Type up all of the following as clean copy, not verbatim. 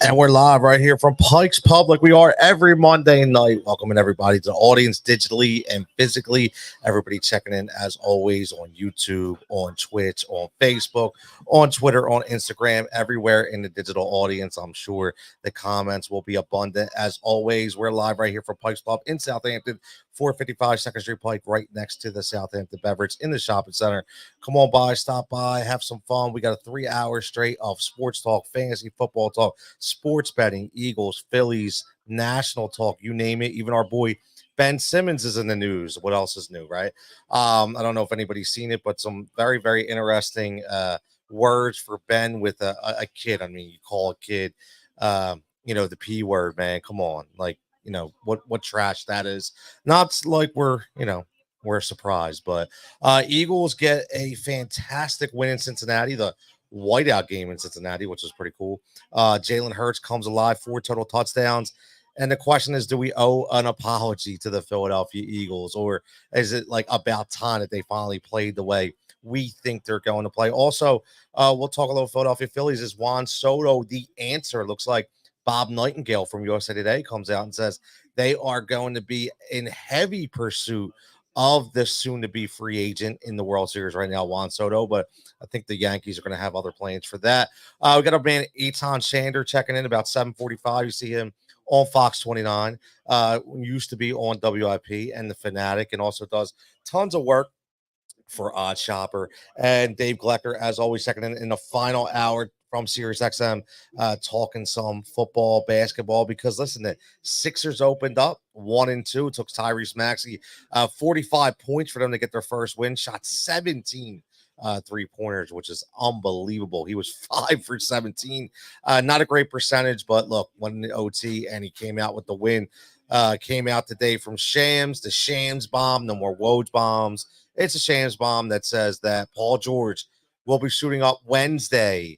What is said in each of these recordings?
And we're live right here from Pike's Public. We are every Monday night. Welcoming everybody to the audience digitally and physically. Everybody checking in as always on YouTube, on Twitch, on Facebook, on Twitter, on Instagram, everywhere in the digital audience. I'm sure the comments will be abundant as always. We're live right here from Pike's Pub in Southampton, 455 2nd Street Pike, right next to the Southampton Beverage in the shopping center. Come on by, stop by, have some fun. We got a 3 hour straight of sports talk, fantasy football talk, sports betting, Eagles, Phillies, national talk, you name it. Even our boy Ben Simmons is in the news. What else is new, right? I don't know if anybody's seen it, but some very, very interesting words for Ben with a kid. I mean, you call a kid, the P word, man. Come on. Like, what trash that is. Not like we're surprised, but Eagles get a fantastic win in Cincinnati, the whiteout game in Cincinnati, which was pretty cool. Jalen Hurts comes alive, 4 total touchdowns. And the question is, do we owe an apology to the Philadelphia Eagles, or is it like about time that they finally played the way we think they're going to play? Also, we'll talk a little Philadelphia Phillies. Is Juan Soto the answer? Looks like Bob Nightingale from USA Today comes out and says they are going to be in heavy pursuit of the soon-to-be free agent in the World Series right now, Juan Soto, but I think the Yankees are going to have other plans for that. We got our man Eitan Shander checking in about 7:45. You see him on Fox 29. Used to be on WIP and The Fanatic, and also does tons of work for Odd Shopper. And Dave Glecker, as always, checking in the final hour from SiriusXM, talking some football, basketball, because listen, the Sixers opened up 1-2. It took Tyrese Maxey 45 points for them to get their first win, shot 17 3-pointers, which is unbelievable. He was 5 for 17. Not a great percentage, but look, went in the OT and he came out with the win. Came out today from Shams, the Shams bomb, no more Woj bombs. It's a Shams bomb that says that Paul George will be shooting up Wednesday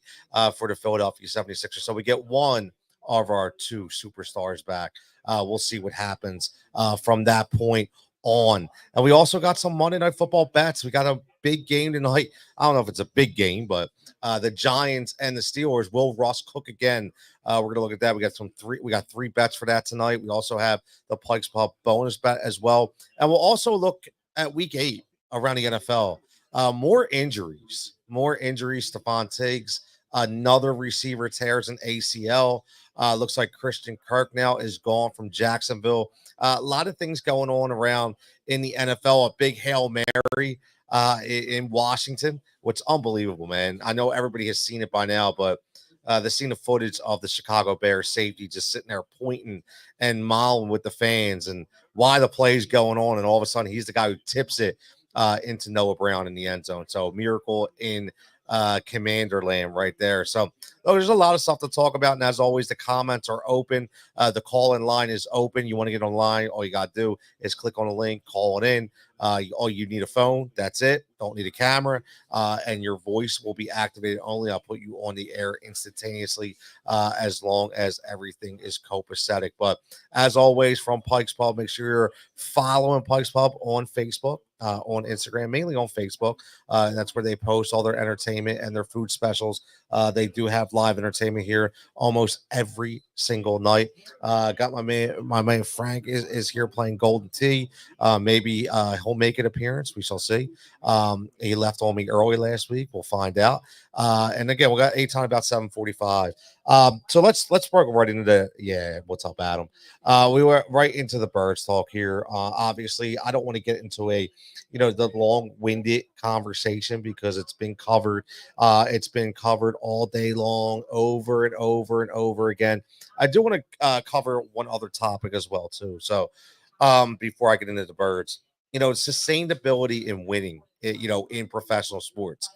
for the Philadelphia 76ers. So we get one of our 2 superstars back. We'll see what happens from that point on. And we also got some Monday Night Football bets. We got a big game tonight. I don't know if it's a big game, but the Giants and the Steelers. Will Russ cook again? We're gonna look at that. We got 3 bets for that tonight. We also have the Pike's Pub bonus bet as well, and we'll also look at Week 8 around the NFL. More injuries. Stephon Diggs, another receiver tears an ACL. Looks like Christian Kirk now is gone from Jacksonville. A lot of things going on around in the NFL. A big Hail Mary in Washington, which is unbelievable, man. I know everybody has seen it by now, but they've seen the footage of the Chicago Bears safety just sitting there pointing and mouthing with the fans and why the play's going on. And all of a sudden, he's the guy who tips it into Noah Brown in the end zone. So miracle in Commander land right there. So there's a lot of stuff to talk about. And as always, the comments are open. The call-in line is open. You want to get online, all you got to do is click on the link, call it in. All you need a phone. That's it. Don't need a camera. And your voice will be activated only. I'll put you on the air instantaneously as long as everything is copacetic. But as always, from Pike's Pub, make sure you're following Pike's Pub on Facebook, on Instagram, mainly on Facebook. And that's where they post all their entertainment and their food specials. They do have live entertainment here almost every single night. Got my man Frank is here playing Golden Tee. Maybe he'll make an appearance. We shall see. He left on me early last week. We'll find out. And again, we got Eitan about 7:45. So let's work right into what's up, Adam? We were right into the birds talk here. Obviously, I don't want to get into the long-winded conversation because it's been covered. It's been covered all day long, over and over and over again. I do want to cover one other topic as well too. So before I get into the birds, sustainability in winning, in professional sports.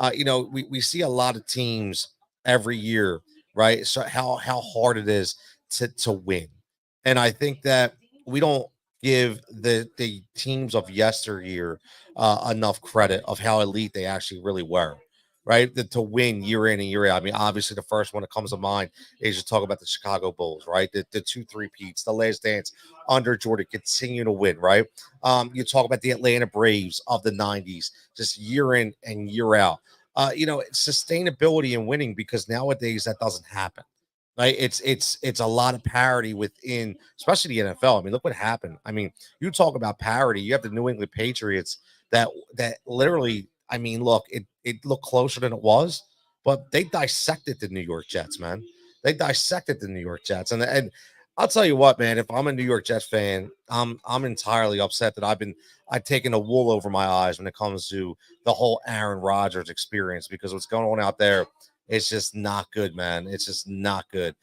We see a lot of teams every year, right? So how hard it is to win. And I think that we don't give the teams of yesteryear enough credit of how elite they actually really were, right? To win year in and year out. I mean, obviously, the first one that comes to mind is you talk about the Chicago Bulls, right? The two three-peats, the last dance under Jordan, continue to win, right? You talk about the Atlanta Braves of the 90s, just year in and year out. Sustainability and winning, because nowadays that doesn't happen. Right, it's a lot of parity within, especially the NFL. I mean, look what happened. I mean, you talk about parity. You have the New England Patriots that literally. I mean, look, it looked closer than it was, but they dissected the New York Jets, man. They dissected the New York Jets, and I'll tell you what, man. If I'm a New York Jets fan, I'm entirely upset that I've taken a wool over my eyes when it comes to the whole Aaron Rodgers experience, because what's going on out there, it's just not good, man. It's just not good.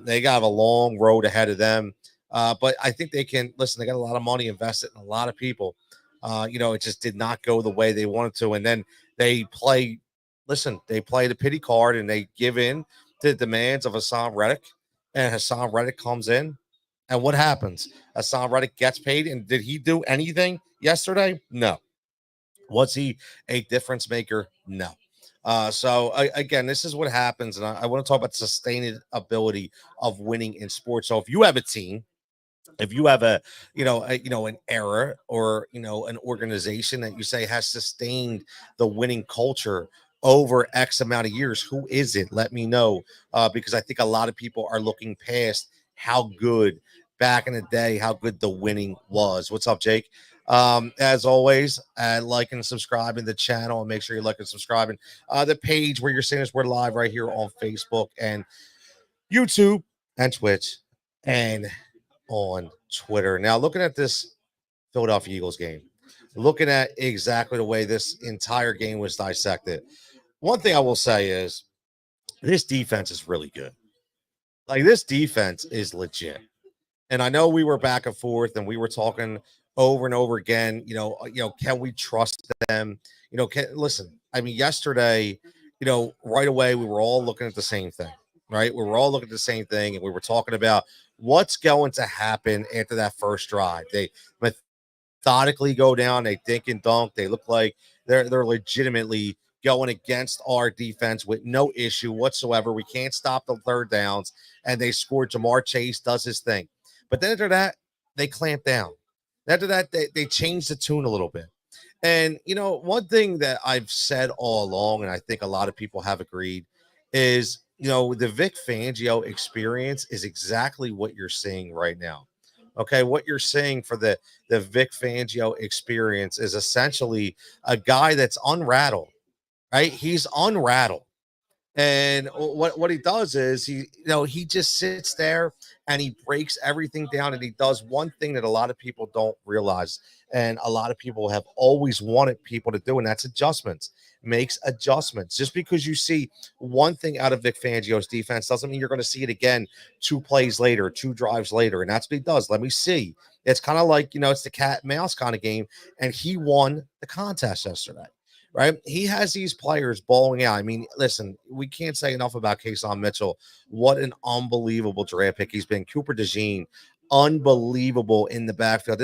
They got a long road ahead of them. But I think they can listen. They got a lot of money invested in a lot of people. It just did not go the way they wanted to. And then they play, listen, they play the pity card and they give in to the demands of Hassan Reddick. And Hassan Reddick comes in. And what happens? Hassan Reddick gets paid. And did he do anything yesterday? No. Was he a difference maker? No. Again, this is what happens, and I want to talk about sustainability of winning in sports. So if you have a team, if you have an era, or an organization that you say has sustained the winning culture over X amount of years, who is it? Let me know, because I think a lot of people are looking past how good back in the day, how good the winning was. What's up, Jake? As always, like and subscribe in the channel, and make sure you like and subscribe and the page where you're seeing us. We're live right here on Facebook and YouTube and Twitch and on Twitter. Now, looking at this Philadelphia Eagles game, looking at exactly the way this entire game was dissected, one thing I will say is this defense is really good. Like, this defense is legit. And I know we were back and forth and we were talking over and over again, can we trust them? Listen, I mean, yesterday, right away, we were all looking at the same thing, right? We were all looking at the same thing, and we were talking about what's going to happen after that first drive. They methodically go down, they think and dunk, they look like they're legitimately going against our defense with no issue whatsoever. We can't stop the third downs, and they scored. Jamar Chase does his thing. But then after that, they clamp down. After that, they change the tune a little bit. And, one thing that I've said all along, and I think a lot of people have agreed, is, the Vic Fangio experience is exactly what you're seeing right now. Okay. What you're seeing for the Vic Fangio experience is essentially a guy that's unrattled, right? He's unrattled. And what he does is he just sits there and he breaks everything down, and he does one thing that a lot of people don't realize, and a lot of people have always wanted people to do, and that's adjustments. Makes adjustments. Just because you see one thing out of Vic Fangio's defense doesn't mean you're going to see it again 2 plays later, 2 drives later, and that's what he does. Let me see. It's kind of like, it's the cat and mouse kind of game, and he won the contest yesterday. Right, he has these players balling out. I mean, listen, we can't say enough about Kason Mitchell. What an unbelievable draft pick he's been. Cooper DeJean, unbelievable in the backfield.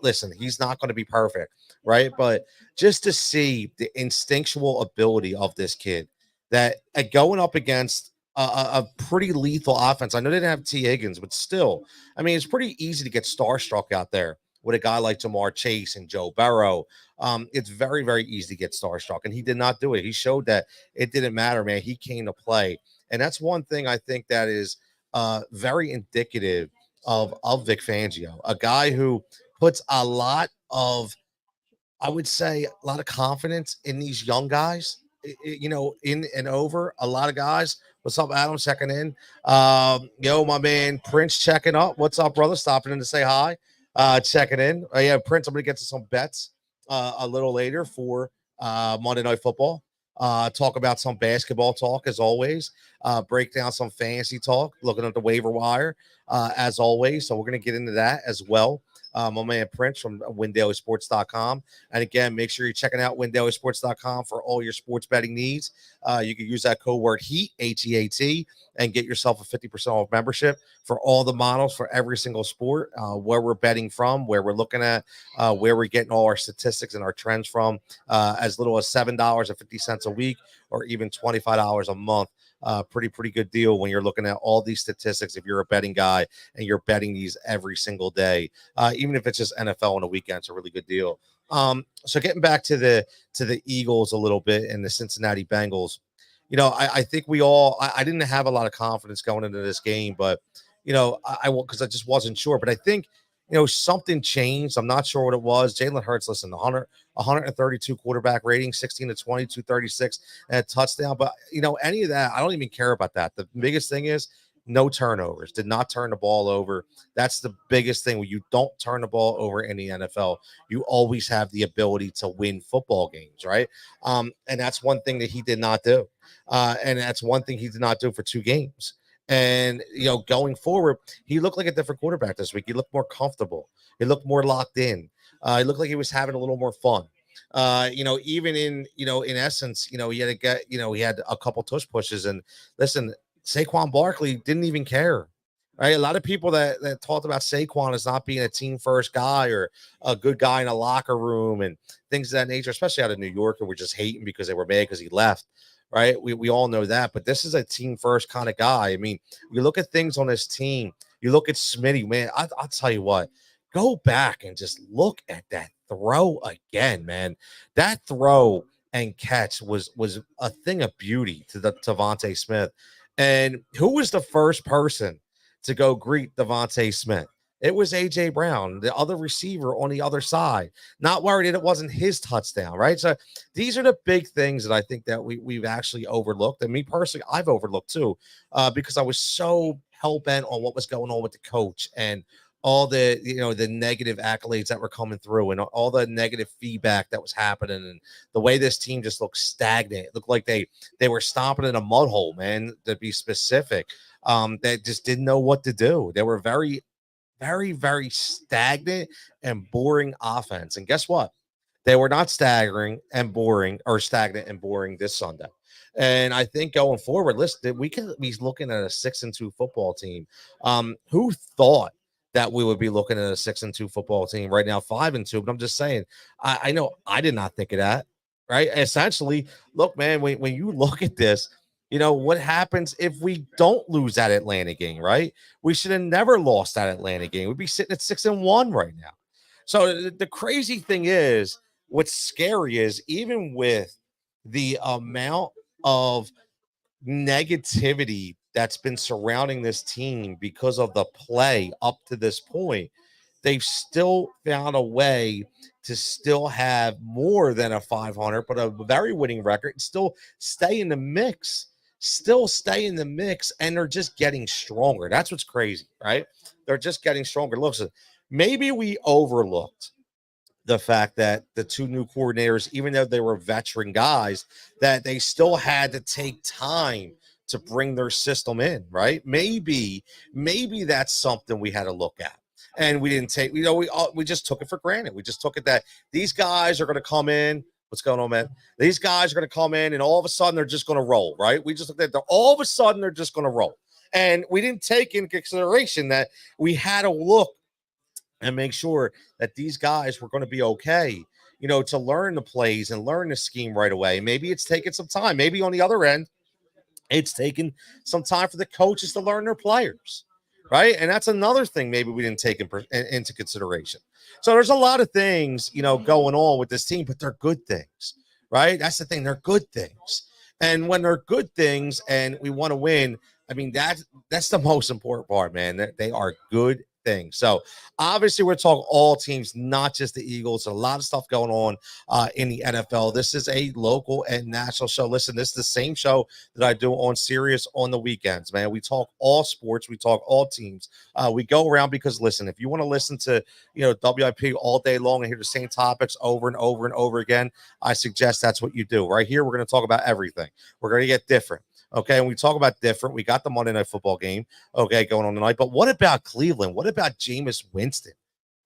Listen, he's not going to be perfect, right? But just to see the instinctual ability of this kid, that going up against a pretty lethal offense. I know they didn't have T. Higgins, but still, I mean, it's pretty easy to get starstruck out there with a guy like Jamar Chase and Joe Burrow. It's very, very easy to get starstruck, and he did not do it. He showed that it didn't matter, man. He came to play, and that's one thing I think that is very indicative of Vic Fangio, a guy who puts a lot of, I would say, a lot of confidence in these young guys. In and over a lot of guys. What's up, Adam? Checking in. My man Prince checking up. What's up, brother? Stopping in to say hi. Checking in. Yeah, Prince. I'm gonna get to some bets a little later for Monday Night Football. Talk about some basketball talk as always. Break down some fantasy talk. Looking at the waiver wire as always. So we're gonna get into that as well. my man Prince from WinDailySports.com. And again, make sure you're checking out WinDailySports.com for all your sports betting needs. You can use that code word HEAT, HEAT, and get yourself a 50% off membership for all the models for every single sport, where we're betting from, where we're looking at, where we're getting all our statistics and our trends from, as little as $7.50 a week or even $25 a month. Pretty good deal when you're looking at all these statistics. If you're a betting guy and you're betting these every single day, even if it's just NFL on the weekend, it's a really good deal. So getting back to the Eagles a little bit and the Cincinnati Bengals, I think I didn't have a lot of confidence going into this game, but I will, because I just wasn't sure. But I think something changed. I'm not sure what it was. Jalen Hurts, listen, 132 quarterback rating, 16 to 20, 236, and a touchdown. But any of that, I don't even care about that. The biggest thing is no turnovers. Did not turn the ball over. That's the biggest thing. When you don't turn the ball over in the NFL, you always have the ability to win football games, right? And that's one thing that he did not do. And that's one thing he did not do for 2 games. And going forward, he looked like a different quarterback this week. He looked more comfortable. He looked more locked in. He looked like he was having a little more fun. Even in essence, he had to get, he had a couple tush pushes. And listen, Saquon Barkley didn't even care. Right, a lot of people that talked about Saquon as not being a team first guy or a good guy in a locker room and things of that nature, especially out of New York, and we're just hating because they were mad because he left. Right, we all know that, but this is a team first kind of guy. I mean, you look at things on this team. You look at Smitty, man. I'll tell you what. Go back and just look at that throw again, man. That throw and catch was a thing of beauty to the Devontae Smith. And who was the first person to go greet Devontae Smith? It was A.J. Brown, the other receiver on the other side. Not worried that it wasn't his touchdown, right? So these are the big things that I think that we've actually overlooked. And me personally, I've overlooked too, because I was so hell-bent on what was going on with the coach and all the the negative accolades that were coming through and all the negative feedback that was happening, and the way this team just looked stagnant. It looked like they were stomping in a mud hole, man, to be specific. They just didn't know what to do. They were very, very stagnant and boring offense. And guess what? They were not staggering and boring or stagnant and boring this Sunday. And I think going forward, listen, we could be looking at a 6-2 football team. Who thought that we would be looking at a 6-2 football team right now, 5-2? But I'm just saying, I know I did not think of that. Right. Essentially, look, man, when you look at this, what happens if we don't lose that Atlanta game, right? We should have never lost that Atlanta game. We'd be sitting at 6-1 right now. So the crazy thing is, what's scary is even with the amount of negativity that's been surrounding this team because of the play up to this point, they've still found a way to still have more than a 500, but a very winning record and still stay in the mix. Still stay in the mix, and they're just getting stronger. That's what's crazy, right? They're just getting stronger. Listen, maybe we overlooked the fact that the 2 new coordinators, even though they were veteran guys, that they still had to take time to bring their system in, right? Maybe that's something we had to look at. And we didn't take, we just took it for granted. We just took it that these guys are going to come in. What's going on, man? These guys are going to come in, and all of a sudden they're just going to roll, right? We just looked at all of a sudden they're just going to roll. And we didn't take into consideration that we had to look and make sure that these guys were going to be okay, to learn the plays and learn the scheme right away. Maybe it's taken some time. Maybe on the other end, it's taken some time for the coaches to learn their players, right? And that's another thing maybe we didn't take into consideration. So there's a lot of things, going on with this team, but they're good things, right? That's the thing. They're good things. And when they're good things and we want to win, I mean, that's the most important part, man. They are good things. So obviously we're talking all teams, not just the Eagles. A lot of stuff going on in the NFL. This is a local and national show. Listen, this is the same show that I do on Sirius on the weekends, man. We talk all sports. We talk all teams. We go around because, listen, if you want to listen to, WIP all day long and hear the same topics over and over and over again, I suggest that's what you do. Right here, we're going to talk about everything. We're going to get different. Okay, and we talk about different. We got the Monday Night Football game, okay, going on tonight. But what about Cleveland? What about Jameis Winston?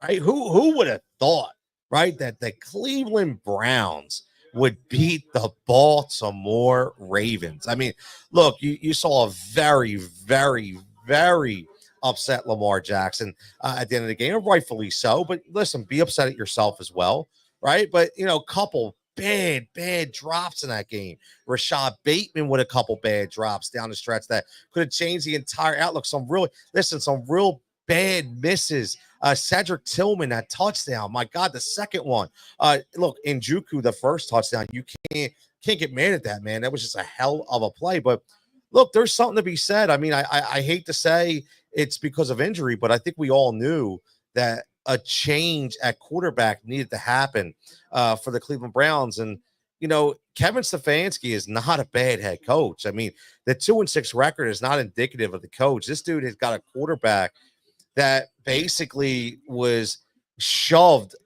right? Who would have thought, right, that the Cleveland Browns would beat the Baltimore Ravens? I mean, look, you saw a very, very, very upset Lamar Jackson at the end of the game, and rightfully so. But listen, be upset at yourself as well, right? But couple bad drops in that game. Rashad Bateman with a couple bad drops down the stretch that could have changed the entire outlook. Some real bad misses. Cedric Tillman, that touchdown. My God, the second one. Look, Njoku, the first touchdown. You can't get mad at that, man. That was just a hell of a play. But look, there's something to be said. I mean, I hate to say it's because of injury, but I think we all knew that a change at quarterback needed to happen for the Cleveland Browns. And Kevin Stefanski is not a bad head coach. I mean, the 2-6 record is not indicative of the coach. This dude has got a quarterback that basically was shoved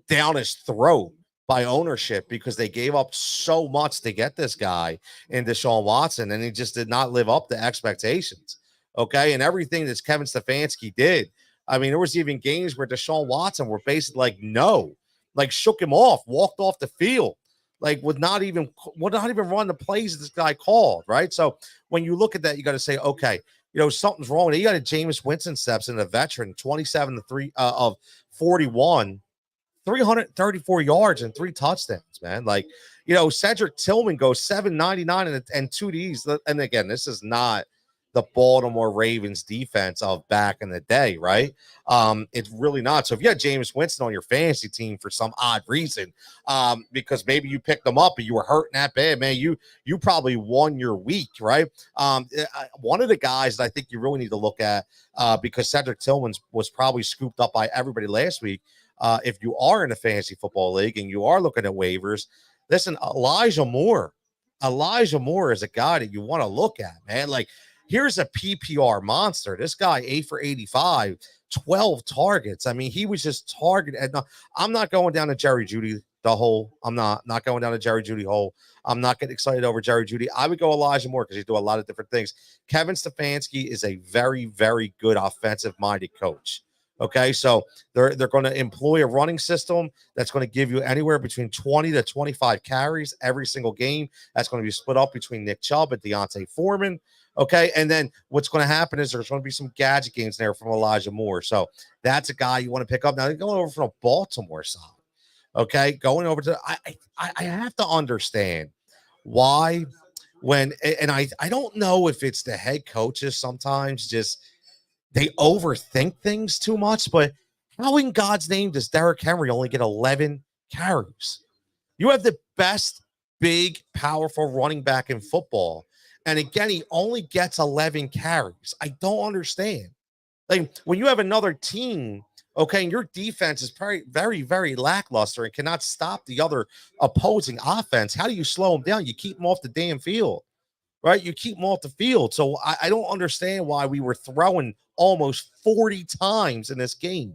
down his throat by ownership because they gave up so much to get this guy in Deshaun Watson, and he just did not live up to expectations. Okay. And everything that Kevin Stefanski did. I mean, there was even games where Deshaun Watson were basically like, no, like shook him off, walked off the field, like would not even run the plays this guy called. Right. So when you look at that, you got to say, okay, something's wrong. You got a Jameis Winston steps in, a veteran, 27 of 41, 334 yards and 3 touchdowns, man. Like, Cedric Tillman goes 799 and 2 Ds. And again, this is not the Baltimore Ravens defense of back in the day, right? It's really not. So if you had Jameis Winston on your fantasy team for some odd reason, because maybe you picked them up and you were hurting that bad, man, you probably won your week, right? One of the guys that I think you really need to look at, because Cedric Tillman was probably scooped up by everybody last week. If you are in a fantasy football league and you are looking at waivers, listen, Elijah Moore is a guy that you want to look at, man. Like, here's a PPR monster. This guy, 8 for 85, 12 targets. I mean, he was just targeted. I'm not going down to Jerry Jeudy the hole. I'm not going down to Jerry Jeudy hole. I'm not getting excited over Jerry Jeudy. I would go Elijah Moore because he's doing a lot of different things. Kevin Stefanski is a very, very good offensive-minded coach. Okay, so they're going to employ a running system that's going to give you anywhere between 20 to 25 carries every single game. That's going to be split up between Nick Chubb and Deontay Foreman. Okay, and then what's going to happen is there's going to be some gadget games there from Elijah Moore. So that's a guy you want to pick up. Now, going over from the Baltimore side, okay, going over to I have to understand why I don't know if it's the head coaches sometimes just they overthink things too much, but how in God's name does Derrick Henry only get 11 carries? You have the best, big, powerful running back in football. And again, he only gets 11 carries. I don't understand. Like, when you have another team, okay, and your defense is very, very, very lackluster and cannot stop the other opposing offense, how do you slow them down? You keep them off the damn field. Right? You keep them off the field. So I don't understand why we were throwing almost 40 times in this game.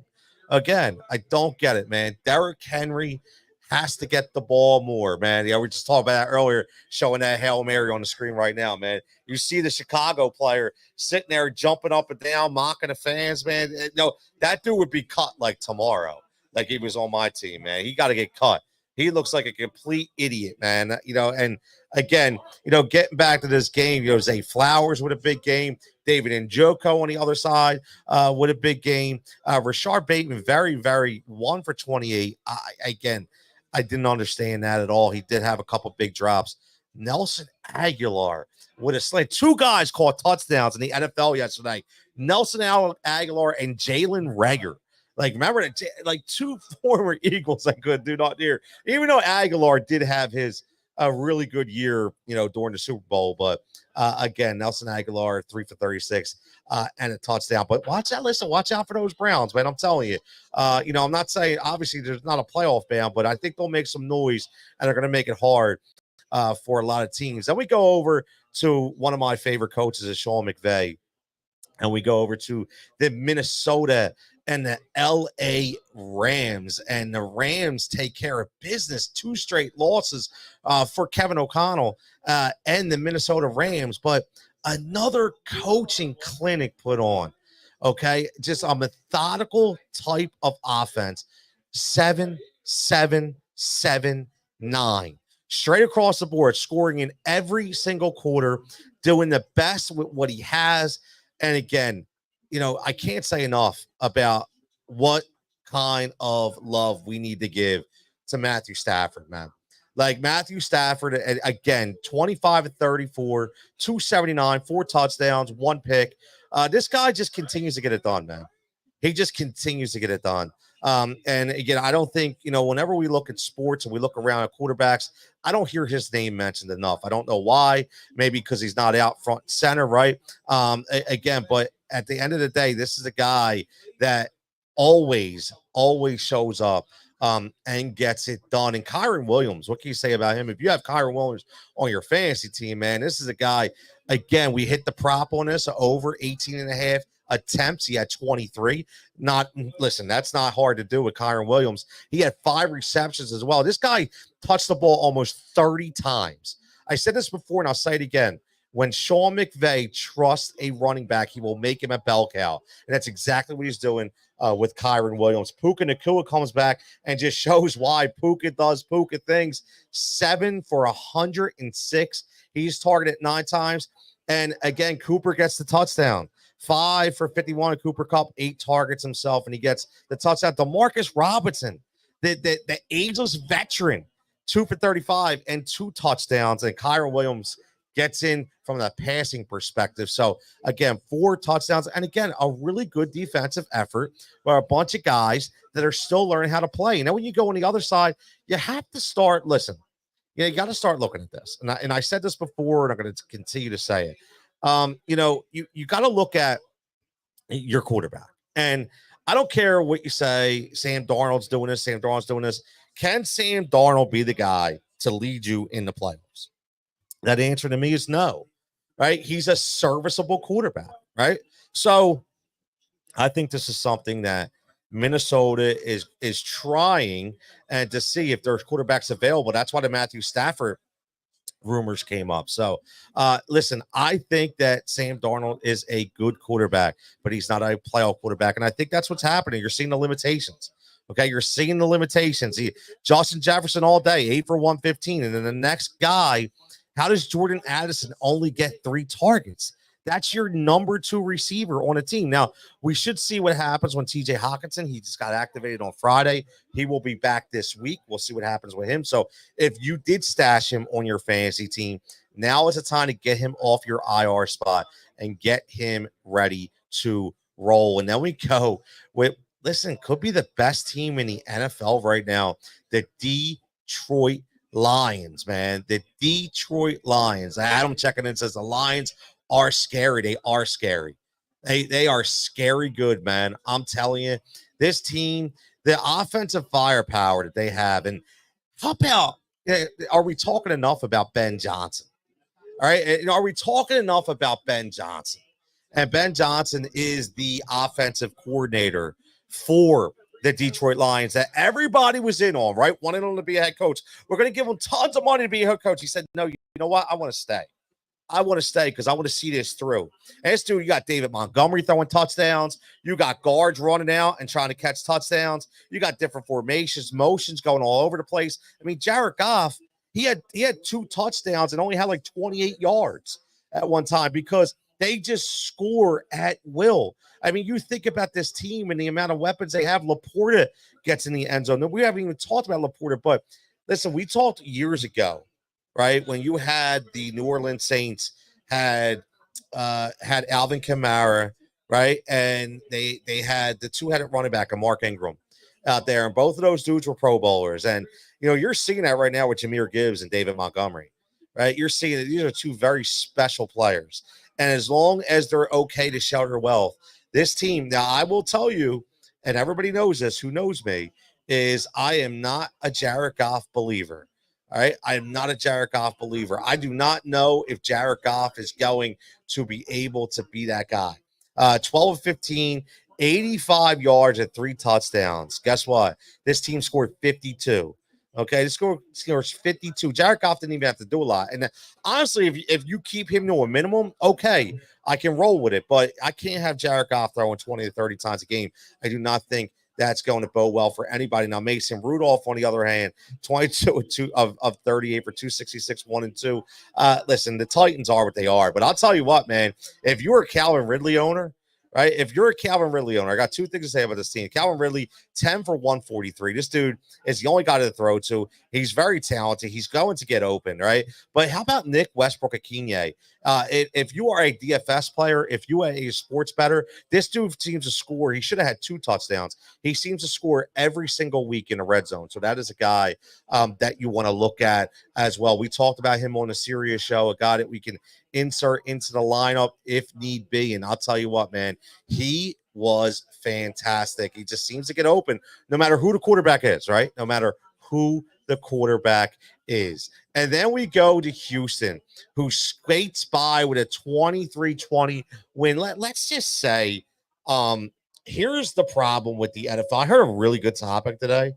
Again, I don't get it, man. Derrick Henry has to get the ball more, man. Yeah, we just talked about that earlier, showing that Hail Mary on the screen right now, man. You see the Chicago player sitting there jumping up and down, mocking the fans, man. No, that dude would be cut like tomorrow, like he was on my team, man. He got to get cut. He looks like a complete idiot, man. And again, getting back to this game, Zay Flowers with a big game, David Njoku on the other side with a big game. Rashard Bateman, very, very 1 for 28. I didn't understand that at all. He did have a couple big drops. Nelson Aguilar with a slant. 2 guys caught touchdowns in the NFL yesterday. Nelson Aguilar and Jalen Reagor. Like, remember that, like 2 former Eagles I could do not hear. Even though Aguilar did have his a really good year, during the Super Bowl. But again, Nelson Aguilar, 3 for 36 and a touchdown. But watch out for those Browns, man. I'm telling you. I'm not saying, obviously, there's not a playoff ban, but I think they'll make some noise and they're going to make it hard for a lot of teams. Then we go over to one of my favorite coaches, is Sean McVay. And we go over to the Minnesota and the LA Rams. And the Rams take care of business. 2 straight losses for Kevin O'Connell and the Minnesota Rams. But another coaching clinic put on. Okay, just a methodical type of offense. 7-7-7-9 straight across the board, scoring in every single quarter, doing the best with what he has. And again, I can't say enough about what kind of love we need to give to Matthew Stafford, man. Like Matthew Stafford, again, 25 and 34, 279, 4 touchdowns, 1 pick. This guy just continues to get it done, man. He just continues to get it done. And again, I don't think, whenever we look at sports and we look around at quarterbacks, I don't hear his name mentioned enough. I don't know why. Maybe because he's not out front and center, right? Again, but at the end of the day, this is a guy that always shows up and gets it done. And Kyron Williams, what can you say about him? If you have Kyron Williams on your fantasy team, man, this is a guy, again, we hit the prop on this over 18 and a half attempts. He had 23. Listen, that's not hard to do with Kyron Williams. He had 5 receptions as well. This guy touched the ball almost 30 times. I said this before, and I'll say it again. When Sean McVay trusts a running back, he will make him a bell cow. And that's exactly what he's doing with Kyron Williams. Puka Nacua comes back and just shows why Puka does Puka things. 7 for 106. He's targeted 9 times. And again, Cooper gets the touchdown. 5 for 51 Cooper Kupp, 8 targets himself, and he gets the touchdown. DeMarcus Robinson, the ageless veteran, 2 for 35 and 2 touchdowns. And Kyron Williams gets in from the passing perspective. So again, 4 touchdowns, and again, a really good defensive effort where a bunch of guys that are still learning how to play. When you go on the other side, you have to start. Listen, you got to start looking at this. And I said this before, and I'm going to continue to say it. You got to look at your quarterback. And I don't care what you say, Sam Darnold's doing this, Sam Darnold's doing this. Can Sam Darnold be the guy to lead you in the playoffs? That answer to me is no, right? He's a serviceable quarterback, right? So I think this is something that Minnesota is trying and to see if there's quarterbacks available. That's why the Matthew Stafford rumors came up. So listen, I think that Sam Darnold is a good quarterback, but he's not a playoff quarterback. And I think that's what's happening. You're seeing the limitations. Okay, you're seeing the limitations. Justin Jefferson all day, 8 for 115. And then the next guy, how does Jordan Addison only get 3 targets? That's your number 2 receiver on a team. Now, we should see what happens when TJ Hawkinson, he just got activated on Friday. He will be back this week. We'll see what happens with him. So if you did stash him on your fantasy team, now is the time to get him off your IR spot and get him ready to roll. And then we go with, listen, could be the best team in the NFL right now, the Detroit Lions, man. The Detroit Lions. Adam checking in says the Lions are scary. They are scary. They are scary good, man. I'm telling you, this team, the offensive firepower that they have, and how about, are we talking enough about Ben Johnson? All right, are we talking enough about Ben Johnson? And Ben Johnson is the offensive coordinator for the Detroit Lions that everybody was in on, right? Wanted him to be a head coach. We're going to give him tons of money to be a head coach. He said, no, you know what? I want to stay. I want to stay because I want to see this through. And this dude, you got David Montgomery throwing touchdowns. You got guards running out and trying to catch touchdowns. You got different formations, motions going all over the place. I mean, Jared Goff, he had 2 touchdowns and only had like 28 yards at one time because they just score at will. I mean, you think about this team and the amount of weapons they have. Laporta gets in the end zone. We haven't even talked about Laporta, but listen, we talked years ago, right? When you had the New Orleans Saints had Alvin Kamara, right? And they had the 2-headed running back of Mark Ingram out there. And both of those dudes were Pro Bowlers. And, you're seeing that right now with Jahmyr Gibbs and David Montgomery, right? You're seeing that these are 2 very special players. And as long as they're okay to shelter wealth, this team, now I will tell you, and everybody knows this, who knows me, is I am not a Jared Goff believer. All right. I am not a Jared Goff believer. I do not know if Jared Goff is going to be able to be that guy. 12 of 15, 85 yards and 3 touchdowns. Guess what? This team scored 52. Okay, the score scores 52. Jared Goff didn't even have to do a lot. And honestly, if you keep him to a minimum, okay, I can roll with it. But I can't have Jared Goff throwing 20 to 30 times a game. I do not think that's going to bode well for anybody. Now, Mason Rudolph, on the other hand, 22 of 38 for 266, 1 and 2. Listen, the Titans are what they are. But I'll tell you what, man, if you're a Calvin Ridley owner, right? If you're a Calvin Ridley owner, I got two things to say about this team. Calvin Ridley, 10 for 143. This dude is the only guy to throw to. He's very talented. He's going to get open, right? But how about Nick Westbrook-Akine? If you are a DFS player, if you are a sports bettor, this dude seems to score. He should have had 2 touchdowns. He seems to score every single week in the red zone. So that is a guy that you want to look at as well. We talked about him on a Sirius show, a guy that we can insert into the lineup if need be. And I'll tell you what, man, he was fantastic. He just seems to get open no matter who the quarterback is, right? No matter who the quarterback is. And then we go to Houston, who skates by with a 23-20 win. Let's just say, here's the problem with the NFL. I heard a really good topic today,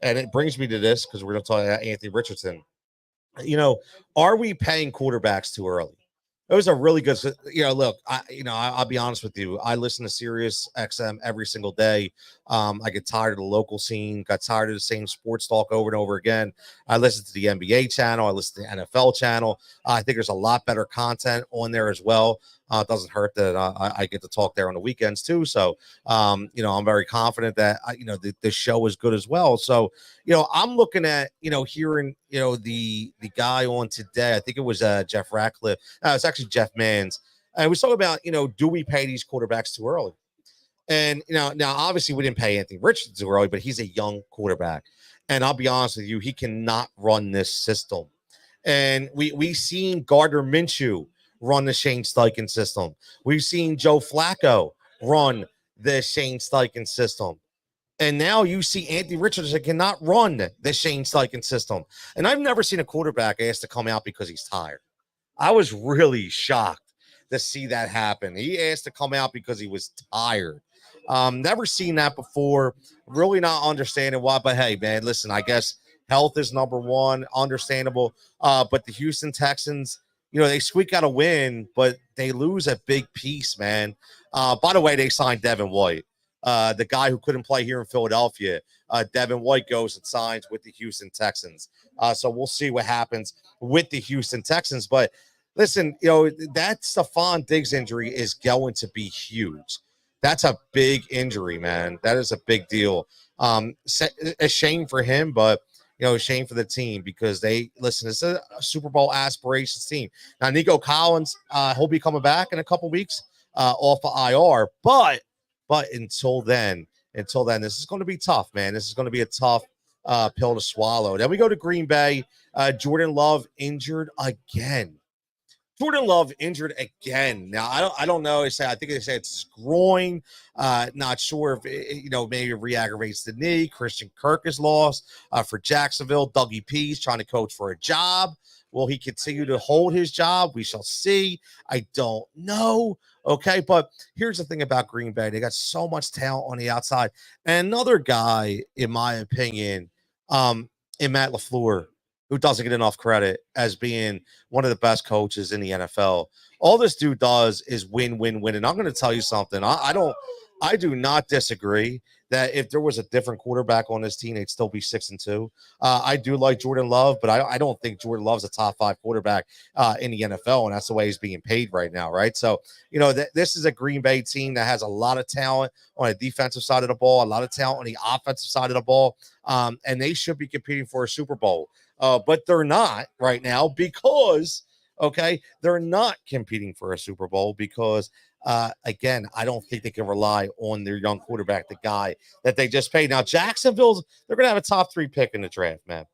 and it brings me to this because we're going to talk about Anthony Richardson. Are we paying quarterbacks too early? It was a really good, look, I'll be honest with you. I listen to Sirius XM every single day. I get tired of the local scene, got tired of the same sports talk over and over again. I listen to the NBA channel. I listen to the NFL channel. I think there's a lot better content on there as well. It doesn't hurt that I get to talk there on the weekends too. So, I'm very confident that, the show is good as well. So, I'm looking at, hearing, the guy on today, I think it was Jeff Ratcliffe. It's actually Jeff Manns. And we talking about, do we pay these quarterbacks too early? And, now obviously we didn't pay Anthony Richardson too early, but he's a young quarterback. And I'll be honest with you, he cannot run this system. And we seen Gardner Minshew run the Shane Steichen system. We've seen Joe Flacco run the Shane Steichen system. And now you see Anthony Richardson cannot run the Shane Steichen system. And I've never seen a quarterback asked to come out because he's tired. I was really shocked to see that happen. He asked to come out because he was tired. Never seen that before. Really not understanding why. But hey, man, listen, I guess health is number one. Understandable. But the Houston Texans, they squeak out a win, but they lose a big piece, man. By the way, they signed Devin White, the guy who couldn't play here in Philadelphia. Devin White goes and signs with the Houston Texans. So we'll see what happens with the Houston Texans. But listen, that Stephon Diggs injury is going to be huge. That's a big injury, man. That is a big deal. A shame for him, but a shame for the team because it's a Super Bowl aspirations team. Now, Nico Collins, he'll be coming back in a couple weeks off of IR, but until then, this is going to be tough, man. This is going to be a tough pill to swallow. Then we go to Green Bay. Jordan Love injured again. Now, I don't know. I think they say it's groin. Not sure if maybe it re-aggravates the knee. Christian Kirk is lost for Jacksonville. Dougie P's trying to coach for a job. Will he continue to hold his job? We shall see. I don't know. Okay, but here's the thing about Green Bay. They got so much talent on the outside. And another guy, in my opinion, in Matt LaFleur, who doesn't get enough credit as being one of the best coaches in the NFL. All this dude does is win, win, win. And I'm going to tell you something. I do not disagree that if there was a different quarterback on this team, they'd still be 6-2. I do like Jordan Love, but I don't think Jordan Love's a top 5 quarterback in the NFL, and that's the way he's being paid right now, right? So, this is a Green Bay team that has a lot of talent on the defensive side of the ball, a lot of talent on the offensive side of the ball, and they should be competing for a Super Bowl. But they're not right now because, they're not competing for a Super Bowl because, again, I don't think they can rely on their young quarterback, the guy that they just paid. Now, Jacksonville's, they're going to have a top 3 pick in the draft, man.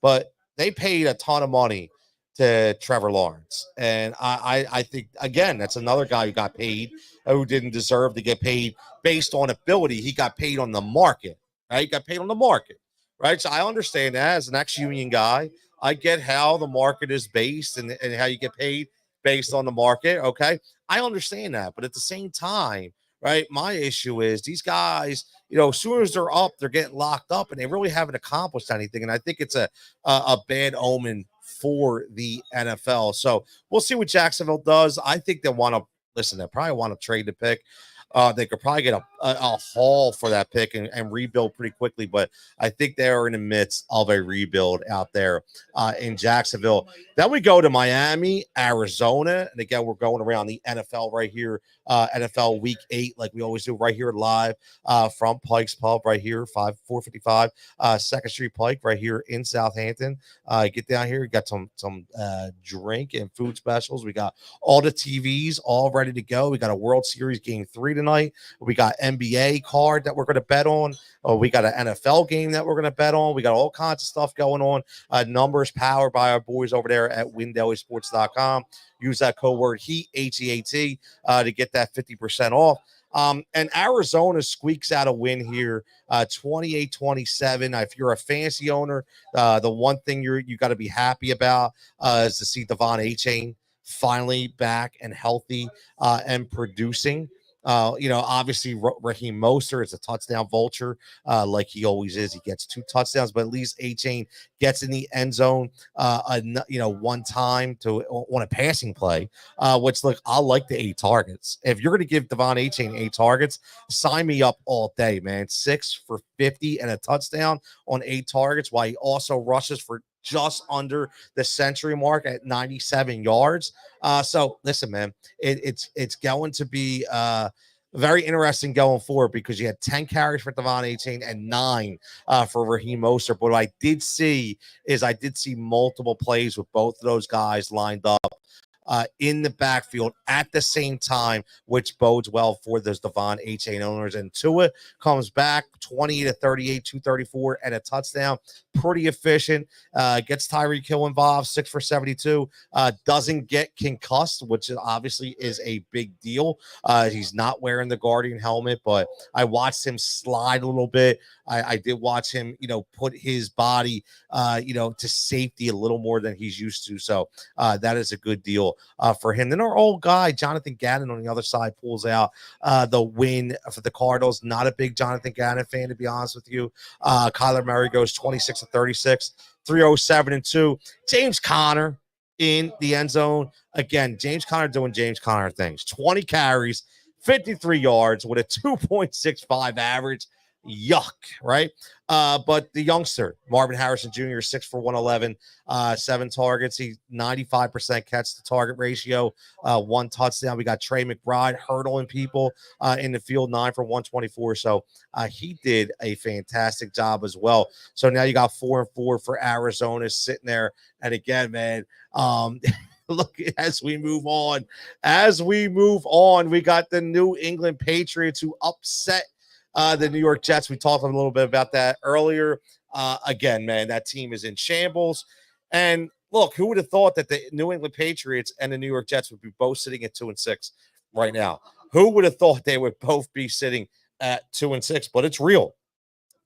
But they paid a ton of money to Trevor Lawrence. And I think, again, that's another guy who got paid who didn't deserve to get paid based on ability. He got paid on the market, right? He got paid on the market. Right. So I understand that as an ex-union guy. I get how the market is based and how you get paid based on the market. Okay. I understand that. But at the same time, right? My issue is these guys, as soon as they're up, they're getting locked up, and they really haven't accomplished anything. And I think it's a bad omen for the NFL. So we'll see what Jacksonville does. I think they want to listen. They probably want to trade the pick. They could probably get a haul for that pick and rebuild pretty quickly. But I think they are in the midst of a rebuild out there in Jacksonville. Then we go to Miami, Arizona. And again, we're going around the NFL right here, NFL Week 8, like we always do right here live from Pike's Pub right here, 455 2nd Street Pike right here in Southampton. Get down here. We got some drink and food specials. We got all the TVs all ready to go. We got a World Series Game 3 tonight. We got NBA card that we're going to bet on. We got an NFL game that we're going to bet on. We got all kinds of stuff going on. Numbers powered by our boys over there at WinDailySports.com. Use that code word HEAT, HEAT, to get that 50% off. And Arizona squeaks out a win here, 28-27. If you're a fantasy owner, the one thing you got to be happy about is to see Devon Achane finally back and healthy and producing. Obviously Raheem Mostert is a touchdown vulture, like he always is. He gets 2 touchdowns, but at least Achane gets in the end zone, one time on a passing play, which look, I like the 8 targets. If you're going to give Devon Achane 8 targets, sign me up all day, man. 6 for 50 and a touchdown on 8 targets, while he also rushes for just under the century mark at 97 yards. So listen, man, it's going to be very interesting going forward because you had 10 carries for Devon Achane and 9 for Raheem Mostert. But what I did see multiple plays with both of those guys lined up in the backfield at the same time, which bodes well for those Devon Achane owners. And Tua comes back 20-38, 234, and a touchdown. Pretty efficient. Gets Tyreek Hill involved, 6 for 72. Doesn't get concussed, which obviously is a big deal. He's not wearing the Guardian helmet, but I watched him slide a little bit. I did watch him, put his body, to safety a little more than he's used to. So that is a good deal for him. Then our old guy, Jonathan Gannon, on the other side, pulls out the win for the Cardinals. Not a big Jonathan Gannon fan, to be honest with you. Kyler Murray goes 26-36, 307-2. James Conner in the end zone. Again, James Conner doing James Conner things. 20 carries, 53 yards with a 2.65 average. Yuck, right? But the youngster, Marvin Harrison Jr., 6 for 111, 7 targets. He 95% catch to target ratio, 1 touchdown. We got Trey McBride hurdling people in the field, 9 for 124. So he did a fantastic job as well. So now you got 4 and 4 for Arizona sitting there. And again, man, look, as we move on, we got the New England Patriots who upset the New York Jets. We talked a little bit about that earlier. Again, man, that team is in shambles. And look, who would have thought that the New England Patriots and the New York Jets would be both sitting at 2-6 right now? Who would have thought they would both be sitting at 2-6? But it's real.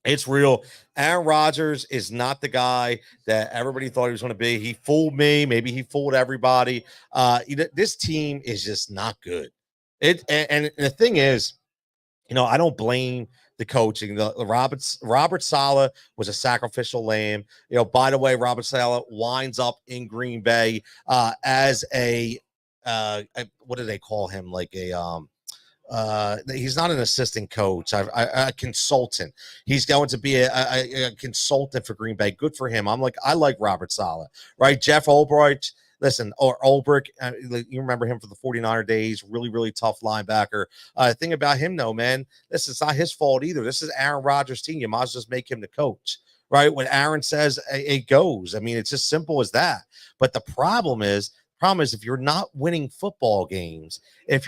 It's real. Aaron Rodgers is not the guy that everybody thought he was going to be. He fooled me. Maybe he fooled everybody. This team is just not good. And the thing is, I don't blame the coaching. The Robert Saleh was a sacrificial lamb. By the way, Robert Saleh winds up in Green Bay as a what do they call him? Like he's not an assistant coach, a consultant. He's going to be a consultant for Green Bay. Good for him. I like Robert Saleh, right? Jeff Ulbrich. Listen, or Ulbrich, you remember him for the 49er days, really, really tough linebacker. Thing about him, though, man, this is not his fault either. This is Aaron Rodgers' team. You might as well just make him the coach, right? When Aaron says it goes. I mean, it's as simple as that. But the problem is if you're not winning football games, there's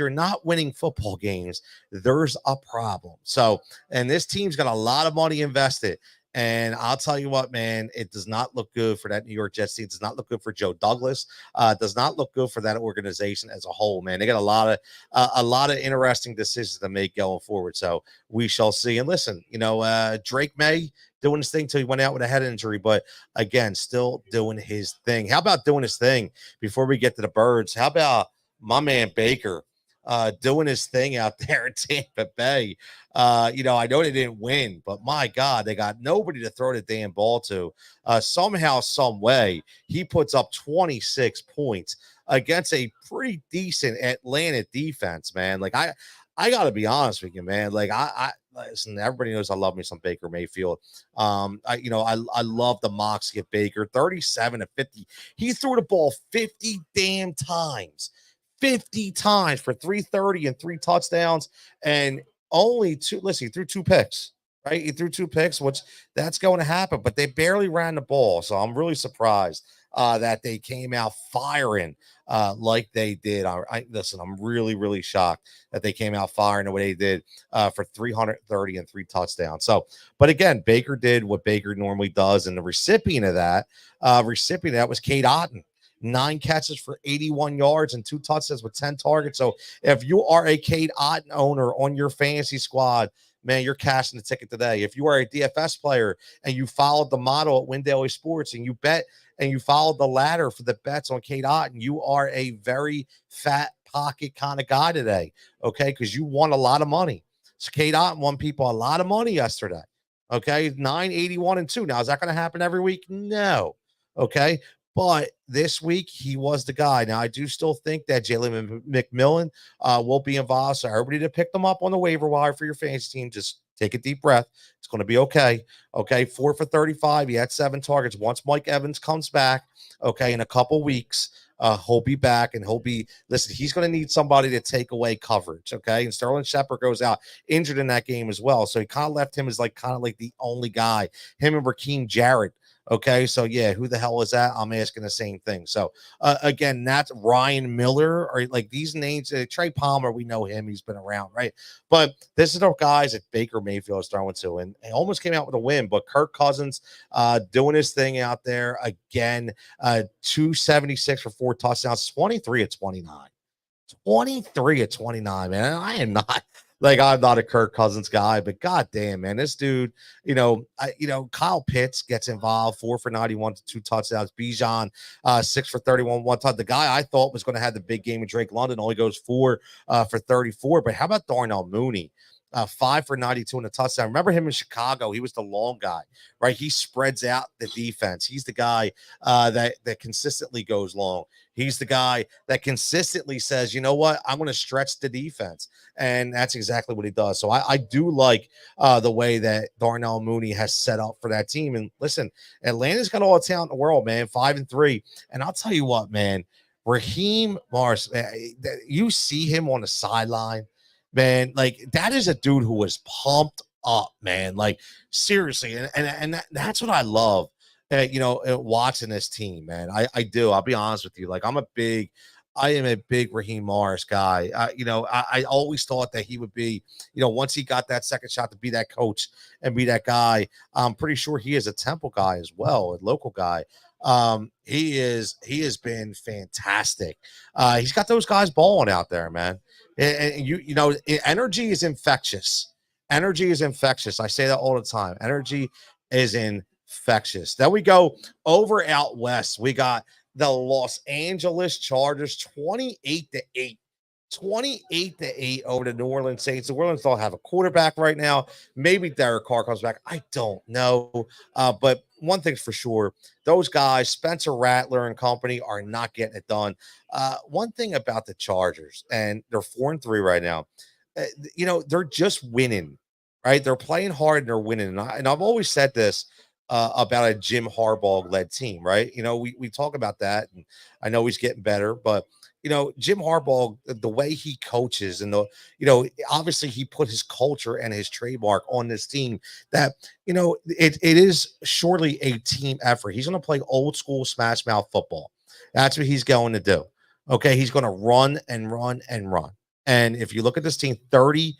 a problem. So, and this team's got a lot of money invested. And I'll tell you what, man, it does not look good for that New York Jets team. It does not look good for Joe Douglas. It does not look good for that organization as a whole, man. They got a lot of interesting decisions to make going forward. So we shall see. And listen, Drake May doing his thing till he went out with a head injury, but again, still doing his thing. How about doing his thing before we get to the birds? How about my man Baker? doing his thing out there in Tampa Bay. I know they didn't win, but my God, they got nobody to throw the damn ball to. Somehow, some way, he puts up 26 points against a pretty decent Atlanta defense, man. Like I got to be honest with you, man. Like I listen. Everybody knows I love me some Baker Mayfield. I love the moxie of Baker. 37 to 50. He threw the ball 50 damn times. 50 times for 330 and 3 touchdowns, and only two. Listen, he threw 2 picks, right? He threw 2 picks, which that's going to happen, but they barely ran the ball. So I'm really surprised that they came out firing like they did. Listen, I'm really, really shocked that they came out firing the way they did for 330 and 3 touchdowns. So, but again, Baker did what Baker normally does, and the recipient of that was Kate Otten. 9 catches for 81 yards and 2 touchdowns with 10 targets. So if you are a Kate Otten owner on your fantasy squad, man, you're cashing the ticket today. If you are a DFS player and you followed the model at Win Daily Sports and you bet and you followed the ladder for the bets on Kate Otten, you are a very fat pocket kind of guy today, okay? Because you won a lot of money. So Kate Otten won people a lot of money yesterday, okay? 981 and 2. Now, is that going to happen every week? No, okay? But this week, he was the guy. Now, I do still think that Jalen McMillan will be involved. So everybody to pick them up on the waiver wire for your fantasy team, just take a deep breath. It's going to be okay. Okay, 4 for 35. He had 7 targets. Once Mike Evans comes back, okay, in a couple weeks, he'll be back, and listen, he's going to need somebody to take away coverage, okay? And Sterling Shepard goes out injured in that game as well. So he kind of left him as kind of like the only guy, him and Raheem Jarrett. Okay, so yeah, who the hell is that? I'm asking the same thing. So again, that's Ryan Miller, or like these names. Trey Palmer, we know him; he's been around, right? But this is the guys that Baker Mayfield is throwing to, and he almost came out with a win. But Kirk Cousins doing his thing out there again. 276 for 4 touchdowns, 23 at 29. 23 at 29, man. I am not I'm not a Kirk Cousins guy, but goddamn, man, this dude, Kyle Pitts gets involved, 4 for 91 to 2 touchdowns. Bijan, 6 for 31, 1 touchdown. The guy I thought was going to have the big game with Drake London only goes 4 for 34. But how about Darnell Mooney? 5 for 92 and a touchdown. Remember him in Chicago? He was the long guy, right? He spreads out the defense. He's the guy that consistently goes long. He's the guy that consistently says, you know what, I'm going to stretch the defense. And that's exactly what he does. So I do like the way that Darnell Mooney has set up for that team. And listen, Atlanta's got all the talent in the world, man, 5-3. And I'll tell you what, man, Raheem Morris, you see him on the sideline, man, like that is a dude who was pumped up, man. Like seriously, and that's what I love. Watching this team, man. I do. I'll be honest with you. Like I am a big Raheem Morris guy. I always thought that he would be, once he got that second shot to be that coach and be that guy. I'm pretty sure he is a Temple guy as well, a local guy. He has been fantastic. He's got those guys balling out there, man. And energy is infectious. Energy is infectious. I say that all the time. Energy is infectious. Then we go over out west. We got the Los Angeles Chargers 28-8. 28-8 over the New Orleans Saints. The New Orleans don't have a quarterback right now. Maybe Derek Carr comes back. I don't know. But one thing's for sure, those guys, Spencer Rattler and company, are not getting it done. One thing about the Chargers, and they're 4-3 right now, they're just winning, right? They're playing hard and they're winning. And I've always said this about a Jim Harbaugh-led team, right? We talk about that, and I know he's getting better, but Jim Harbaugh, the way he coaches and obviously he put his culture and his trademark on this team that, it is surely a team effort. He's going to play old school smash mouth football. That's what he's going to do. Okay. He's going to run and run and run. And if you look at this team, 30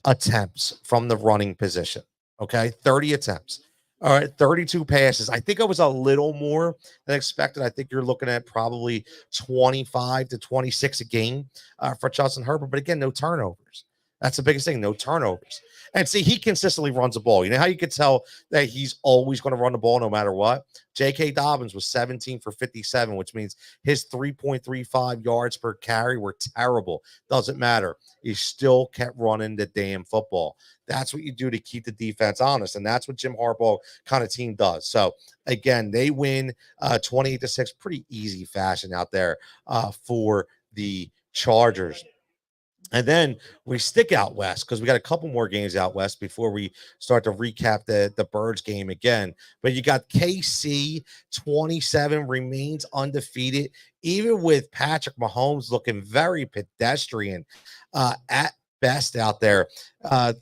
attempts from the running position. Okay. 30 attempts. All right, 32 passes. I think it was a little more than expected. I think you're looking at probably 25 to 26 a game for Justin Herbert. But again, no turnovers. That's the biggest thing. No turnovers. And see, he consistently runs the ball. You know how you could tell that he's always going to run the ball no matter what? J.K. Dobbins was 17 for 57, which means his 3.35 yards per carry were terrible. Doesn't matter. He still kept running the damn football. That's what you do to keep the defense honest. And that's what Jim Harbaugh kind of team does. So, again, they win 28-6, pretty easy fashion out there for the Chargers. And then we stick out west because we got a couple more games out west before we start to recap the Birds game again. But you got KC 27 remains undefeated, even with Patrick Mahomes looking very pedestrian at best out there,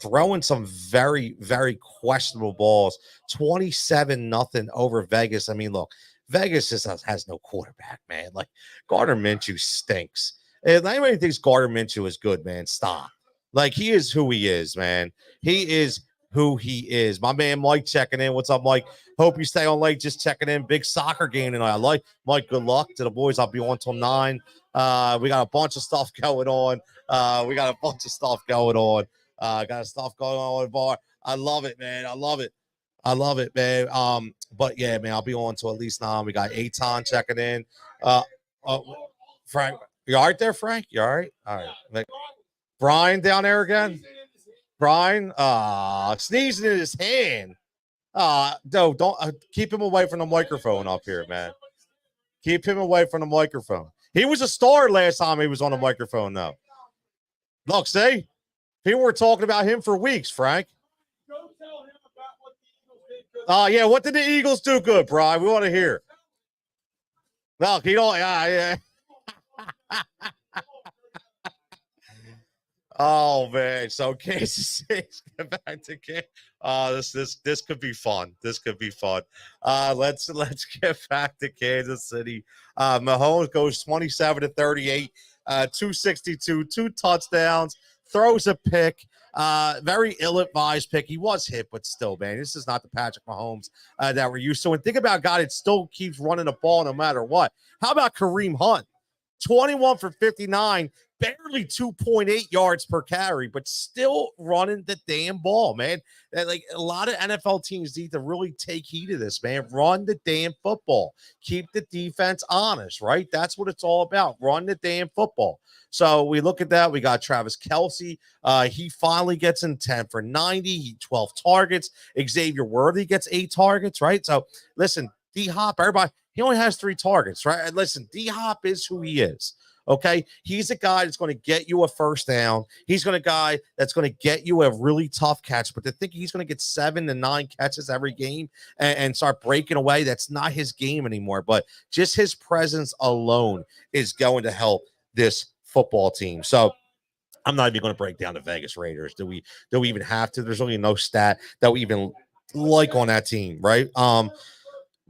throwing some very, very questionable balls. 27-0 over Vegas. I mean, look, Vegas just has no quarterback, man. Like Gardner Minshew stinks. If anybody thinks Gardner Minshew is good, man, stop. Like, he is who he is, man. He is who he is. My man Mike checking in. What's up, Mike? Hope you stay on late. Just checking in. Big soccer game tonight. I like Mike. Good luck to the boys. I'll be on till 9. We got a bunch of stuff going on. Got stuff going on, Bar. I love it, man. I love it, man. But yeah, man, I'll be on till at least 9. We got Aton checking in. Frank. You all right there, Frank? You all right? All right. Brian down there again? Brian? Sneezing in his hand. No, don't keep him away from the microphone up here, man. Keep him away from the microphone. He was a star last time he was on the microphone, though. Look, see? People were talking about him for weeks, Frank. Go tell him about what the Eagles did good. Yeah, what did the Eagles do good, Brian? We want to hear. Look, he don't, yeah. Oh man, so Kansas City get back to this could be fun. This could be fun. Let's get back to Kansas City. Mahomes goes 27-38, 262, 2 touchdowns, throws a pick. Very ill-advised pick. He was hit, but still, man, this is not the Patrick Mahomes that we're used to. And think about a guy that still keeps running the ball no matter what. How about Kareem Hunt? 21 for 59, barely 2.8 yards per carry, but still running the damn ball, man. Like, a lot of NFL teams need to really take heed of this, man. Run the damn football. Keep the defense honest, right? That's what it's all about. Run the damn football. So we look at that. We got Travis Kelce. He finally gets in 10 for 90. 12 targets. Xavier Worthy gets 8 targets, right? So listen, D-Hop, everybody, he only has 3 targets, right? Listen, D-Hop is who he is. Okay, he's a guy that's going to get you a first down. He's a guy that's going to get you a really tough catch. But to think he's going to get 7 to 9 catches every game and start breaking away, that's not his game anymore. But just his presence alone is going to help this football team. So I'm not even going to break down the Vegas Raiders. Do we even have to? There's only no stat that we even like on that team, right?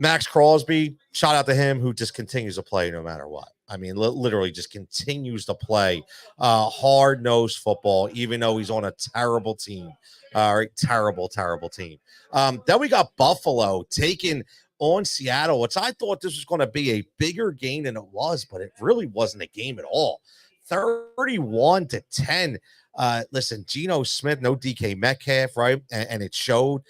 Max Crosby, shout out to him, who just continues to play no matter what. I mean, literally just continues to play hard-nosed football, even though he's on a terrible team. All right, terrible team. Then we got Buffalo taking on Seattle, which I thought this was going to be a bigger game than it was, but it really wasn't a game at all. 31-10. Listen, Geno Smith, no DK Metcalf, right? And it showed.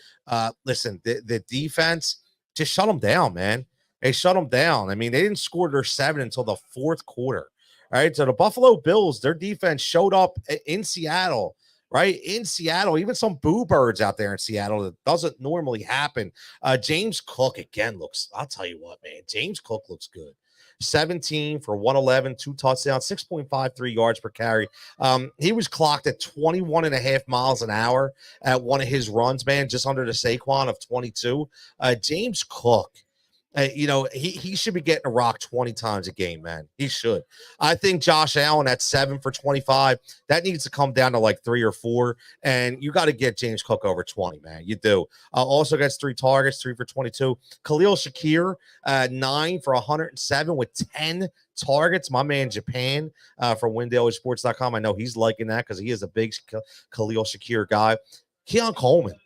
Listen, the defense just shut them down, man. They shut them down. I mean, they didn't score their 7 until the 4th quarter. All right. So the Buffalo Bills, their defense showed up in Seattle, right? In Seattle, even some boo birds out there in Seattle. That doesn't normally happen. James Cook again I'll tell you what, man. James Cook looks good. 17 for 111, 2 touchdowns, 6.53 yards per carry. He was clocked at 21.5 miles an hour at one of his runs, man, just under the Saquon of 22. James Cook, he should be getting a rock 20 times a game, man. He should. I think Josh Allen at 7 for 25, that needs to come down to like 3 or 4, and you got to get James Cook over 20, man. You do. Also gets 3 targets, 3 for 22. Khalil Shakir, 9 for 107 with 10 targets. My man Japan from WinDailySports.com. I know he's liking that because he is a big Khalil Shakir guy. Keon Coleman,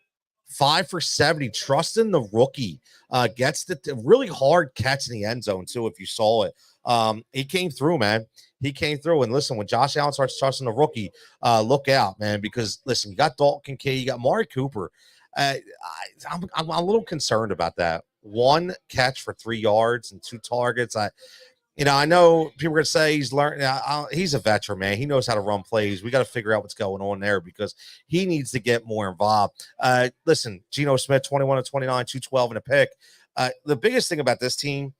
5 for 70, trusting the rookie. Gets the really hard catch in the end zone, too, if you saw it. He came through, man. he came through. And listen, when Josh Allen starts trusting the rookie, look out, man, because listen, you got Dalton Kincaid, you got Mari Cooper. I'm a little concerned about that. One catch for 3 yards and 2 targets. I know people are going to say he's learned. He's a veteran, man. He knows how to run plays. We got to figure out what's going on there because he needs to get more involved. Listen, Geno Smith, 21 of 29, 212 and a pick. The biggest thing about this team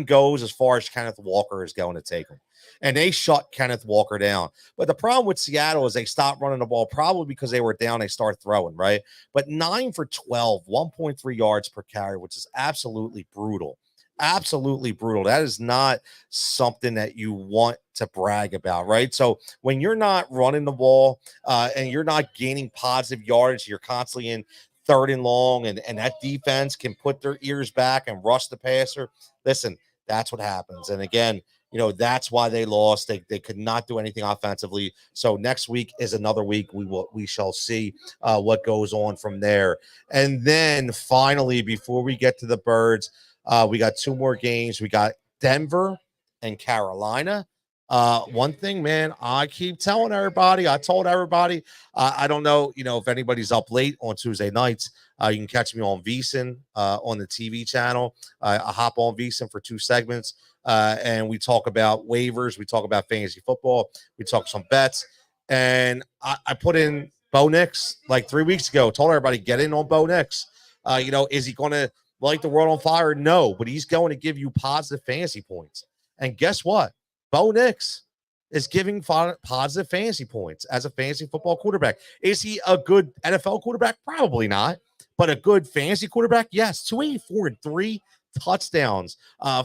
goes as far as Kenneth Walker is going to take them. And they shut Kenneth Walker down. But the problem with Seattle is they stopped running the ball probably because they were down. They start throwing, right? But 9 for 12, 1.3 yards per carry, which is absolutely brutal. Absolutely brutal. That is not something that you want to brag about, right? So when you're not running the ball and you're not gaining positive yardage, you're constantly in 3rd and long, and that defense can put their ears back and rush the passer. Listen, that's what happens. And again, that's why they lost. They could not do anything offensively. So next week is another week. We shall see what goes on from there. And then finally, before we get to the Birds, we got 2 more games. We got Denver and Carolina. One thing, man, I keep telling everybody, I told everybody, I don't know, if anybody's up late on Tuesday nights, you can catch me on VSiN on the TV channel. I hop on VSiN for 2 segments, and we talk about waivers. We talk about fantasy football. We talk some bets. And I put in Bo Nix like 3 weeks ago, told everybody, get in on Bo Nix. Is he going to light the world on fire? No, but he's going to give you positive fantasy points. And guess what? Bo Nix is giving positive fantasy points as a fantasy football quarterback. Is he a good NFL quarterback? Probably not. But a good fantasy quarterback? Yes. 284 and 3 touchdowns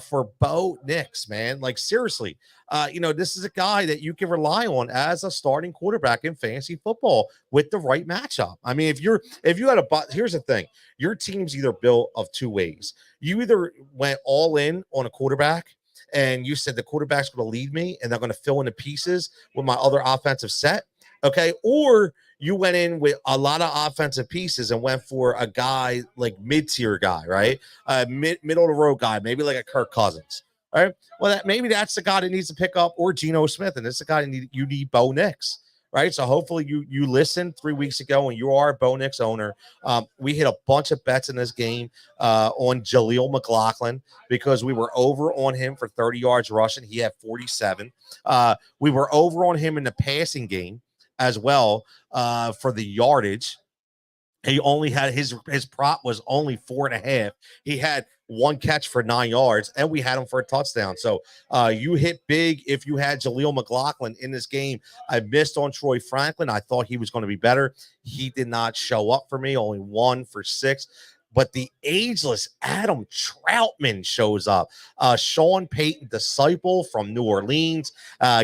for Bo Nix, man. Like, seriously, this is a guy that you can rely on as a starting quarterback in fantasy football with the right matchup. I mean, here's the thing. Your team's either built of 2 ways. You either went all in on a quarterback and you said the quarterback's going to lead me and they're going to fill in the pieces with my other offensive set. Okay. Or you went in with a lot of offensive pieces and went for a guy like mid-tier guy, right? Middle of the road guy, maybe like a Kirk Cousins. All right. Well, maybe that's the guy that needs to pick up, or Geno Smith, and it's the guy that you need Bo Nix. Right. So hopefully you listened 3 weeks ago and you are a Bo Nix owner. We hit a bunch of bets in this game on Jaleel McLaughlin because we were over on him for 30 yards rushing. He had 47. We were over on him in the passing game as well for the yardage. He only had his prop was only 4.5. He had 1 catch for 9 yards, and we had him for a touchdown. So you hit big if you had Jaleel McLaughlin in this game. I missed on Troy Franklin. I thought he was going to be better. He did not show up for me, only 1 for 6. But the ageless Adam Troutman shows up. Sean Payton, disciple from New Orleans,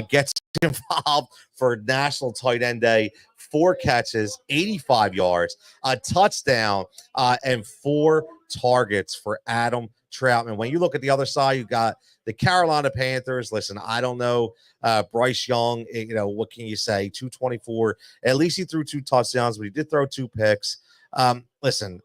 gets involved for National Tight End Day. 4 catches, 85 yards, a touchdown, and 4 targets for Adam Troutman. When you look at the other side, you got the Carolina Panthers. Listen, I don't know. Bryce Young, what can you say? 224. At least he threw 2 touchdowns, but he did throw 2 picks. Listen,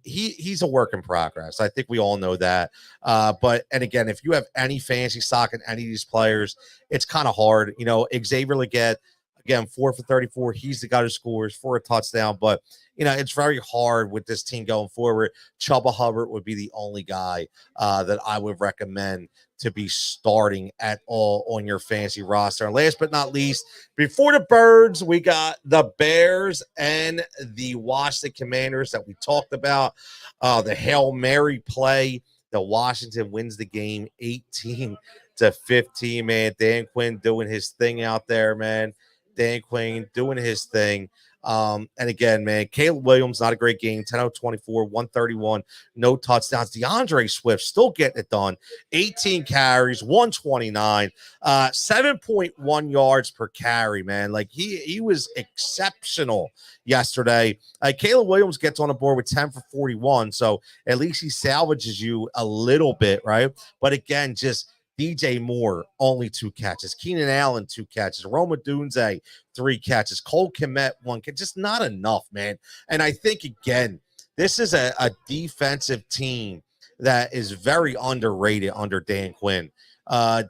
he's a work in progress. I think we all know that. And again, if you have any fantasy stock in any of these players, it's kind of hard. Xavier Legette, again, 4 for 34. He's the guy who scores for a touchdown. But, it's very hard with this team going forward. Chuba Hubbard would be the only guy that I would recommend to be starting at all on your fantasy roster. And last but not least, before the Birds, we got the Bears and the Washington Commanders that we talked about. The Hail Mary play. The Washington wins the game 18-15, man. Dan Quinn doing his thing out there, man. Dan Quinn doing his thing. And again, man, Caleb Williams, not a great game. 10 out of 24, 131, no touchdowns. DeAndre Swift still getting it done. 18 carries, 129, 7.1 yards per carry, man. Like he was exceptional yesterday. Caleb Williams gets on the board with 10 for 41. So at least he salvages you a little bit, right? But again, just DJ Moore, only 2 catches. Keenan Allen, 2 catches. Roma Dunze, 3 catches. Cole Kmet, 1 catch. Just not enough, man. And I think, again, this is a defensive team that is very underrated under Dan Quinn.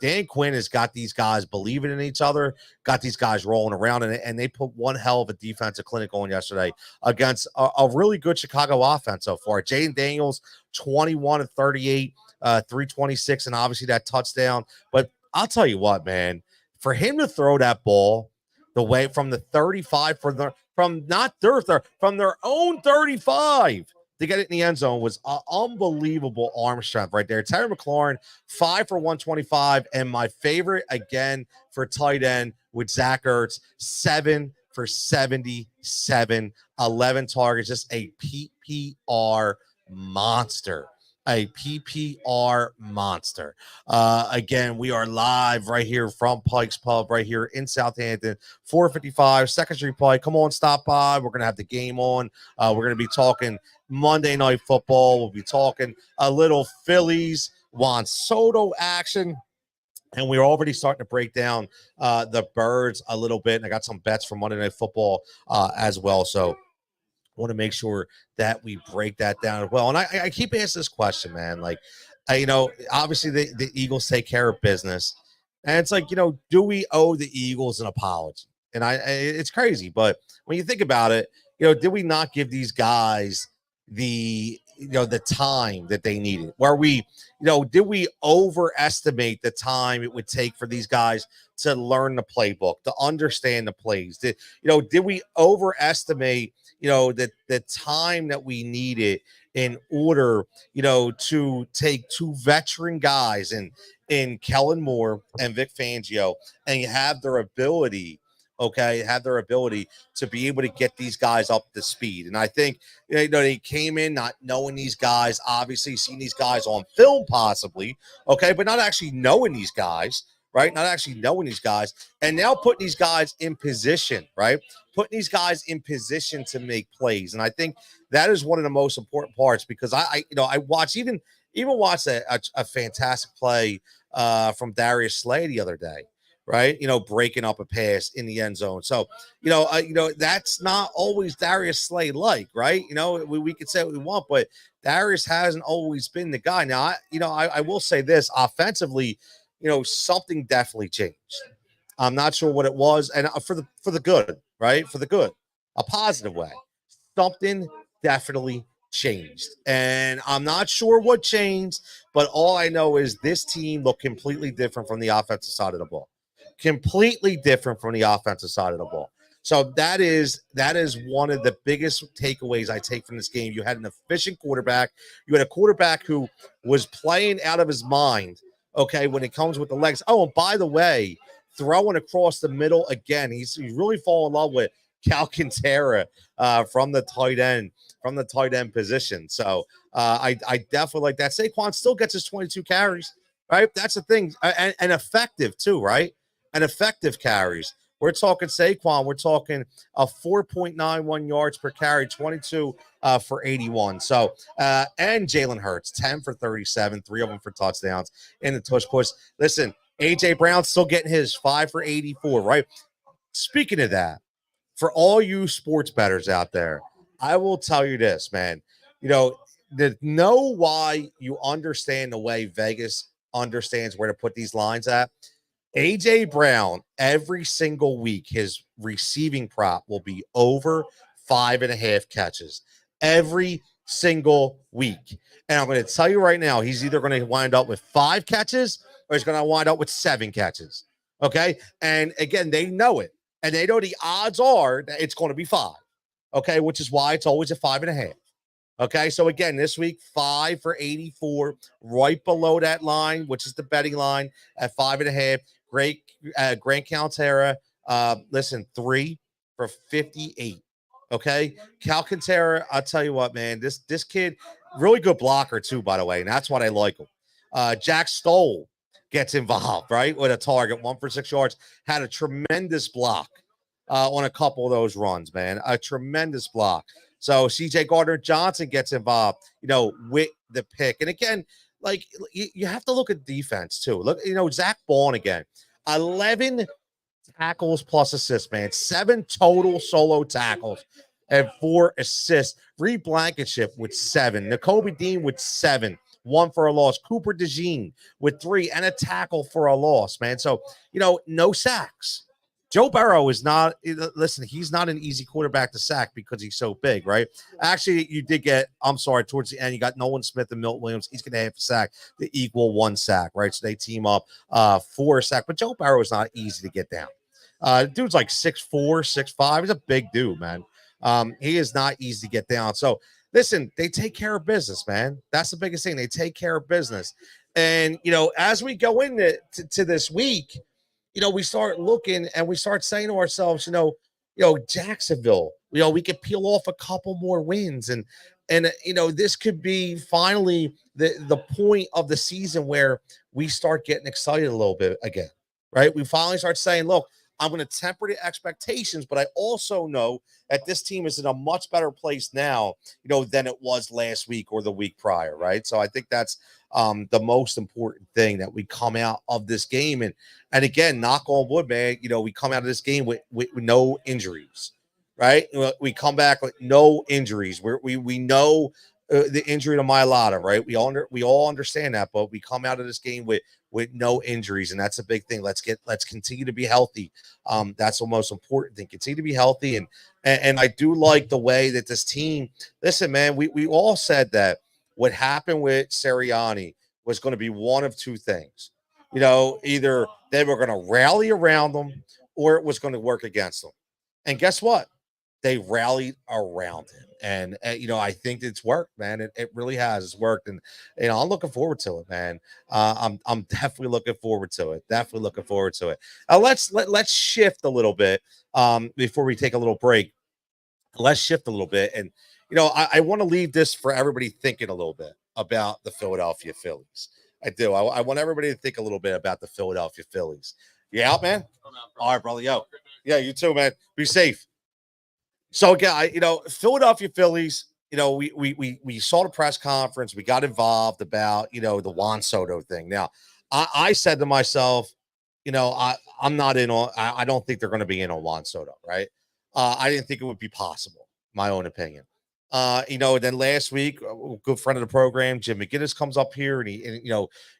Dan Quinn has got these guys believing in each other, got these guys rolling around, and they put one hell of a defensive clinic on yesterday against a really good Chicago offense so far. Jaden Daniels, 21 of 38, 326, and obviously that touchdown. But I'll tell you what, man, for him to throw that ball the way from the 35 from their own 35 to get it in the end zone was unbelievable arm strength right there. Terry McLaurin, 5 for 125, and my favorite again for tight end with Zach Ertz, 7 for 77, 11 targets, just a PPR monster. A PPR monster. Again, we are live right here from Pike's Pub right here in Southampton, 455 2nd Street Pike. Come on, stop by. We're going to have the game on. We're going to be talking Monday Night Football. We'll be talking a little Phillies, Juan Soto action. And we're already starting to break down the Birds a little bit. And I got some bets for Monday Night Football as well. So want to make sure that we break that down as well. And I keep asking this question, man. Like, obviously the Eagles take care of business. And it's like, do we owe the Eagles an apology? And it's crazy. But when you think about it, did we not give these guys the time that they needed? Where we, did we overestimate the time it would take for these guys to learn the playbook, to understand the plays? Did we overestimate the time that we needed in order, to take two veteran guys in Kellen Moore and Vic Fangio and have their ability to be able to get these guys up to speed? And I think, they came in not knowing these guys, obviously seen these guys on film possibly, but not actually knowing these guys, right? Not actually knowing these guys, and now putting these guys in position, right? Putting these guys in position to make plays. And I think that is one of the most important parts, because I watched even watched a fantastic play from Darius Slay the other day, right? Breaking up a pass in the end zone. So, that's not always Darius Slay like, right? We could say what we want, but Darius hasn't always been the guy. Now, I will say this offensively, something definitely changed. I'm not sure what it was, and for the good, right? For the good, a positive way. Something definitely changed, and I'm not sure what changed, but all I know is this team looked completely different from the offensive side of the ball. Completely different from the offensive side of the ball. So that is one of the biggest takeaways I take from this game. You had an efficient quarterback. You had a quarterback who was playing out of his mind, when it comes with the legs. Oh, and by the way, throwing across the middle again. He's really fallen in love with Alcantara from the tight end position. So I definitely like that. Saquon still gets his 22 carries, right? That's the thing, and effective too, right? And effective carries. We're talking Saquon. We're talking a 4.91 yards per carry, 22 for 81. So, and Jalen Hurts, 10 for 37, 3 of them for touchdowns in the tush push. Listen, A.J. Brown still getting his 5 for 84, right? Speaking of that, for all you sports bettors out there, I will tell you this, man. Know why you understand the way Vegas understands where to put these lines at. A.J. Brown, every single week, his receiving prop will be over 5.5 catches every single week. And I'm going to tell you right now, he's either going to wind up with 5 catches or he's going to wind up with 7 catches. Okay. And again, they know it. And they know the odds are that it's going to be 5. Okay. Which is why it's always a 5.5. Okay. So again, this week, 5 for 84, right below that line, which is the betting line at 5.5. Great. Grant Calcaterra. Listen, 3 for 58. Okay. Calcaterra, I'll tell you what, man, this kid, really good blocker too, by the way. And that's what I like him. Jack Stoll gets involved, right? With a target, 1 for 6 yards, had a tremendous block on a couple of those runs, man. A tremendous block. So CJ Gardner-Johnson gets involved, with the pick. And again, like you have to look at defense too. Look, Zach Bond again, 11 tackles plus assists, man. 7 total solo tackles and 4 assists. Reed Blankenship with 7. Nakobe Dean with 7. 1 for a loss. Cooper DeJean with 3 and a tackle for a loss, man. So, no sacks. Joe Burrow is not, listen, he's not an easy quarterback to sack because he's so big, right? Actually, you did get, I'm sorry, towards the end, you got Nolan Smith and Milton Williams. He's going to have a sack to equal 1 sack, right? So they team up for a sack. But Joe Burrow is not easy to get down. Dude's like 6'4", 6'5". He's a big dude, man. He is not easy to get down. So, listen, they take care of business, man. That's the biggest thing. They take care of business. And, as we go into to this week, we start looking and we start saying to ourselves, Jacksonville, we could peel off a couple more wins. And this could be finally the point of the season where we start getting excited a little bit again, right? We finally start saying, look, I'm going to temper the expectations, but I also know that this team is in a much better place now, than it was last week or the week prior, right? So I think that's the most important thing, that we come out of this game. And again, knock on wood, man, we come out of this game with no injuries, right? We come back with no injuries. We know the injury to Mailata, right? We all understand that, but we come out of this game with no injuries, and that's a big thing. Let's continue to be healthy. That's the most important thing. Continue to be healthy, and I do like the way that this team. Listen, man, we all said that what happened with Sirianni was going to be one of two things. Either they were going to rally around them, or it was going to work against them. And guess what? They rallied around him. And I think it's worked, man. It really has. It's worked. And, I'm looking forward to it, man. I'm definitely looking forward to it. Definitely looking forward to it. Let's shift a little bit before we take a little break. Let's shift a little bit. And, I want to leave this for everybody thinking a little bit about the Philadelphia Phillies. I do. I want everybody to think a little bit about the Philadelphia Phillies. You out, man? All right, brother. Yo. Yeah, you too, man. Be safe. So again, Philadelphia Phillies, we saw the press conference. We got involved about, the Juan Soto thing. Now, I said to myself, I'm not in on, I don't think they're going to be in on Juan Soto, right? I didn't think it would be possible, my own opinion. Then last week, a good friend of the program, Jim McGinnis, comes up here, and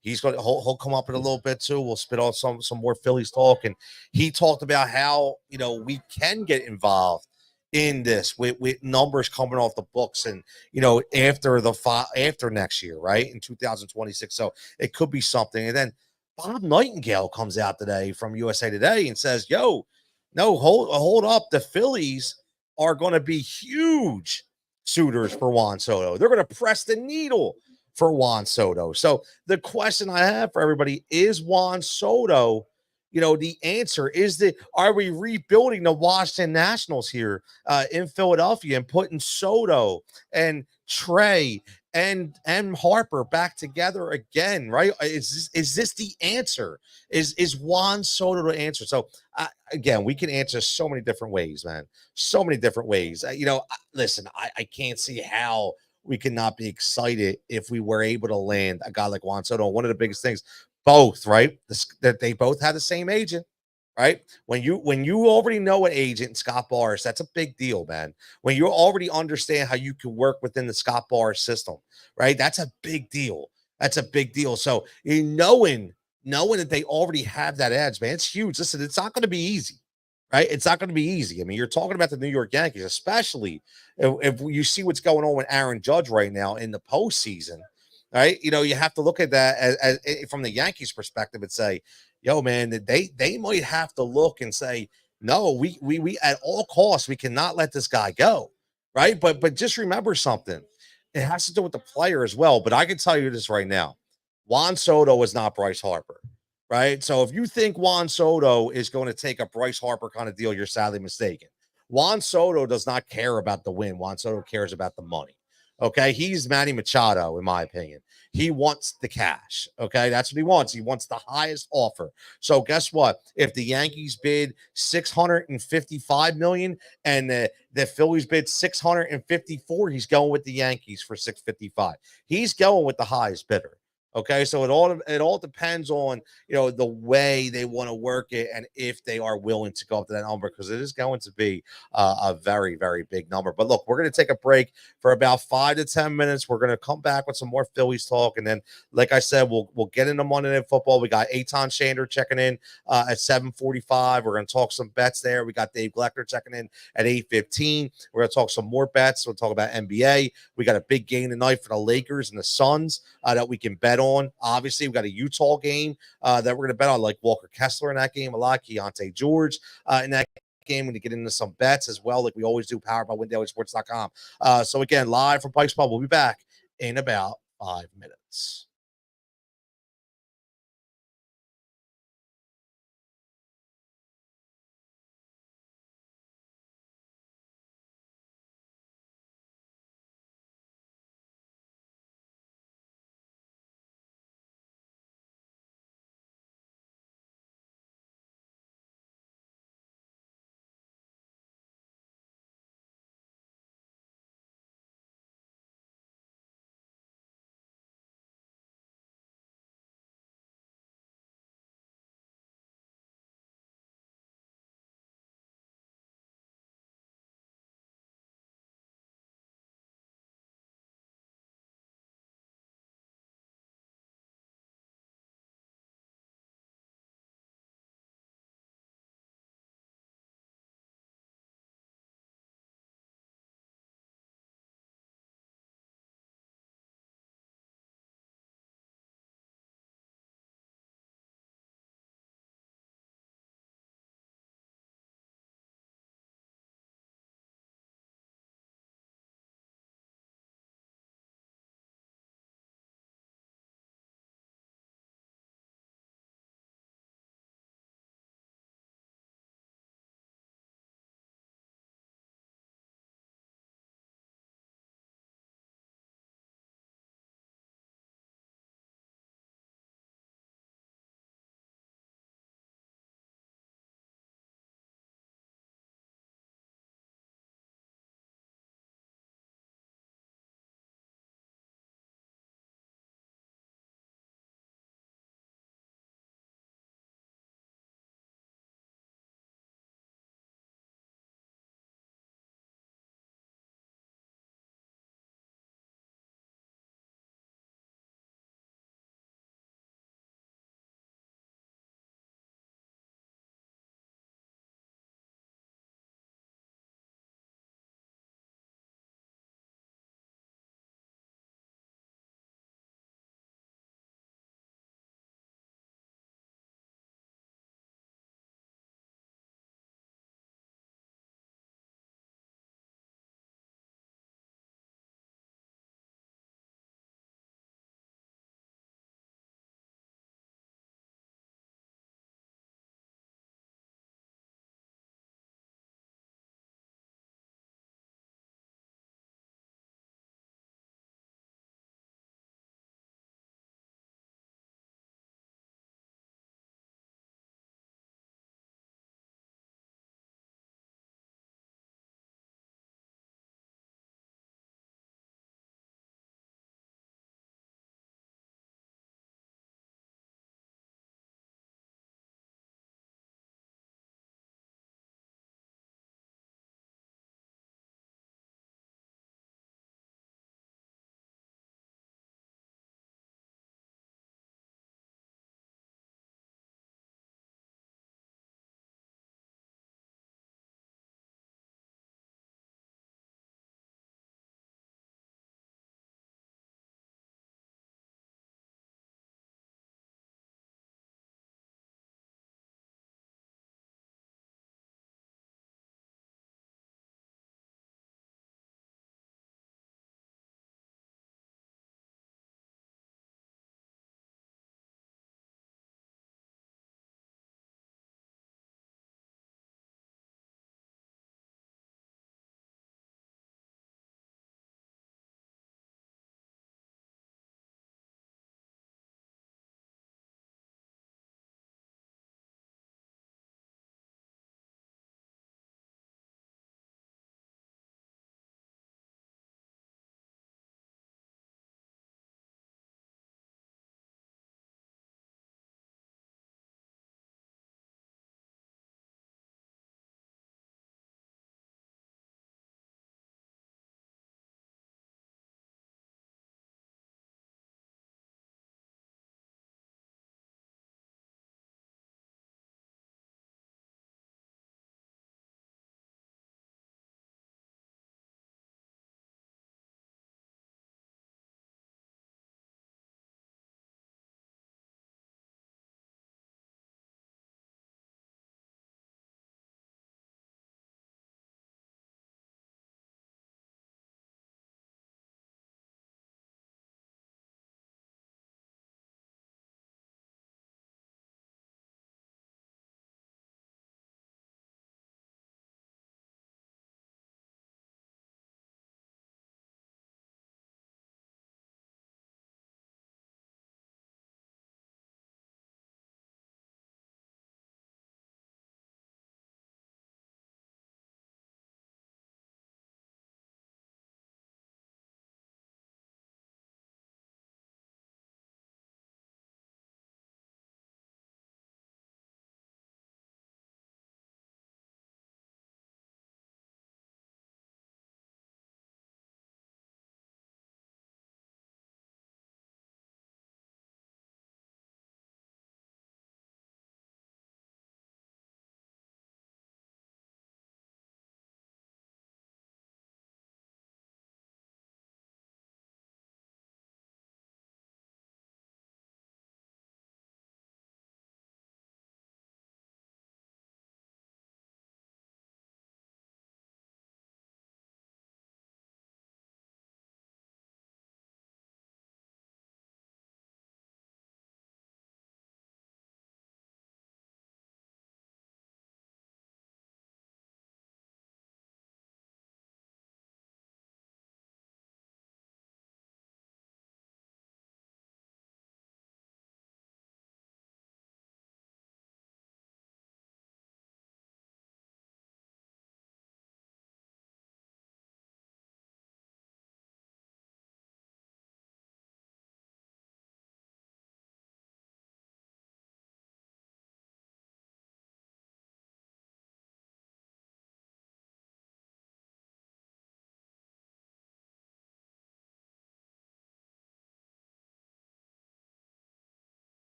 he's going to, he'll come up in a little bit too. We'll spit on some more Phillies talk. And he talked about how, we can get involved in this with numbers coming off the books, and after next year, right, in 2026. So it could be something. And then Bob Nightingale comes out today from USA Today and says, yo, no, hold up, the Phillies are going to be huge suitors for Juan Soto. They're going to press the needle for Juan Soto. So the question I have for everybody is, Juan Soto, the answer is, are we rebuilding the Washington Nationals here in Philadelphia and putting Soto and Trey and Harper back together again, right? Is this the answer? Is Juan Soto the answer? So again, we can answer so many different ways, man. So many different ways. Listen, I can't see how we cannot be excited if we were able to land a guy like Juan Soto. One of the biggest things, both, right? That they both have the same agent, right? When you already know an agent, Scott Boras, that's a big deal, man. When you already understand how you can work within the Scott Boras system, right? That's a big deal. That's a big deal. So knowing that they already have that edge, man, it's huge. Listen, it's not going to be easy, right? It's not going to be easy. I mean, you're talking about the New York Yankees, especially if you see what's going on with Aaron Judge right now in the postseason. Right, you have to look at that as from the Yankees' perspective and say, "Yo, man, they might have to look and say, no, we at all costs we cannot let this guy go." Right, but just remember something. It has to do with the player as well. But I can tell you this right now: Juan Soto is not Bryce Harper. Right, so if you think Juan Soto is going to take a Bryce Harper kind of deal, you're sadly mistaken. Juan Soto does not care about the win. Juan Soto cares about the money. Okay, he's Manny Machado, in my opinion. He wants the cash. Okay, that's what he wants. He wants the highest offer. So guess what? If the Yankees bid $655 million and the Phillies bid $654, he's going with the Yankees for $655. He's going with the highest bidder. Okay, so it all depends on the way they want to work it and if they are willing to go up to that number because it is going to be a very very big number. But look, we're going to take a break for about 5 to 10 minutes. We're going to come back with some more Phillies talk, and then, like I said, we'll get into Monday Night Football. We got Aton Shander checking in at 7:45. We're going to talk some bets there. We got Dave Gleckner checking in at 8:15. We're going to talk some more bets. We'll talk about NBA. We got a big game tonight for the Lakers and the Suns that we can bet on. Obviously, we got a Utah game that we're going to bet on, like Walker Kessler in that game a lot, Keontae George in that game. We're going to get into some bets as well, like we always do, powered by WinDailySports.com. So again, live from Pike's Pub. We'll be back in about 5 minutes.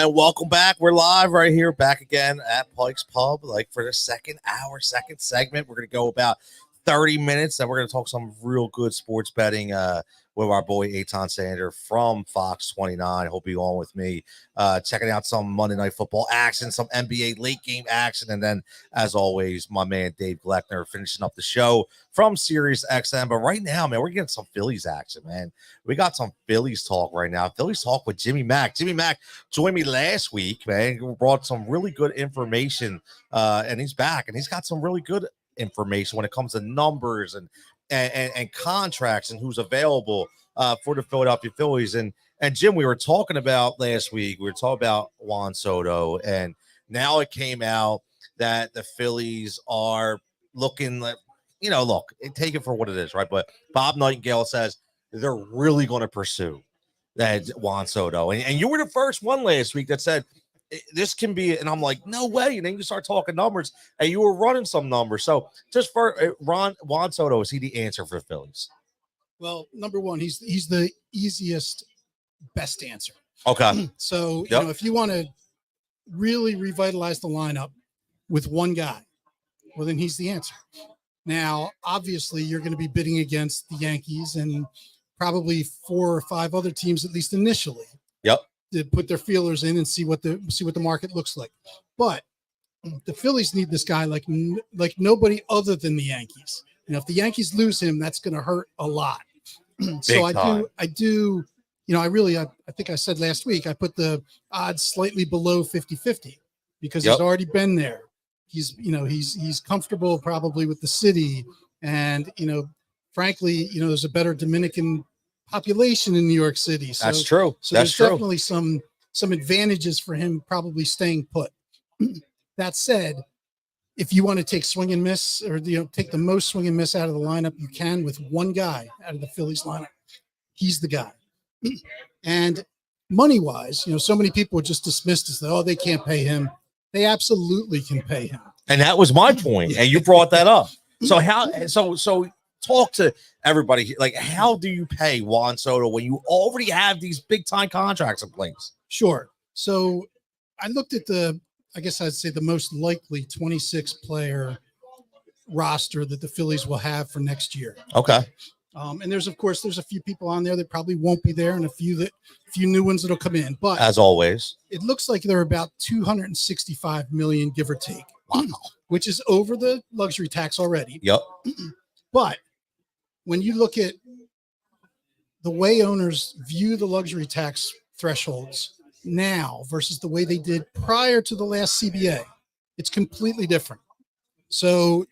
man. Welcome back. We're live right here, back again at Pike's Pub. Like for the second hour, second segment, we're going to go about 30 minutes, and we're going to talk some real good sports betting with our boy Eitan Sander from Fox 29. He'll be on with me, checking out some Monday Night Football action, some NBA late game action, and then, as always, my man Dave Gleckner finishing up the show from Sirius XM. But right now, man, we're getting some Phillies action, man. We got some Phillies talk right now. Phillies talk with Jimmy Mack. Jimmy Mack joined me last week, man. We brought some really good information, and he's back, and he's got some really good information when it comes to numbers and contracts and who's available for the Philadelphia Phillies. And Jim, we were talking about last week, we were talking about Juan Soto, and now it came out that the Phillies are looking like, look, take it for what it is, right? But Bob Nightingale says they're really going to pursue that Juan Soto. And you were the first one last week that said this can be, and I'm like, no way. And then you start talking numbers, and you were running some numbers. So just for Juan Soto, is he the answer for the Phillies? Well, number one, he's the easiest, best answer. Okay. So, if you want to really revitalize the lineup with one guy, well, then he's the answer. Now, obviously, you're going to be bidding against the Yankees and probably 4 or 5 other teams, at least initially. Yep. To put their feelers in and see what the market looks like. But the Phillies need this guy like nobody other than the Yankees. If the Yankees lose him, that's going to hurt a lot. So I do, I think I said last week, I put the odds slightly below 50-50 because he's already been there. He's comfortable probably with the city. And, frankly, there's a better Dominican population in New York City. So, that's true. So there's definitely some advantages for him probably staying put. That said, if you want to take swing and miss, or take the most swing and miss out of the lineup you can with one guy out of the Phillies lineup, he's the guy. And money wise, so many people are just dismissed as they can't pay him. They absolutely can pay him. And that was my point. And you brought that up. So talk to everybody. Like, how do you pay Juan Soto when you already have these big time contracts in place? Sure. So I looked at I guess I'd say the most likely 26 player roster that the Phillies will have for next year. Okay. And there's a few people on there that probably won't be there, and a few new ones that'll come in. But as always, it looks like they're about 265 million, give or take, which is over the luxury tax already. Yep. But when you look at the way owners view the luxury tax thresholds now versus the way they did prior to the last CBA, it's completely different. So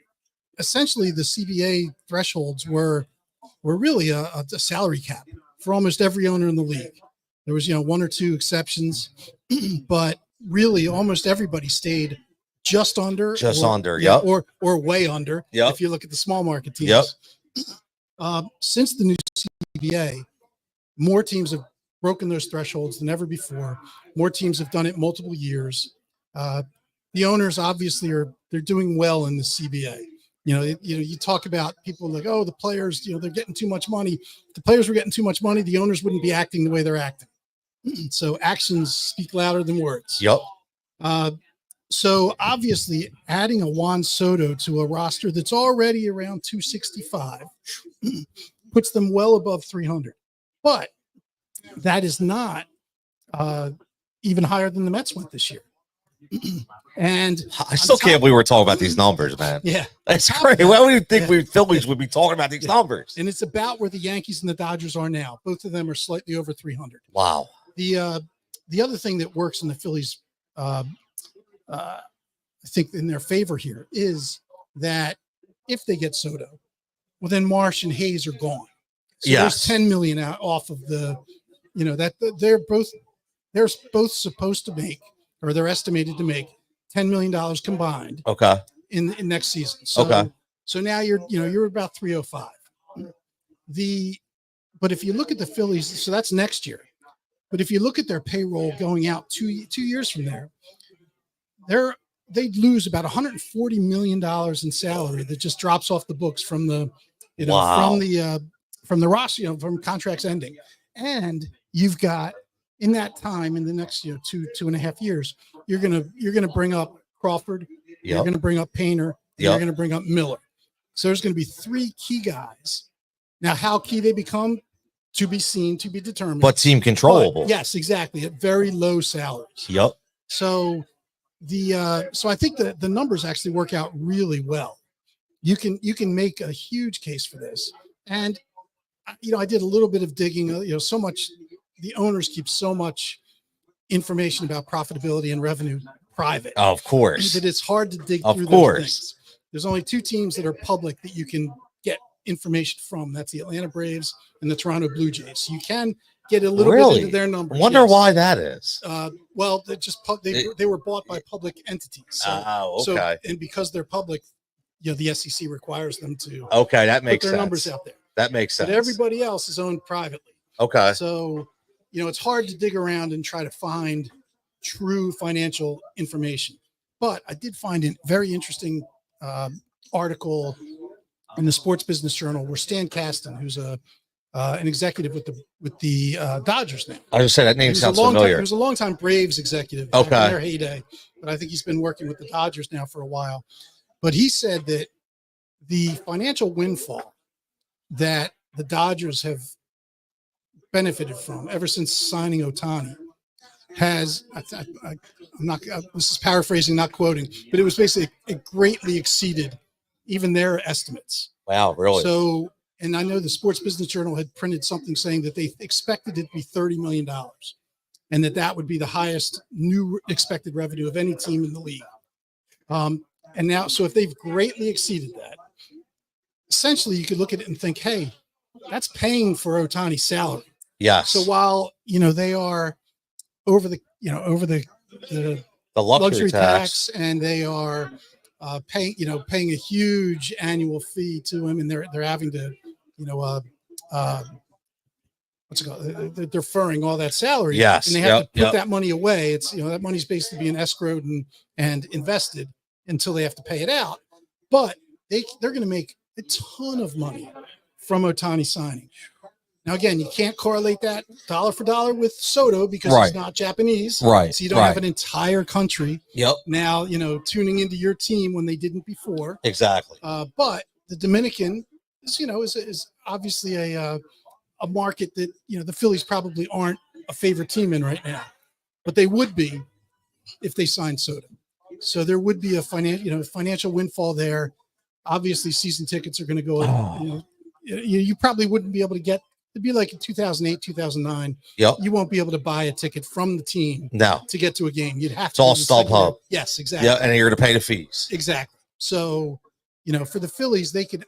essentially the CBA thresholds were really a salary cap for almost every owner in the league. There was, 1 or 2 exceptions, but really almost everybody stayed just under, or way under. Yep. If you look at the small market teams. Yep. Since the new CBA, more teams have broken those thresholds than ever before. More teams have done it multiple years. The owners obviously they're doing well in the CBA. You talk about people like, the players, they're getting too much money. If the players were getting too much money, the owners wouldn't be acting the way they're acting. So actions speak louder than words. Yep. So obviously adding a Juan Soto to a roster that's already around 265 puts them well above 300. But that is not even higher than the Mets went this year. And I still can't believe we're talking about these numbers, man. Yeah. That's great. Why would you think we Phillies would be talking about these numbers? And it's about where the Yankees and the Dodgers are now. Both of them are slightly over 300. Wow. The other thing that works in the Phillies, I think in their favor here, is that if they get Soto, well, then Marsh and Hayes are gone. So there's 10 million out off of the, that they're both supposed to make, or they're estimated to make $10 million combined. Okay. In next season. So now you're about 305. But if you look at the Phillies, so that's next year. But if you look at their payroll going out 2 years from there, they'd lose about $140 million in salary that just drops off the books from the, from the roster, from contracts ending. And you've got in that time, in the next 2.5 years, you're gonna bring up Crawford, you're Yep. gonna bring up Painter, Yep. you're gonna bring up Miller. So there's gonna be 3 key guys. Now, how key they become, to be seen, to be determined. But team controllable. But yes, exactly, at very low salaries. Yep. So so I think the numbers actually work out really well. You can make a huge case for this. And I did a little bit of digging. So much, the owners keep so much information about profitability and revenue private. Of course. That it's hard to dig Of through course. those things. There's only 2 teams that are public that you can get information from. That's the Atlanta Braves and the Toronto Blue Jays. So you can get a little bit into their numbers. Wonder why that is. Well, they were bought by public entities. So, okay. So, and because they're public, the SEC requires them to. Okay, that makes put their sense. Numbers out there. That makes sense. But everybody else is owned privately. Okay. So, it's hard to dig around and try to find true financial information. But I did find a very interesting article in the Sports Business Journal where Stan Kasten, who's an executive with the Dodgers now. I just said that name sounds familiar. He was a longtime Braves executive in their heyday, but I think he's been working with the Dodgers now for a while. But he said that the financial windfall that the Dodgers have benefited from ever since signing Ohtani has, I'm not, this is paraphrasing, not quoting, but it was basically, it greatly exceeded even their estimates. Wow, really? So, and I know the Sports Business Journal had printed something saying that they expected it to be $30 million and that would be the highest new expected revenue of any team in the league. And now, so if they've greatly exceeded that, essentially you could look at it and think, hey, that's paying for Ohtani's salary. Yes. So while, they are over the luxury tax and they are paying a huge annual fee to him, and they're having to, what's it called? They're deferring all that salary. Yes. And they have to put that money away. It's, that money's basically being escrowed and invested until they have to pay it out. But they're going to make a ton of money from Ohtani signing. Now, again, you can't correlate that dollar for dollar with Soto because he's not Japanese. Right. So you don't have an entire country now, tuning into your team when they didn't before. Exactly. But the Dominican is obviously a market that, the Phillies probably aren't a favorite team in right now, but they would be if they signed Soto. So there would be a financial windfall there. Obviously, season tickets are going to go. You probably wouldn't be able to get. It'd be like in 2008, 2009. Yep. You won't be able to buy a ticket from the team to get to a game. You'd have to. It's all StubHub. Yes, exactly. Yeah, and you're going to pay the fees. Exactly. So, for the Phillies, they could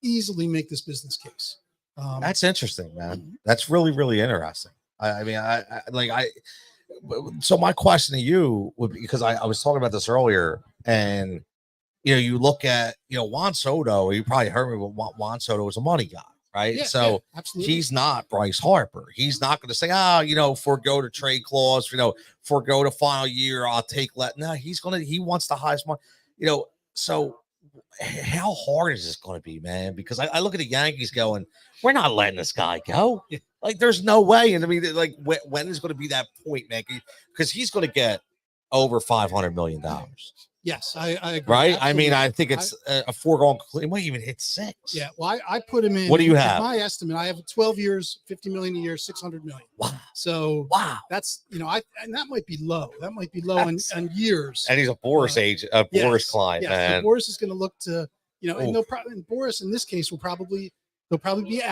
easily make this business case. That's interesting, man. That's really, really interesting. So my question to you would be, because I was talking about this earlier, and you look at Juan Soto. You probably heard me. Juan Soto is a money guy, right? Yeah, so absolutely. He's not Bryce Harper. He's not going to say, forego the trade clause, forego the final year. I'll take No, he wants the highest money. So how hard is this going to be, man? Because I look at the Yankees going, we're not letting this guy go. Like, there's no way. And I mean, like, when is going to be that point, man? Because he's going to get over $500 million. Yes, I agree. Right? Absolutely. I mean, I think it's a foregone. He might even hit 6. Yeah. Well, I put him in. What do you have? My estimate, I have 12 years, $50 million a year, $600 million. Wow. So that's, and that might be low. That might be low on years. And he's a Boris Boris client, man. So Boris is going to look to, and Boris in this case they'll probably be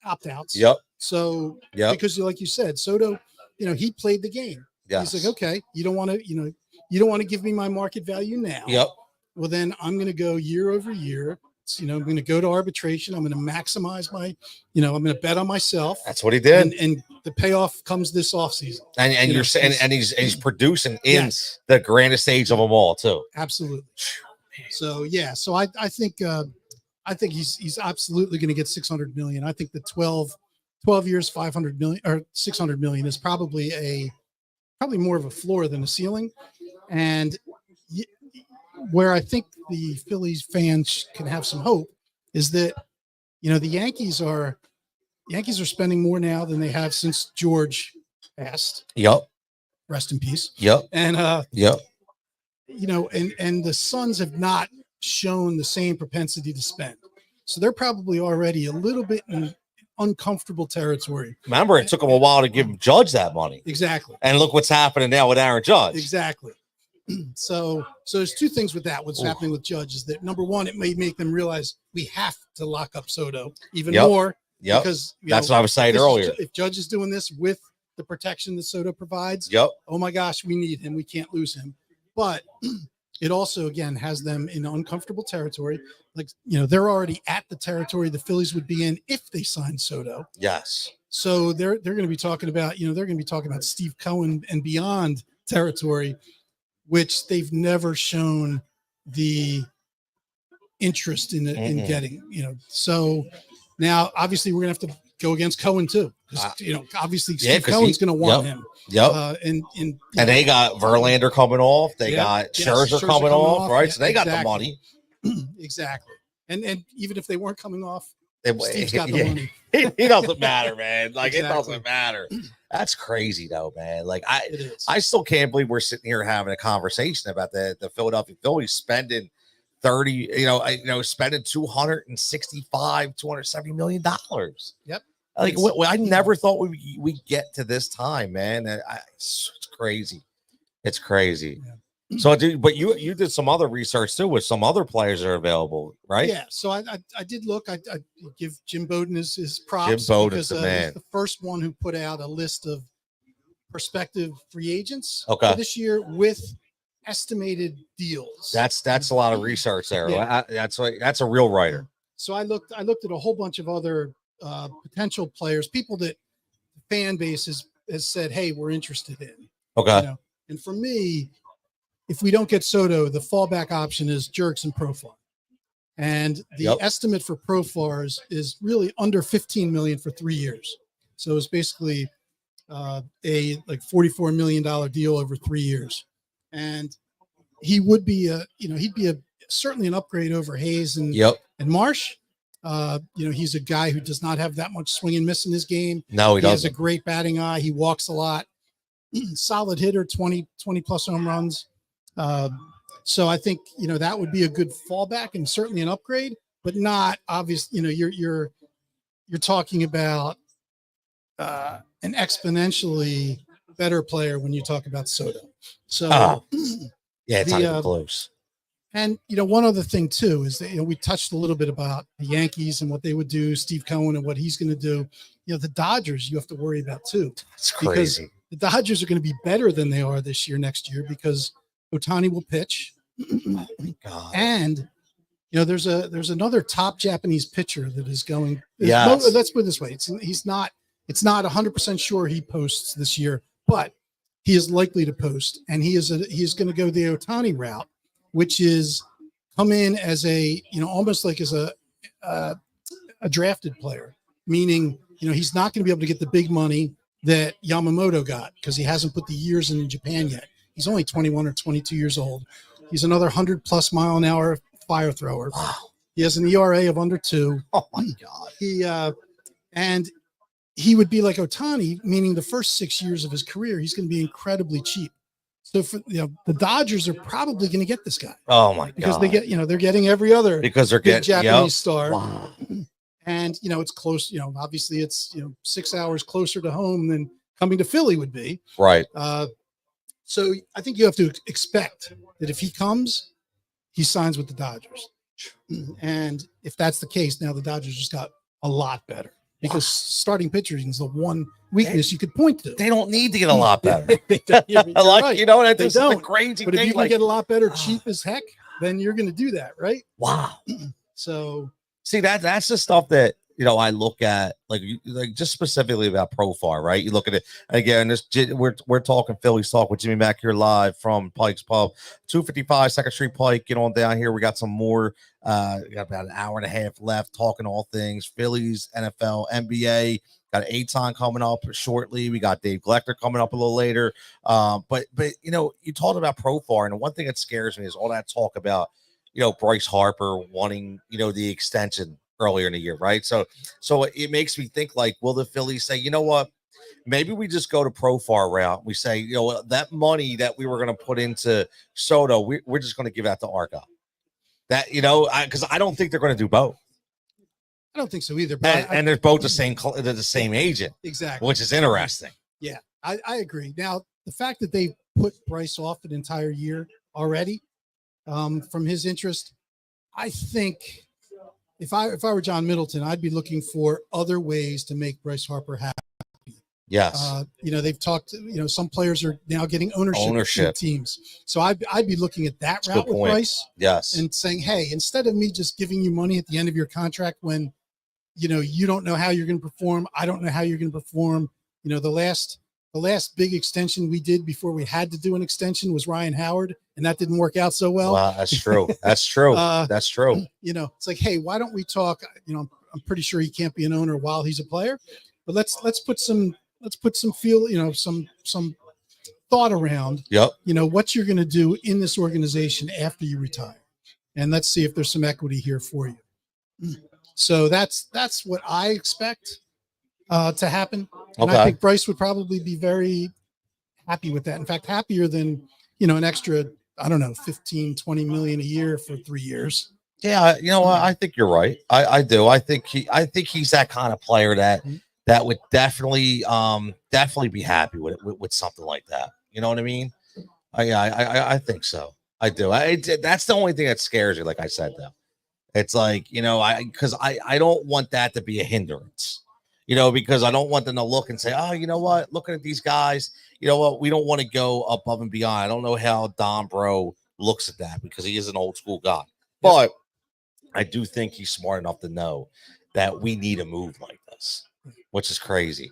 opt-outs. Yep. So because like you said, Soto, he played the game. Yes. He's like, okay, you don't want to give me my market value now. Yep. Well, then I'm going to go year over year. I'm going to go to arbitration. I'm going to maximize my, I'm going to bet on myself. That's what he did. And the payoff comes this offseason. And you're saying, and he's producing in the grandest age of them all too. Absolutely. So I think he's absolutely going to get 600 million. I think the 12 years, 500 million or 600 million is probably more of a floor than a ceiling. And where I think the Phillies fans can have some hope is that, the Yankees are spending more now than they have since George passed. Yep. Rest in peace. Yep. And yep. And the Suns have not shown the same propensity to spend. So they're probably already a little bit in uncomfortable territory. Remember, it took them a while to give Judge that money. Exactly. And look what's happening now with Aaron Judge. Exactly. So there's two things with that. What's happening with Judge is that, number one, it may make them realize we have to lock up Soto even more. Yep. Because that's what I was saying earlier. If Judge is doing this with the protection that Soto provides, oh my gosh, we need him. We can't lose him. But it also, again, has them in uncomfortable territory. Like, they're already at the territory the Phillies would be in if they signed Soto. Yes. So they're going to be talking about, they're going to be talking about Steve Cohen and beyond territory, which they've never shown the interest in getting, So now, obviously, we're going to have to go against Cohen too. Obviously, Steve Cohen's going to want him. Yep. And they got Verlander coming off. They got Scherzer coming off, right? So they got the money. Exactly. And even if they weren't coming off, Steve's got the money. He doesn't matter, man. Like, it doesn't matter. That's crazy, though, man. Like, I still can't believe we're sitting here having a conversation about the Philadelphia Phillies spending spending $270 million. Yep. Like, I never thought we get to this time, man. It's crazy. It's crazy. Yeah. So, but you did some other research too with some other players that are available, right? Yeah. So I did look. I give Jim Bowden his props. Jim Bowden's the man. He's the first one who put out a list of prospective free agents for this year with estimated deals. That's a lot of research there. Yeah. That's a real writer. So I looked at a whole bunch of other potential players, people that the fan base has said, hey, we're interested in. Okay. And for me, if we don't get Soto, the fallback option is Jerks and Profar. And the estimate for Profar is really under $15 million for 3 years. So it's basically a $44 million deal over 3 years. And he would be he'd be certainly an upgrade over Hayes and Marsh. He's a guy who does not have that much swing and miss in his game. No, he doesn't. Has a great batting eye. He walks a lot. Solid hitter, 20 plus home runs. So I think, that would be a good fallback and certainly an upgrade, but not obvious. You're talking about an exponentially better player when you talk about Soto. So it's not even close. And, one other thing too, is that, we touched a little bit about the Yankees and what they would do, Steve Cohen and what he's going to do. The Dodgers, you have to worry about too. It's crazy. Because the Dodgers are going to be better than they are this year, next year, because Ohtani will pitch. Oh my God. And, there's another top Japanese pitcher that is going. Yes. Let's put it this way. It's not 100% sure he posts this year, but he is likely to post, and he is going to go the Ohtani route, which is come in as almost like as a drafted player, meaning, he's not going to be able to get the big money that Yamamoto got because he hasn't put the years in Japan yet. He's only 21 or 22 years old. He's another 100+ mile an hour fire thrower. Wow. He has an ERA of under 2. Oh my God. He would be like Ohtani, meaning the first 6 years of his career, he's going to be incredibly cheap. So for the Dodgers are probably going to get this guy. Oh my God. Because they get, they're getting every other because they're getting Japanese star. Wow. And it's close, obviously it's 6 hours closer to home than coming to Philly would be. Right. So I think you have to expect that if he comes, he signs with the Dodgers. And if that's the case, now the Dodgers just got a lot better. Because starting pitching is the one weakness you could point to. They don't need to get a lot better. They don't. Right. They don't. Crazy but if you can get a lot better cheap as heck, then you're going to do that, right? Wow. So see that's the stuff that I look at, like just specifically about Profar, right? You look at it again. We're talking Phillies talk with Jimmy Mack here live from Pike's Pub, 255 Second Street Pike. Get on down here. We got some more. We got about an hour and a half left talking all things Phillies, NFL, NBA. Got Aton coming up shortly. We got Dave Glecter coming up a little later. But you talked about Profar, and the one thing that scares me is all that talk about Bryce Harper wanting the extension earlier in the year, right? So it makes me think, like, will the Phillies say, you know what, Maybe we just go to Profar route. We say, you know, that money that we were going to put into Soto, we're just going to give that to Argo. That, you know, because I don't think they're going to do both. I don't think so either. But And they're both the same agent, exactly, which is interesting. Yeah, I agree. Now, the fact that they put Bryce off an entire year already from his interest, I think if I were John Middleton, I'd be looking for other ways to make Bryce Harper happy. Yes. You know, they've talked, you know, some players are now getting ownership in teams. So I'd be looking at that route with Bryce. Yes. And saying, hey, instead of me just giving you money at the end of your contract when, you know, you don't know how you're going to perform, I don't know how you're going to perform. You know, the last big extension we did before we had to do an extension was Ryan Howard, and that didn't work out so well. Wow, that's true. That's true. That's true. You know, it's like, hey, why don't we talk? You know, I'm pretty sure he can't be an owner while he's a player, but let's put some feel, you know, some thought around, you know, what you're going to do in this organization after you retire, and let's see if there's some equity here for you. So that's what I expect to happen. And I think Bryce would probably be very happy with that. In fact, happier than, you know, an extra, I don't know, 15, 20 million a year for 3 years. Yeah, you know, I think you're right. I do. I think he's that kind of player that would definitely be happy with something like that. You know what I mean? I think so. I do. That's the only thing that scares you. Like I said, though, it's like, you know, because I don't want that to be a hindrance. You know, because I don't want them to look and say, oh, you know what? Looking at these guys, you know what? We don't want to go above and beyond. I don't know how Don Bro looks at that because he is an old school guy. But I do think he's smart enough to know that we need a move like this, which is crazy.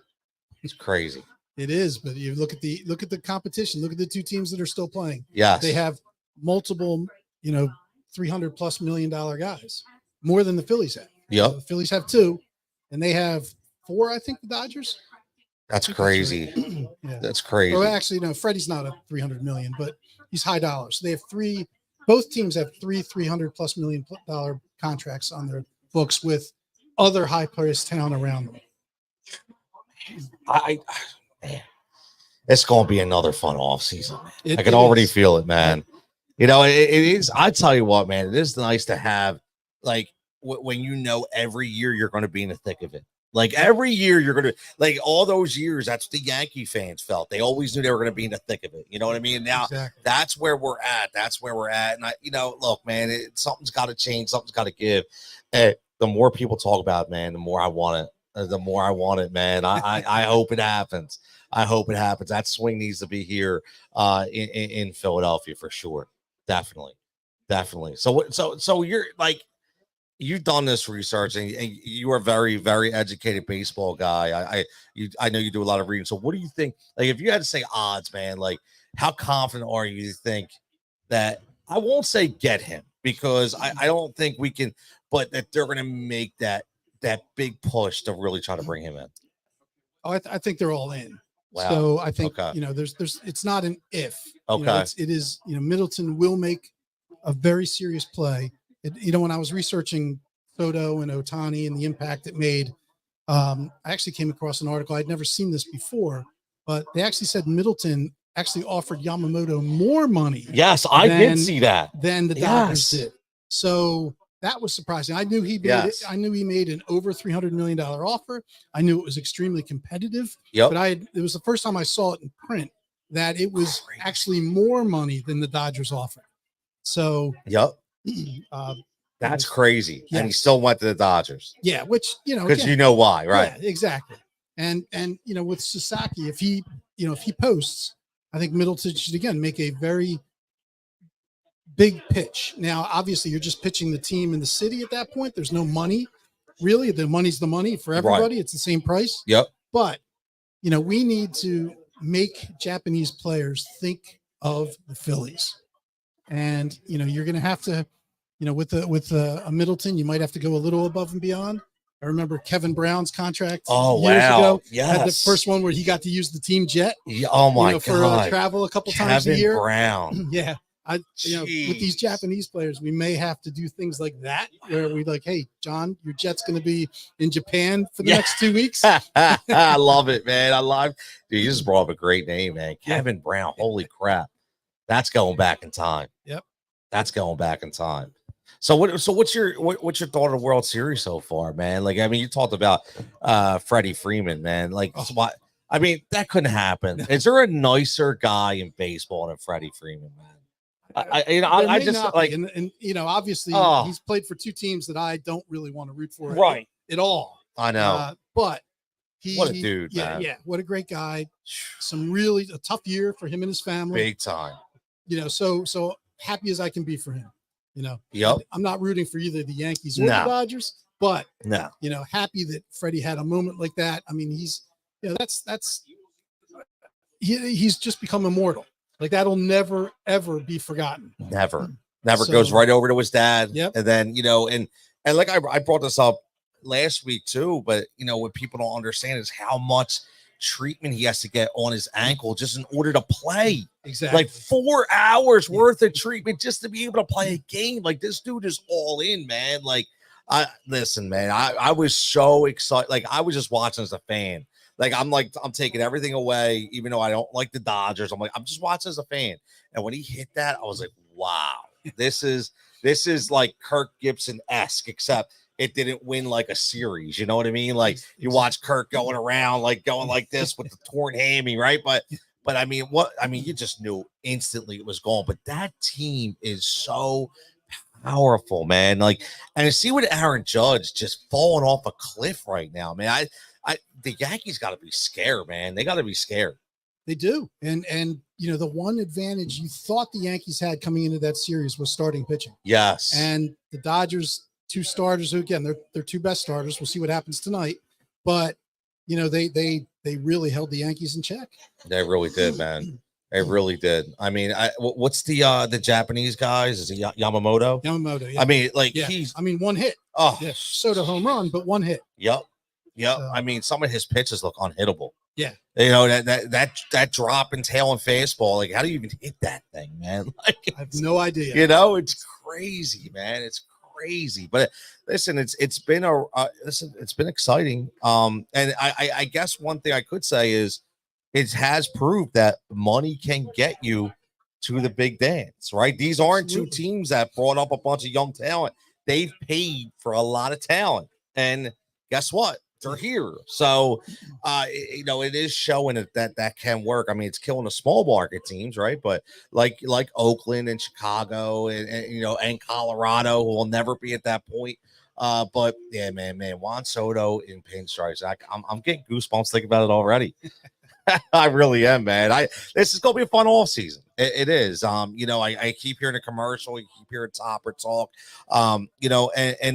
It's crazy. It is, but you look at the competition. Look at the two teams that are still playing. Yes. They have multiple, you know, $300+ million guys, more than the Phillies have. Yep. So the Phillies have 2, and they have 4, I think, the Dodgers. That's crazy. That's right. Yeah. That's crazy. Well, actually, no, Freddie's not a 300 million, but he's high dollars. So they have 3. Both teams have 3 $300+ million contracts on their books with other high-priced talent around them. Man, it's going to be another fun off season. I can already feel it, man. You know, it is. I tell you what, man, it is nice to have, like, when you know every year you're going to be in the thick of it. Like every year you're going to, like all those years, that's what the Yankee fans felt. They always knew they were going to be in the thick of it. You know what I mean? And now that's where we're at. That's where we're at. And you know, look, man, something's got to change. Something's got to give. And the more people talk about it, man, the more I want it. The more I want it, man. I hope it happens. I hope it happens. That swing needs to be here in Philadelphia for sure. Definitely. So you're like, you've done this research and you are a very, very educated baseball guy. I know you do a lot of reading. So what do you think? Like, if you had to say odds, man, like how confident are you to think that, I won't say get him because I don't think we can, but that they're going to make that big push to really try to bring him in? Oh, I think they're all in. Wow. So I think, you know, there's, it's not an if. Okay. You know, it is, you know, Middleton will make a very serious play. You know, when I was researching Soto and Ohtani and the impact it made, I actually came across an article. I'd never seen this before, but they actually said Middleton actually offered Yamamoto more money. Yes, I did see that. Than the Dodgers did. So that was surprising. I knew he made I knew he made an over $300 million offer. I knew it was extremely competitive. Yep. But it was the first time I saw it in print that it was actually more money than the Dodgers offered. So that's crazy. Yes. And he still went to the Dodgers. Yeah, which, you know, because you know why, right? Yeah, exactly. And you know, with Sasaki, if he posts, I think Middleton should again make a very big pitch. Now, obviously, you're just pitching the team in the city at that point. There's no money, really. The money's the money for everybody. Right. It's the same price. Yep. But you know, we need to make Japanese players think of the Phillies. And, you know, you're going to have to, you know, with a Middleton, you might have to go a little above and beyond. I remember Kevin Brown's contract years ago. Yes. Had the first one where he got to use the team jet. Yeah. Oh my God. For travel a couple times a year. Brown. Yeah. with these Japanese players, we may have to do things like that where we like, hey, John, your jet's going to be in Japan for the next 2 weeks. I love it, man. Dude, you just brought up a great name, man. Kevin Brown. Holy crap. That's going back in time. Yep. That's going back in time. So what's your thought of the World Series so far, man? Like, I mean, you talked about Freddie Freeman, man. Like, what? I mean, that couldn't happen. Is there a nicer guy in baseball than Freddie Freeman, man? I just like, and obviously he's played for two teams that I don't really want to root for at all. I know, but what a dude, man. Yeah, what a great guy. A tough year for him and his family, big time. So happy as I can be for him. Yep. I'm not rooting for either the Yankees or the Dodgers, but no, happy that Freddie had a moment like that. I mean, he's he's just become immortal. Like that'll never ever be forgotten. Never goes right over to his dad. Yep. And then and like I brought this up last week too, but what people don't understand is how much treatment he has to get on his ankle just in order to play. Exactly. Like 4 hours worth of treatment just to be able to play a game. Like this dude is all in, man. Like listen, man, I was so excited. Like I was just watching as a fan. Like I'm taking everything away, even though I don't like the Dodgers. I'm just watching as a fan. And when he hit that, I was like, wow, this is like Kirk Gibson-esque, except it didn't win like a series. You know what I mean? Like you watch Kirk going around, like going like this with the torn hammy, right? But I mean, you just knew instantly it was gone. But that team is so powerful, man. Like, and to see what Aaron Judge just falling off a cliff right now, man. The Yankees got to be scared, man. They got to be scared. They do. And the one advantage you thought the Yankees had coming into that series was starting pitching. Yes. And the Dodgers, two starters, who again, they're two best starters. We'll see what happens tonight. But they really held the Yankees in check. They really did, man. They really did. I mean, what's the Japanese guys? Is it Yamamoto? Yamamoto. Yeah. I mean, like one hit. Oh, yeah. Soto home run, but one hit. Yep. I mean, some of his pitches look unhittable. Yeah. That drop and tail and fastball. Like, how do you even hit that thing, man? Like, I have no idea. It's crazy, man. It's crazy. But listen, it's been exciting. And I guess one thing I could say is it has proved that money can get you to the big dance, right? These aren't two teams that brought up a bunch of young talent. They've paid for a lot of talent, and guess what? They're here. So, it is showing that can work. I mean, it's killing the small market teams, right? But like Oakland and Chicago and Colorado, who will never be at that point. But yeah, man, Juan Soto in pinstripes. I'm getting goosebumps thinking about it already. I really am, man. This is gonna be a fun off season. It is. I keep hearing a commercial, you keep hearing Topper talk. And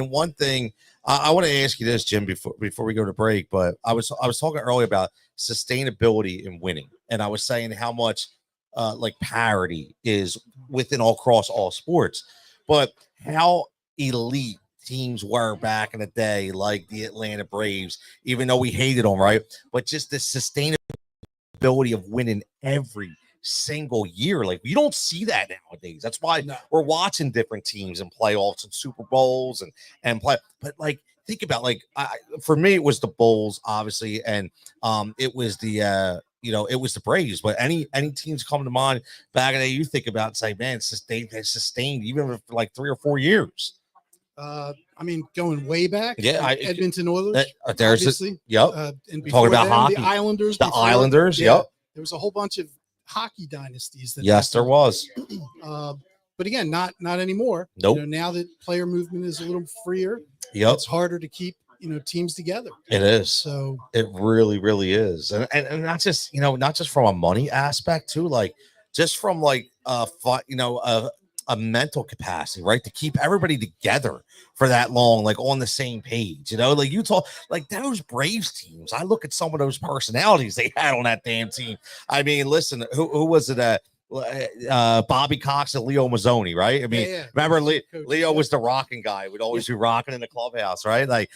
one thing I want to ask you this, Jim, before we go to break, but I was talking earlier about sustainability in winning, and I was saying how much like parity is across all sports, but how elite teams were back in the day, like the Atlanta Braves, even though we hated them, right? But just the sustainability of winning every single year. Like, you don't see that nowadays. That's why we're watching different teams in playoffs and Super Bowls and play. But like, think about, like, for me, it was the Bulls, obviously, and it was the it was the Braves. But any teams come to mind back in the day, you think about and say, man, they sustained even for like 3 or 4 years. I mean, going way back, Edmonton Oilers. There's obviously. And talking about hockey, the Islanders. The Islanders. Yep. There was a whole bunch of hockey dynasties. There was. But again, not anymore. Nope. Now that player movement is a little freer, it's harder to keep teams together. It is. So it really, really is, and not just not just from a money aspect too, like just from like a mental capacity, right? To keep everybody together for that long, like on the same page, like you talk, like those Braves teams. I look at some of those personalities they had on that damn team. I mean, listen, who was it? Bobby Cox and Leo Mazzoni, right? I mean, Yeah. remember Coach, Leo was the rocking guy. Would always be rocking in the clubhouse, right? Like,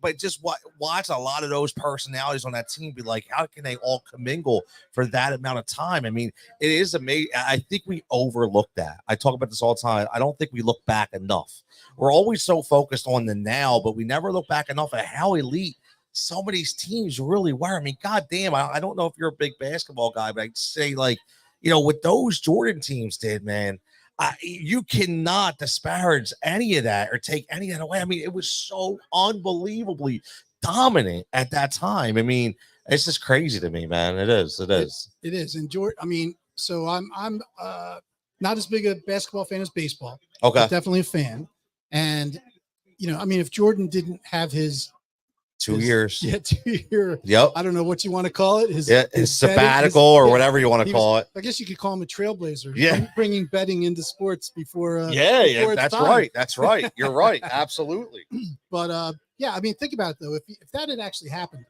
but just watch a lot of those personalities on that team. Be like, how can they all commingle for that amount of time? I mean, it is amazing. I think we overlook that. I talk about this all the time. I don't think we look back enough. We're always so focused on the now, but we never look back enough at how elite some of these teams really were. I mean, goddamn, I don't know if you're a big basketball guy, but I'd say like, what those Jordan teams did, man, you cannot disparage any of that or take any of that away. I mean, it was so unbelievably dominant at that time. I mean, it's just crazy to me, man. It is. It is. It is. And Jordan, I mean, so I'm not as big a basketball fan as baseball. Okay. But definitely a fan. And I mean, if Jordan didn't have his 2 years. Yeah, 2 year. Yep. I don't know what you want to call it. His sabbatical or whatever you want to call it. I guess you could call him a trailblazer. Yeah. Bringing betting into sports before. Yeah. That's right. That's right. You're right. Absolutely. But yeah, I mean, think about it though. If that had actually happened,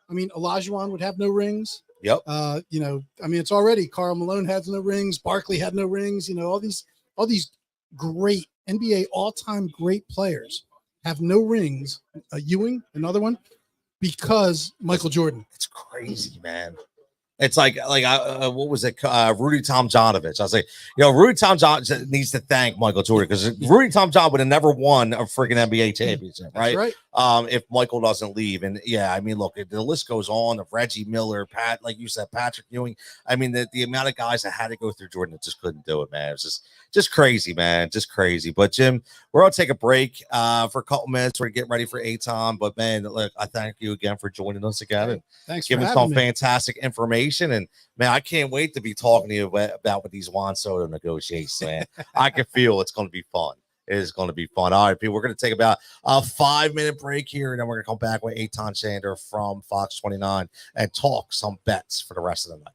I mean, Olajuwon would have no rings. Yep. I mean, it's already Karl Malone has no rings. Barkley had no rings. All these great NBA all-time great players have no rings. Ewing, another one, because Michael Jordan. It's crazy, man. It's like what was it? Rudy Tomjanovich. I was like, Rudy Tomjanovich needs to thank Michael Jordan because Rudy Tomjanovich would have never won a freaking NBA championship, right? That's right. If Michael doesn't leave, and yeah, I mean, look, the list goes on of Reggie Miller, Pat, like you said, Patrick Ewing. I mean, the amount of guys that had to go through Jordan that just couldn't do it, man. It's just crazy, man, just crazy. But Jim, we're gonna take a break for a couple minutes. We're getting ready for Aton, but man, look, I thank you again for joining us again and thanks giving some fantastic information. And man, I can't wait to be talking to you about with these Juan Soto negotiations, man. I can feel it's going to be fun. It is going to be fun. All right, people, we're going to take about a 5-minute break here, and then we're going to come back with Aton Shander from Fox 29 and talk some bets for the rest of the night.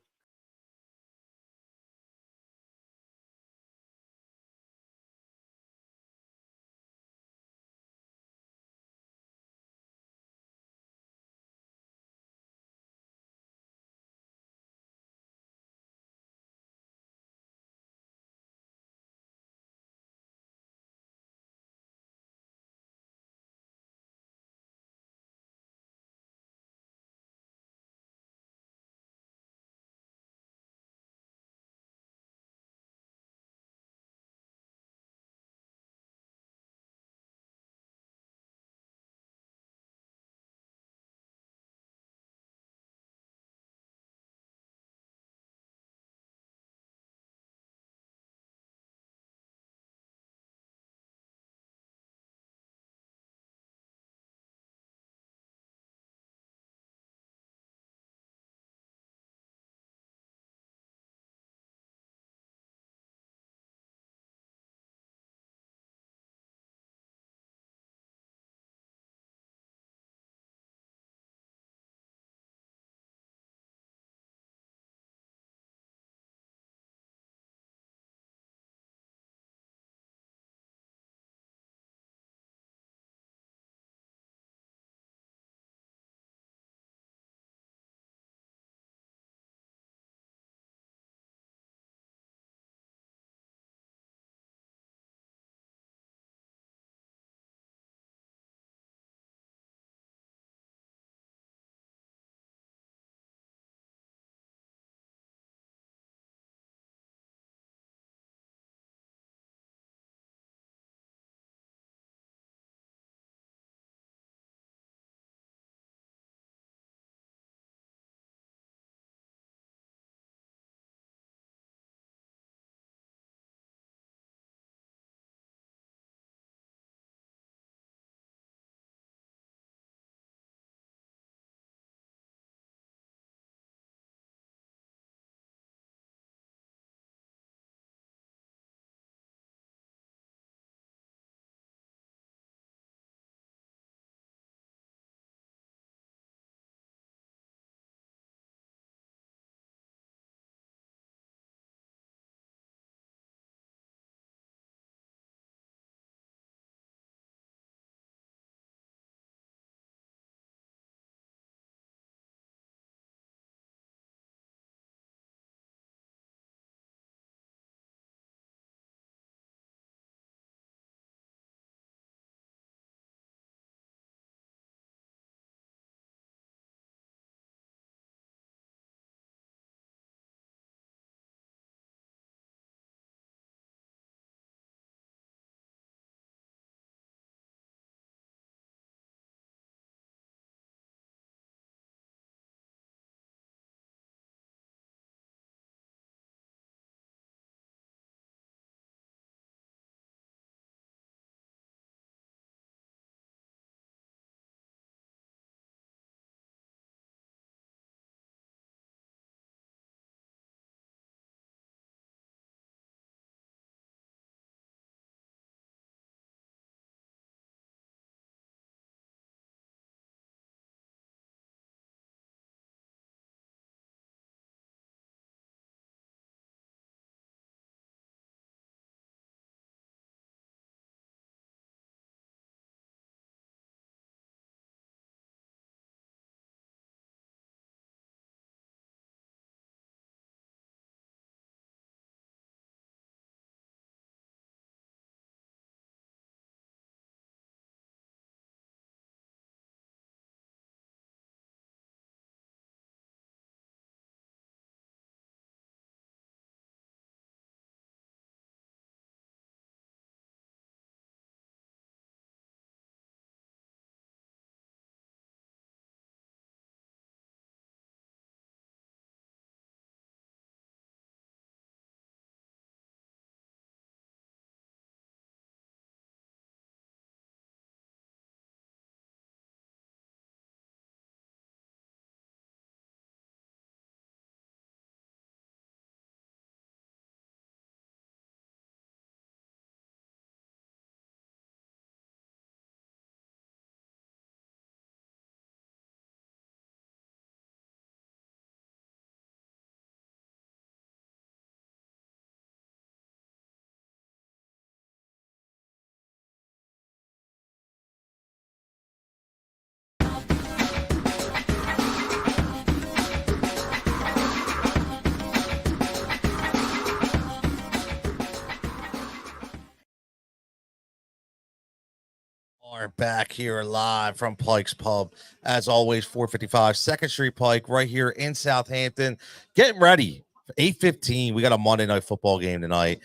are back here live from Pike's Pub. As always, 455 2nd Street Pike, right here in Southampton. Getting ready. 8:15. We got a Monday night football game tonight.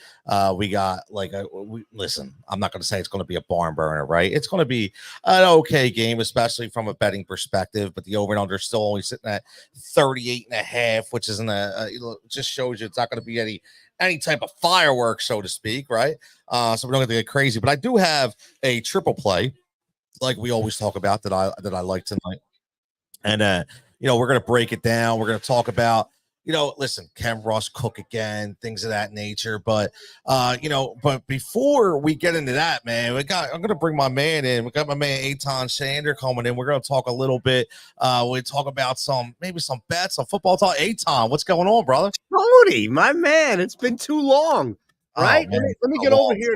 We got listen, I'm not going to say it's going to be a barn burner, right? It's going to be an okay game, especially from a betting perspective. But the over and under is still only sitting at 38.5, which isn't just shows you it's not going to be any type of fireworks, so to speak, right? So we don't have to get crazy. But I do have a triple play, like we always talk about, that I like tonight. And we're gonna break it down. We're gonna talk about, listen, can Russ cook again, things of that nature. But but before we get into that, man, I'm gonna bring my man in. We got my man Eitan Shander coming in. We're gonna talk a little bit. We talk about maybe some bets, some football talk. Eitan, what's going on, brother? Tony, my man, it's been too long, right? Oh, let me get over here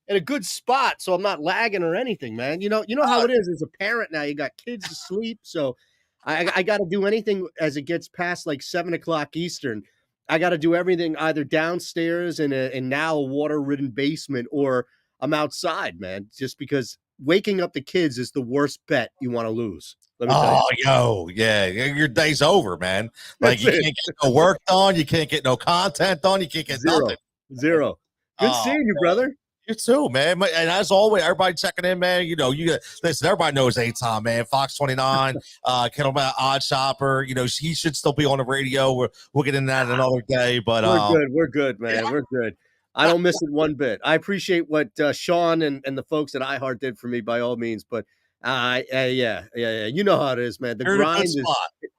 in a good spot so I'm not lagging or anything, man. You know how it is as a parent now. You got kids asleep, so I got to do anything as it gets past like 7:00 Eastern. I got to do everything either downstairs in now a water-ridden basement, or I'm outside, man. Just because waking up the kids is the worst bet you want to lose. Let me tell you. Yeah, your day's over, man. Like, you can't get no work done, you can't get no content done, you can't get nothing. Zero. Good seeing you, brother. You too, man. And as always, everybody checking in, man. Listen, everybody knows Eitan, man. Fox 29, Kettlebell Odd Shopper. He should still be on the radio. We'll get into that another day. But we're good, man. Yeah. We're good. I don't miss it one bit. I appreciate what Sean and the folks at iHeart did for me, by all means. But yeah. You know how it is, man. The grind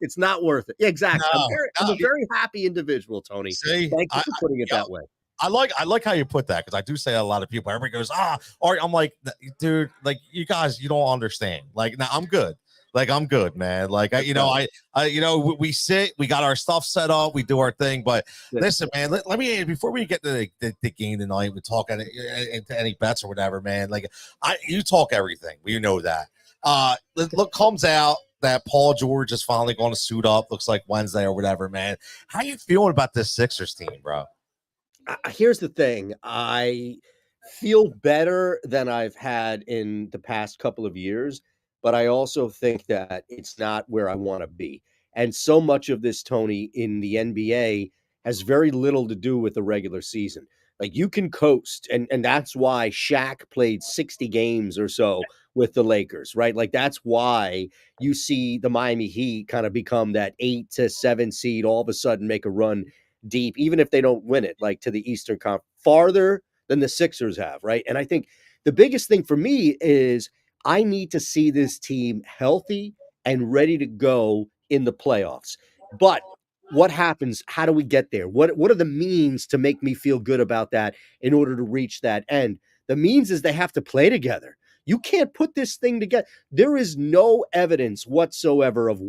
it's not worth it. Yeah, exactly. No, I'm a very happy individual, Tony. See, thank you for putting it that way. I like how you put that, because I do say a lot of people. Everybody goes, or I'm like, dude, like, you guys, you don't understand. Like, now I'm good. Like, I'm good, man. Like, we sit, we got our stuff set up, we do our thing. But listen, man, let me, before we get to the game tonight, we talk into any bets or whatever, man. Like, you talk everything. We know that. Look, comes out that Paul George is finally going to suit up. Looks like Wednesday or whatever, man. How you feeling about this Sixers team, bro? Here's the thing. I feel better than I've had in the past couple of years, but I also think that it's not where I want to be. And so much of this, Tony, in the NBA has very little to do with the regular season. Like, you can coast, and that's why Shaq played 60 games or so with the Lakers, right? Like, that's why you see the Miami Heat kind of become that 8 to 7 seed, all of a sudden make a run deep, even if they don't win it, like to the Eastern Conference, farther than the Sixers have, right? And I think the biggest thing for me is I need to see this team healthy and ready to go in the playoffs. But what happens? How do we get there? What are the means to make me feel good about that in order to reach that end? The means is they have to play together. You can't put this thing together. There is no evidence whatsoever of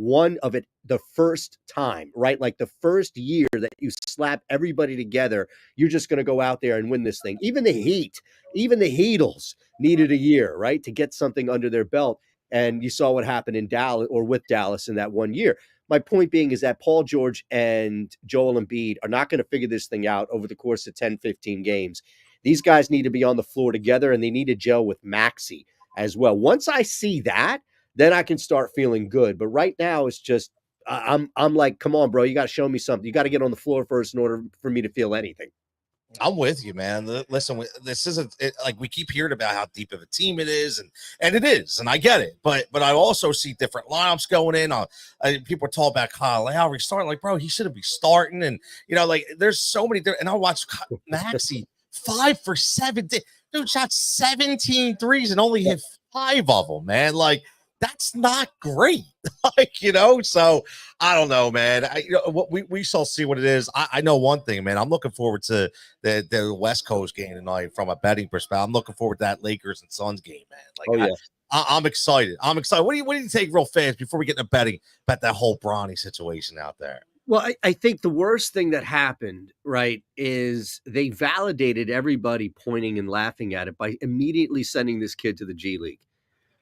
it the first time, right? Like the first year that you slap everybody together, you're just going to go out there and win this thing. Even the Heatles needed a year, right, to get something under their belt. And you saw what happened in Dallas, or with Dallas, in that 1 year. My point being is that Paul George and Joel Embiid are not going to figure this thing out over the course of 10, 15 games. These guys need to be on the floor together, and they need to gel with Maxey as well. Once I see that, then I can start feeling good. But right now, it's just I'm like, come on, bro, you got to show me something. You got to get on the floor first in order for me to feel anything. I'm with you, man. Listen, this isn't like we keep hearing about how deep of a team it is, and it is, and I get it. But I also see different lineups going in. People are talking about Kyle Lowry starting. Like, bro, he shouldn't be starting. And like, there's so many different. And I watch Maxey 5 for 7. Dude shot 17 threes and only hit 5 of them, man. Like, that's not great. So I don't know, man. We shall see what it is. I know one thing, man. I'm looking forward to the West Coast game tonight from a betting perspective. I'm looking forward to that Lakers and Suns game, man. Like, I'm excited. What do you take real fast before we get into betting about that whole Bronny situation out there? Well, I think the worst thing that happened, right, is they validated everybody pointing and laughing at it by immediately sending this kid to the G League,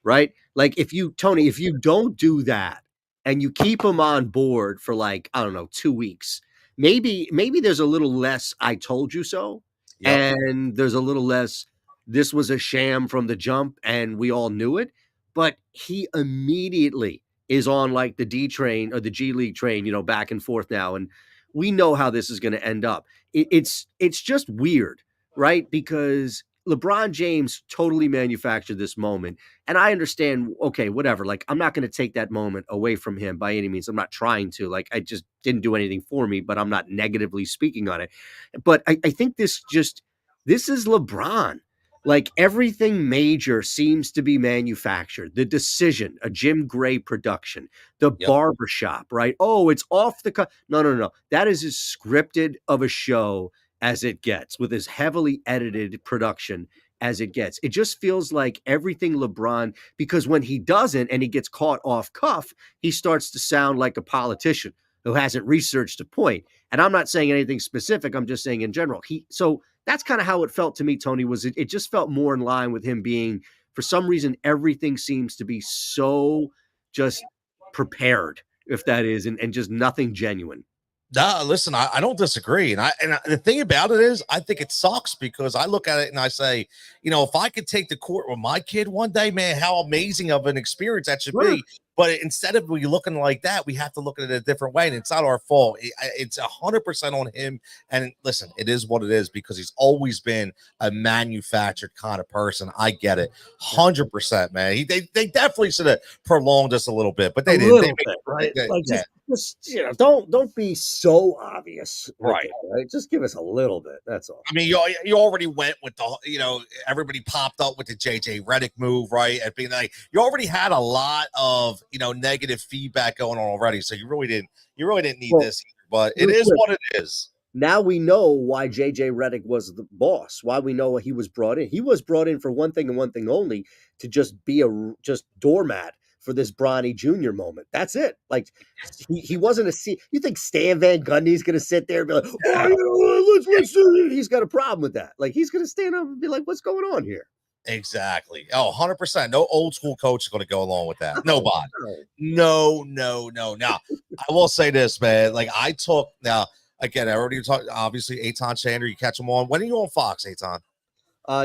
right? Like, if you don't do that and you keep him on board for, like, I don't know, 2 weeks, maybe there's a little less I told you so. Yep. And there's a little less this was a sham from the jump and we all knew it, but he immediately is on like the D train or the G League train, back and forth now. And we know how this is going to end up. It's just weird, right? Because LeBron James totally manufactured this moment. And I understand, okay, whatever. Like, I'm not going to take that moment away from him by any means. I'm not trying to. Like, I just didn't do anything for me, but I'm not negatively speaking on it. But I think this is LeBron. Like, everything major seems to be manufactured. The Decision, a Jim Gray production, the barbershop, right? Oh, it's off the cut. No. That is as scripted of a show as it gets, with as heavily edited production as it gets. It just feels like everything LeBron, because when he doesn't and he gets caught off cuff, he starts to sound like a politician who hasn't researched a point. And I'm not saying anything specific. I'm just saying in general. So that's kind of how it felt to me, Tony, was it just felt more in line with him being, for some reason, everything seems to be so just prepared, if that is, and just nothing genuine. No, listen, I don't disagree. The thing about it is, I think it sucks because I look at it and I say, if I could take the court with my kid one day, man, how amazing of an experience that should be. But instead of we looking like that, we have to look at it a different way. And it's not our fault. It's 100% on him. And listen, it is what it is because he's always been a manufactured kind of person. I get it. 100%, man. They definitely should have prolonged this a little bit, but they didn't. Right? Just don't be so obvious. Right. Right. Just give us a little bit. That's all. I mean, you already went with the, everybody popped up with the JJ Redick move, right? And being like, you already had a lot of, negative feedback going on already. So you really didn't need this either, but it is what it is. Now we know why JJ Redick was the boss, why we know he was brought in. He was brought in for one thing and one thing only, to just be just doormat for this Bronny Jr. moment. That's it. Like, he wasn't you think Stan Van Gundy's going to sit there and be like, let's do it. He's got a problem with that. Like, he's going to stand up and be like, what's going on here? Exactly. Oh, 100%. No old school coach is going to go along with that. Nobody. No. Now, I will say this, man. Like, again, I already talked, obviously, Eitan Shander, you catch him on. When are you on Fox, Eitan?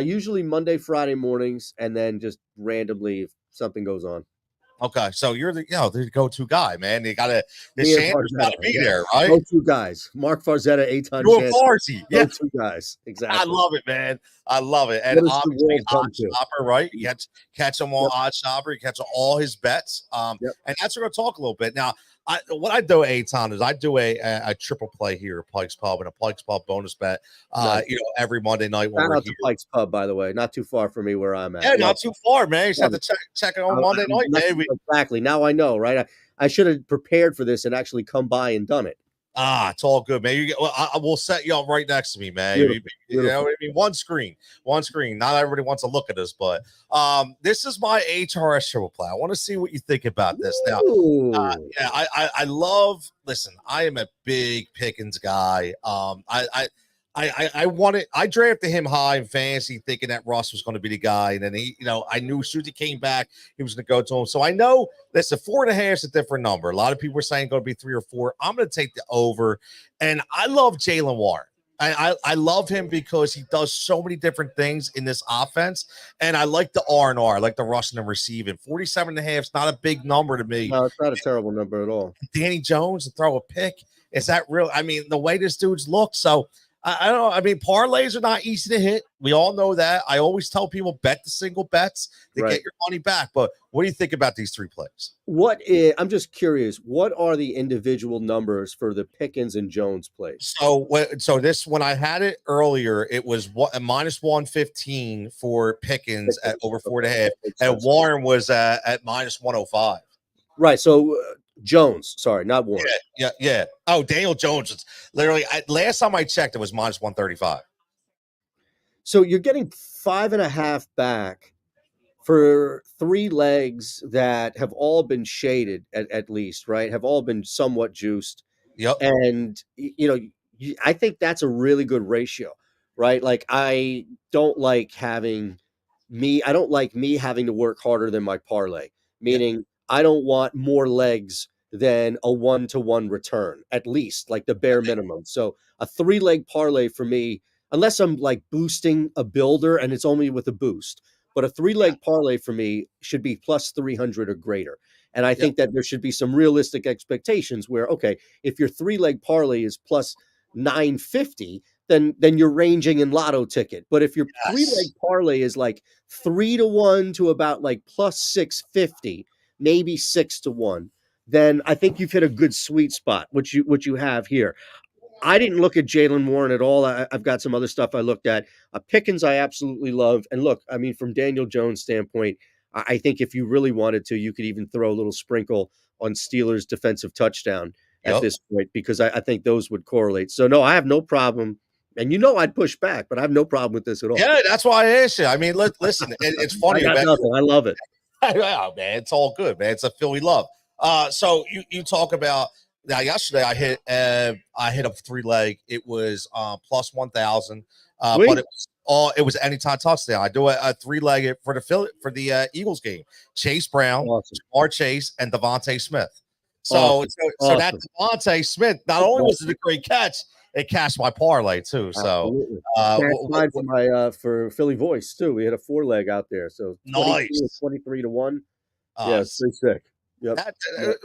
Usually Monday, Friday mornings, and then just randomly if something goes on. Okay, so you're the go-to guy, man. Shander's got to be there, right? Go-to guys. Mark Farzetta, Eitan Shander. Farsi. Yeah. Go-to guys. Exactly. I love it, man. I love it. And obviously, Odd Shopper, right? You catch him on Odd Shopper. You catch all his bets. And that's what we're going to talk a little bit. Now, what I do, Eitan, is I do a triple play here at Pike's Pub and a Pike's Pub bonus bet. Every Monday night when we're here. Pike's Pub, by the way, not too far from me where I'm at. Yeah, not too far, man. You just have to check it on Monday night, man. Exactly. Now I know, right? I should have prepared for this and actually come by and done it. It's all good, man. I will set you up right next to me, man. Beautiful. You know what I mean? One screen. Not everybody wants to look at us, but this is my HRS triple play. I want to see what you think about this. Now, I love. Listen, I am a big Pickens guy. I drafted him high in fantasy thinking that Russ was going to be the guy. And then I knew as soon as he came back, he was going to go to him. So I know that's a 4.5 is a different number. A lot of people are saying going to be 3 or 4. I'm going to take the over. And I love Jalen Warren. I love him because he does so many different things in this offense. And I like the R&R, I like the rushing and receiving. 47.5 is not a big number to me. No, it's not a terrible number at all. Danny Jones to throw a pick. Is that real? I mean, the way this dude's look. So I don't know. I mean, parlays are not easy to hit. We all know that. I always tell people bet the single bets to get your money back. But what do you think about these 3 plays? I'm just curious. What are the individual numbers for the Pickens and Jones plays? So this, when I had it earlier, it was minus 115 for Pickens at over 4.5, and Warren was at minus 105. Right. So Jones, sorry, not Warren. Yeah. Oh, Daniel Jones is literally, last time I checked, it was minus 135. So you're getting 5.5 back for 3 legs that have all been shaded at least, right? Have all been somewhat juiced. Yep. And, I think that's a really good ratio, right? Like, I don't like me having to work harder than my parlay, meaning I don't want more legs than a 1-to-1 return, at least, like the bare minimum. So a 3-leg parlay for me, unless I'm like boosting a builder and it's only with a boost. But a 3-leg parlay for me should be plus 300 or greater. And I think that there should be some realistic expectations where, okay, if your 3-leg parlay is plus 950, then you're ranging in lotto ticket. But if your 3-leg parlay is like 3-1 to about like plus 650, maybe 6-1, then I think you've hit a good sweet spot, which you have here. I didn't look at Jalen Warren at all. I've got some other stuff I looked at. Pickens, I absolutely love. And look, I mean, from Daniel Jones' standpoint, I think if you really wanted to, you could even throw a little sprinkle on Steelers' defensive touchdown at this point, because I think those would correlate. So, no, I have no problem. And I'd push back, but I have no problem with this at all. Yeah, that's why I asked you. I mean, listen, it's funny. I got nothing. I love it. Oh, man, it's all good, man. It's a Philly love. So you talk about now. Yesterday, I hit a 3-leg. It was plus 1,000. But it was anytime touchdown. I do a 3-leg for the Eagles game. Chase Brown, Jamar Chase, and Devontae Smith. So that Devontae Smith, not only was it a great catch, it cashed my parlay too. So for Philly Voice too. We had a 4-leg out there. So nice. 23-1. Yeah, it's pretty sick. Yep.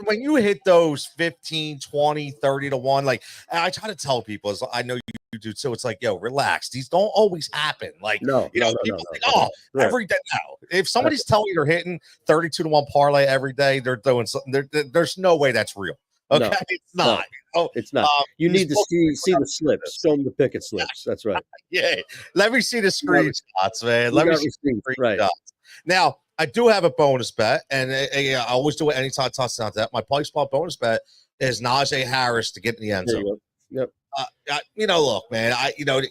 When you hit those 15, 20, 30-1, like I try to tell people, as I know you do too, it's like, yo, relax. These don't always happen. Like, people think, every day. No, if somebody's telling you they're hitting 32-1 parlay every day, they're doing something. There's no way that's real. Okay, it's not. It's not. You need to see the slips. Show them the picket slips. That's right. Yeah. Let me see the screenshots, man. Let me see the screenshots. Now, I do have a bonus bet, and I always do it anytime touchdown. That my Pike Spot bonus bet is Najee Harris to get in the end zone. Yep. Look, man,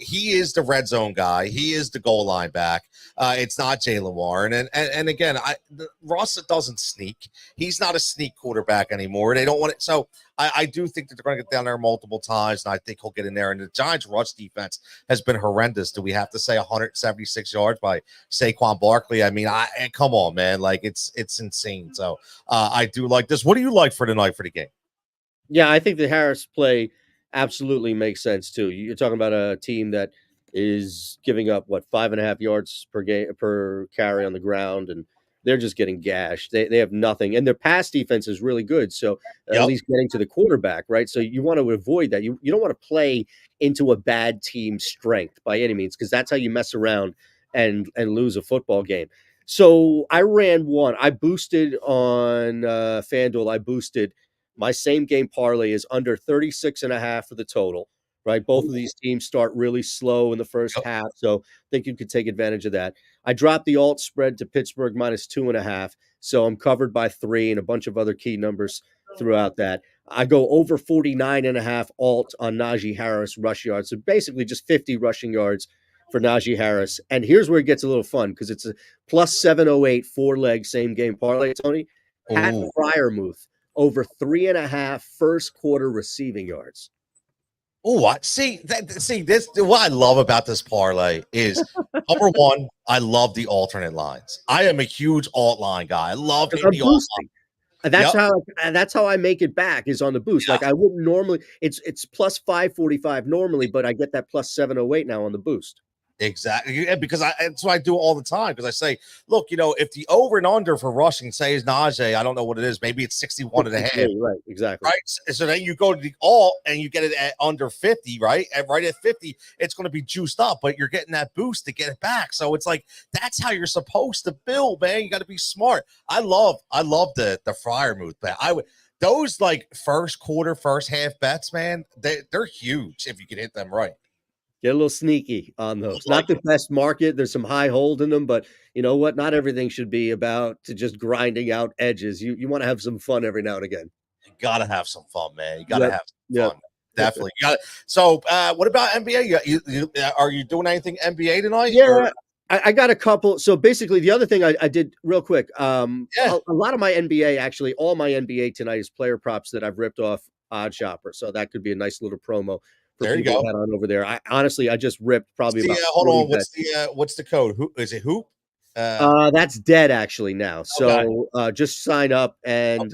he is the red zone guy. He is the goal line back. It's not Jalen Warren. And again, Russ doesn't sneak. He's not a sneak quarterback anymore. They don't want it. So I do think that they're going to get down there multiple times, and I think he'll get in there. And the Giants' rush defense has been horrendous. Do we have to say 176 yards by Saquon Barkley? I mean, come on, man. Like, it's insane. So I do like this. What do you like for tonight for the game? Yeah, I think the Harris play absolutely makes sense too. You're talking about a team that is giving up 5.5 yards per carry on the ground, and they're just getting gashed. They have nothing, and their pass defense is really good. So at least getting to the quarterback, right? So you want to avoid that. You don't want to play into a bad team's strength by any means, because that's how you mess around and lose a football game. So I ran one. I boosted on FanDuel. I boosted. My same game parlay is under 36.5 for the total, right? Both of these teams start really slow in the first half, so I think you could take advantage of that. I dropped the alt spread to Pittsburgh minus 2.5, so I'm covered by 3 and a bunch of other key numbers throughout that. I go over 49.5 alt on Najee Harris rush yards, so basically just 50 rushing yards for Najee Harris. And here's where it gets a little fun, because it's a plus 708 4-leg same game parlay, Tony. Pat Fryermuth over 3.5 first quarter receiving yards. Oh, this. What I love about this parlay is number one, I love the alternate lines. I am a huge alt line guy. I love the alt line. That's how I make it back, is on the boost. Like I wouldn't normally. It's plus 545 normally, but I get that plus 708 now on the boost. Exactly, because that's what I do all the time. Because I say, look, if the over and under for rushing, say, is Najee, I don't know what it is. Maybe it's 61.5. Right, exactly. Right. So then you go to the alt and you get it at under 50, right? And right at 50, it's going to be juiced up, but you're getting that boost to get it back. So it's like that's how you're supposed to build, man. You got to be smart. I love the Fryermuth bet. Those like first quarter, first half bets, man. They're huge if you can hit them right. Get a little sneaky on those. Not the best market. There's some high hold in them, but you know what? Not everything should be about to just grinding out edges. You want to have some fun every now and again. You got to have some fun, man. You got to have some fun. Definitely. You got it. So, what about NBA? Are you doing anything NBA tonight? Yeah, I got a couple. So basically, the other thing I did real quick. A lot of my NBA, actually, all my NBA tonight is player props that I've ripped off Odd Shopper. So that could be a nice little promo. There you go. Head on over there. I just ripped probably about. Hold on. What's the code? Is it Hoop? That's dead actually now. So just sign up, and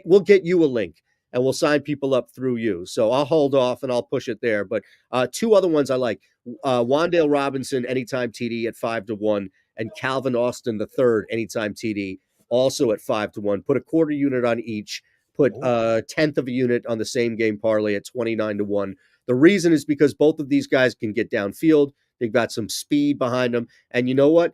we'll get you a link. and we'll sign people up through you. So I'll hold off and I'll push it there. But two other ones I like: Wandale Robinson anytime TD at 5-1, and Calvin Austin the third anytime TD also at 5-1. Put a quarter unit on each. Put a tenth of a unit on the same game parlay at 29-1. The reason is because both of these guys can get downfield. They've got some speed behind them. And you know what?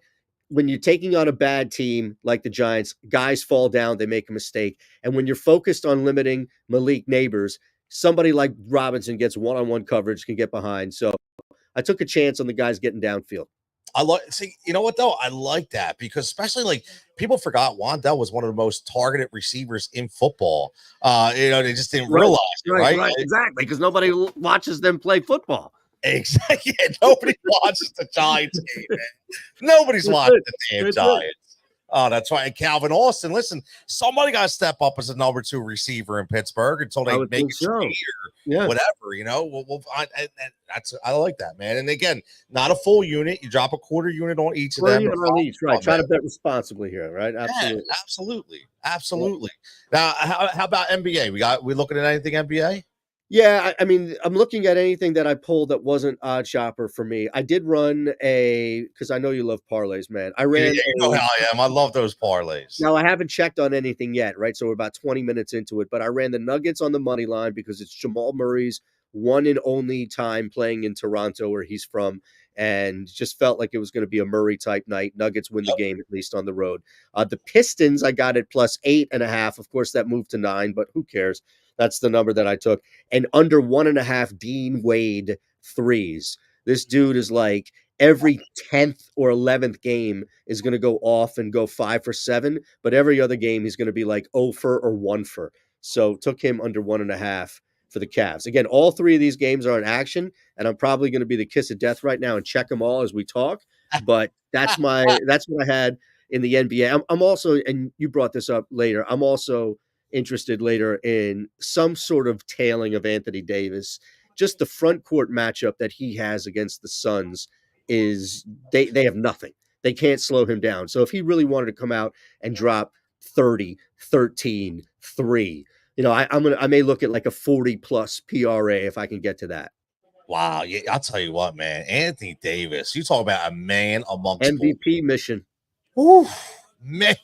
When you're taking on a bad team like the Giants, guys fall down, they make a mistake. And when you're focused on limiting Malik Neighbors, somebody like Robinson gets one-on-one coverage, can get behind. So I took a chance on the guys getting downfield. I like, see, you know what though? I like that because especially like people forgot Wandale was one of the most targeted receivers in football. They just didn't realize it, right? Exactly, because nobody watches them play football. Exactly. Yeah, nobody watches the Giants game, man. Nobody's watching the damn Giants. Oh, that's right. And Calvin Austin, listen, somebody got to step up as a number 2 receiver in Pittsburgh until they make it trade or whatever, I like that, man. And again, not a full unit. You drop a quarter unit on each of them. On each, right. Try to bet responsibly here, right? Absolutely. Absolutely. Now, how about NBA? We looking at anything NBA? Yeah, I mean, I'm looking at anything that I pulled that wasn't odd shopper for me. I did run because I know you love parlays, man. I ran. You know how I am. I love those parlays. Now, I haven't checked on anything yet, right? So we're about 20 minutes into it, but I ran the Nuggets on the money line because it's Jamal Murray's one and only time playing in Toronto, where he's from, and just felt like it was going to be a Murray type night. Nuggets win the game, at least on the road. The Pistons, I got it plus 8.5. Of course, that moved to 9, but who cares? That's the number that I took. And under 1.5 Dean Wade threes. This dude is like every 10th or 11th game is going to go off and go 5 for 7. But every other game, he's going to be like 0 for or 1 for. So took him under 1.5 for the Cavs. Again, all 3 of these games are in action. And I'm probably going to be the kiss of death right now and check them all as we talk. But that's what I had in the NBA. I'm also, and you brought this up later, I'm also interested later in some sort of tailing of Anthony Davis. Just the front court matchup that he has against the Suns is they have nothing. They can't slow him down. So if he really wanted to come out and drop 30, 13, 3, I may look at like a 40 plus PRA if I can get to that. Wow. Yeah, I'll tell you what, man. Anthony Davis, you talk about a man amongst MVP mission. Ooh, man.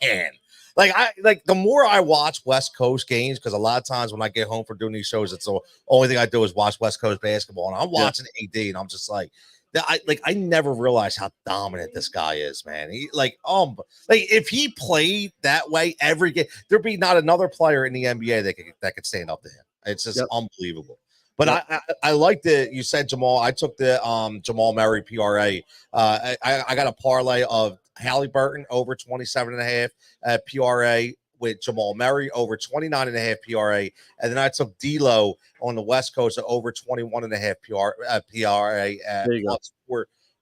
Like the more I watch West Coast games, because a lot of times when I get home for doing these shows, it's the only thing I do is watch West Coast basketball. And I'm watching AD, and I'm just like, I never realized how dominant this guy is, man. He if he played that way every game, there'd be not another player in the NBA that could stand up to him. It's just unbelievable. But I like you said Jamal. I took the Jamal Murray PRA. I got a parlay of Halliburton over 27.5 PRA with Jamal Murray over 29.5 PRA, and then I took D'Lo on the West Coast at over 21.5 PRA at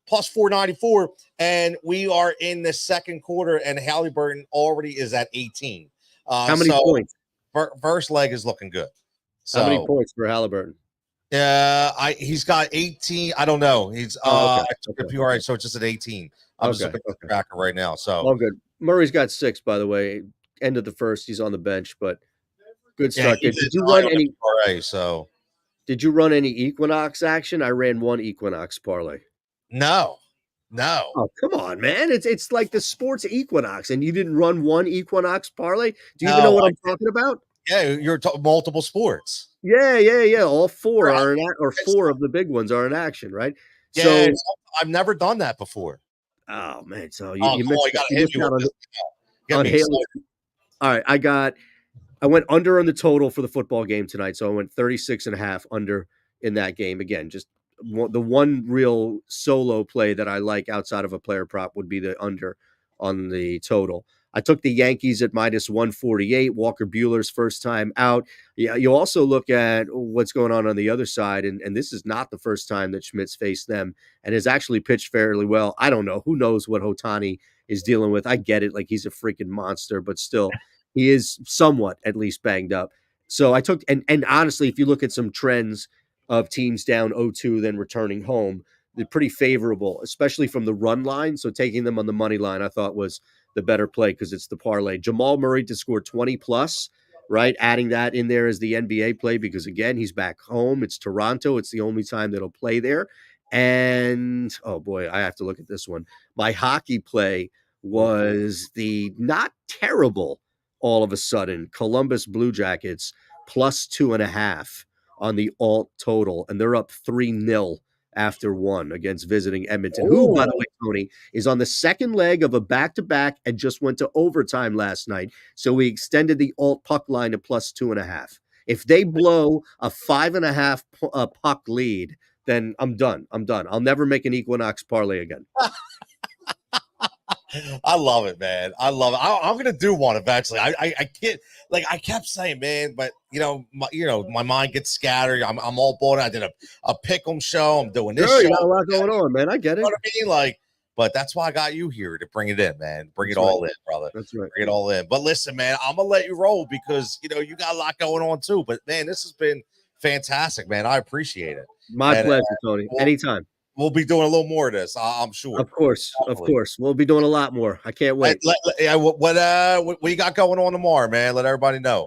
plus 494, and we are in the second quarter, and Halliburton already is at 18. How many points? First leg is looking good. So, how many points for Halliburton? He's got 18. I don't know. He's I took the PRA, so it's just at 18. I'm just looking at the tracker right now. So good. Murray's got 6, by the way. End of the first, he's on the bench, but good start. Did you run any PRA? So did you run any Equinox action? I ran one Equinox parlay. No. Oh, come on, man. It's like the sports Equinox, and you didn't run one Equinox parlay? Do you even know what I'm talking about? Yeah, you're multiple sports. Yeah. All 4 are or 4 of the big ones are in action, right? Yeah, so I've never done that before. Oh man, so you missed out on Haley. All right, I went under on the total for the football game tonight, so I went 36.5 under in that game. Again, just the one real solo play that I like outside of a player prop would be the under on the total. I took the Yankees at minus 148. Walker Buehler's first time out. Yeah, you also look at what's going on the other side, and this is not the first time that Schmidt's faced them and has actually pitched fairly well. I don't know. Who knows what Ohtani is dealing with? I get it. Like, he's a freaking monster, but still, he is somewhat at least banged up. So I took, and honestly, if you look at some trends of teams down 0-2, then returning home, they're pretty favorable, especially from the run line. So taking them on the money line, I thought was the better play because it's the parlay. Jamal Murray to score 20 plus, right? Adding that in there as the NBA play because, again, he's back home. It's Toronto. It's the only time that he'll play there. And, oh, boy, I have to look at this one. My hockey play was the not terrible, all of a sudden, Columbus Blue Jackets plus 2.5 on the alt total, and they're up 3-0 after one against visiting Edmonton, who, by the way, Tony, is on the second leg of a back-to-back and just went to overtime last night. So we extended the alt puck line to plus 2.5. If they blow a 5.5 puck lead, then I'm done. I'll never make an Equinox parlay again. I love it, man. I love it. I'm gonna do one eventually. I can't, like, I kept saying, man, but my mind gets scattered. I'm all bored. I did a pick'em show. I'm doing this. Sure, show. you got a lot going on, man. I get it. You know what I mean? Like, but that's why I got you here to bring it in, man. Bring it all in, brother. That's right. Bring it all in. But listen, man, I'm gonna let you roll because you got a lot going on too. But man, this has been fantastic, man. I apprate it. My pleasure, Tony. Anytime. We'll be doing a little more of this, I'm sure. Of course. We'll be doing a lot more. I can't wait. What you got going on tomorrow, man? Let everybody know.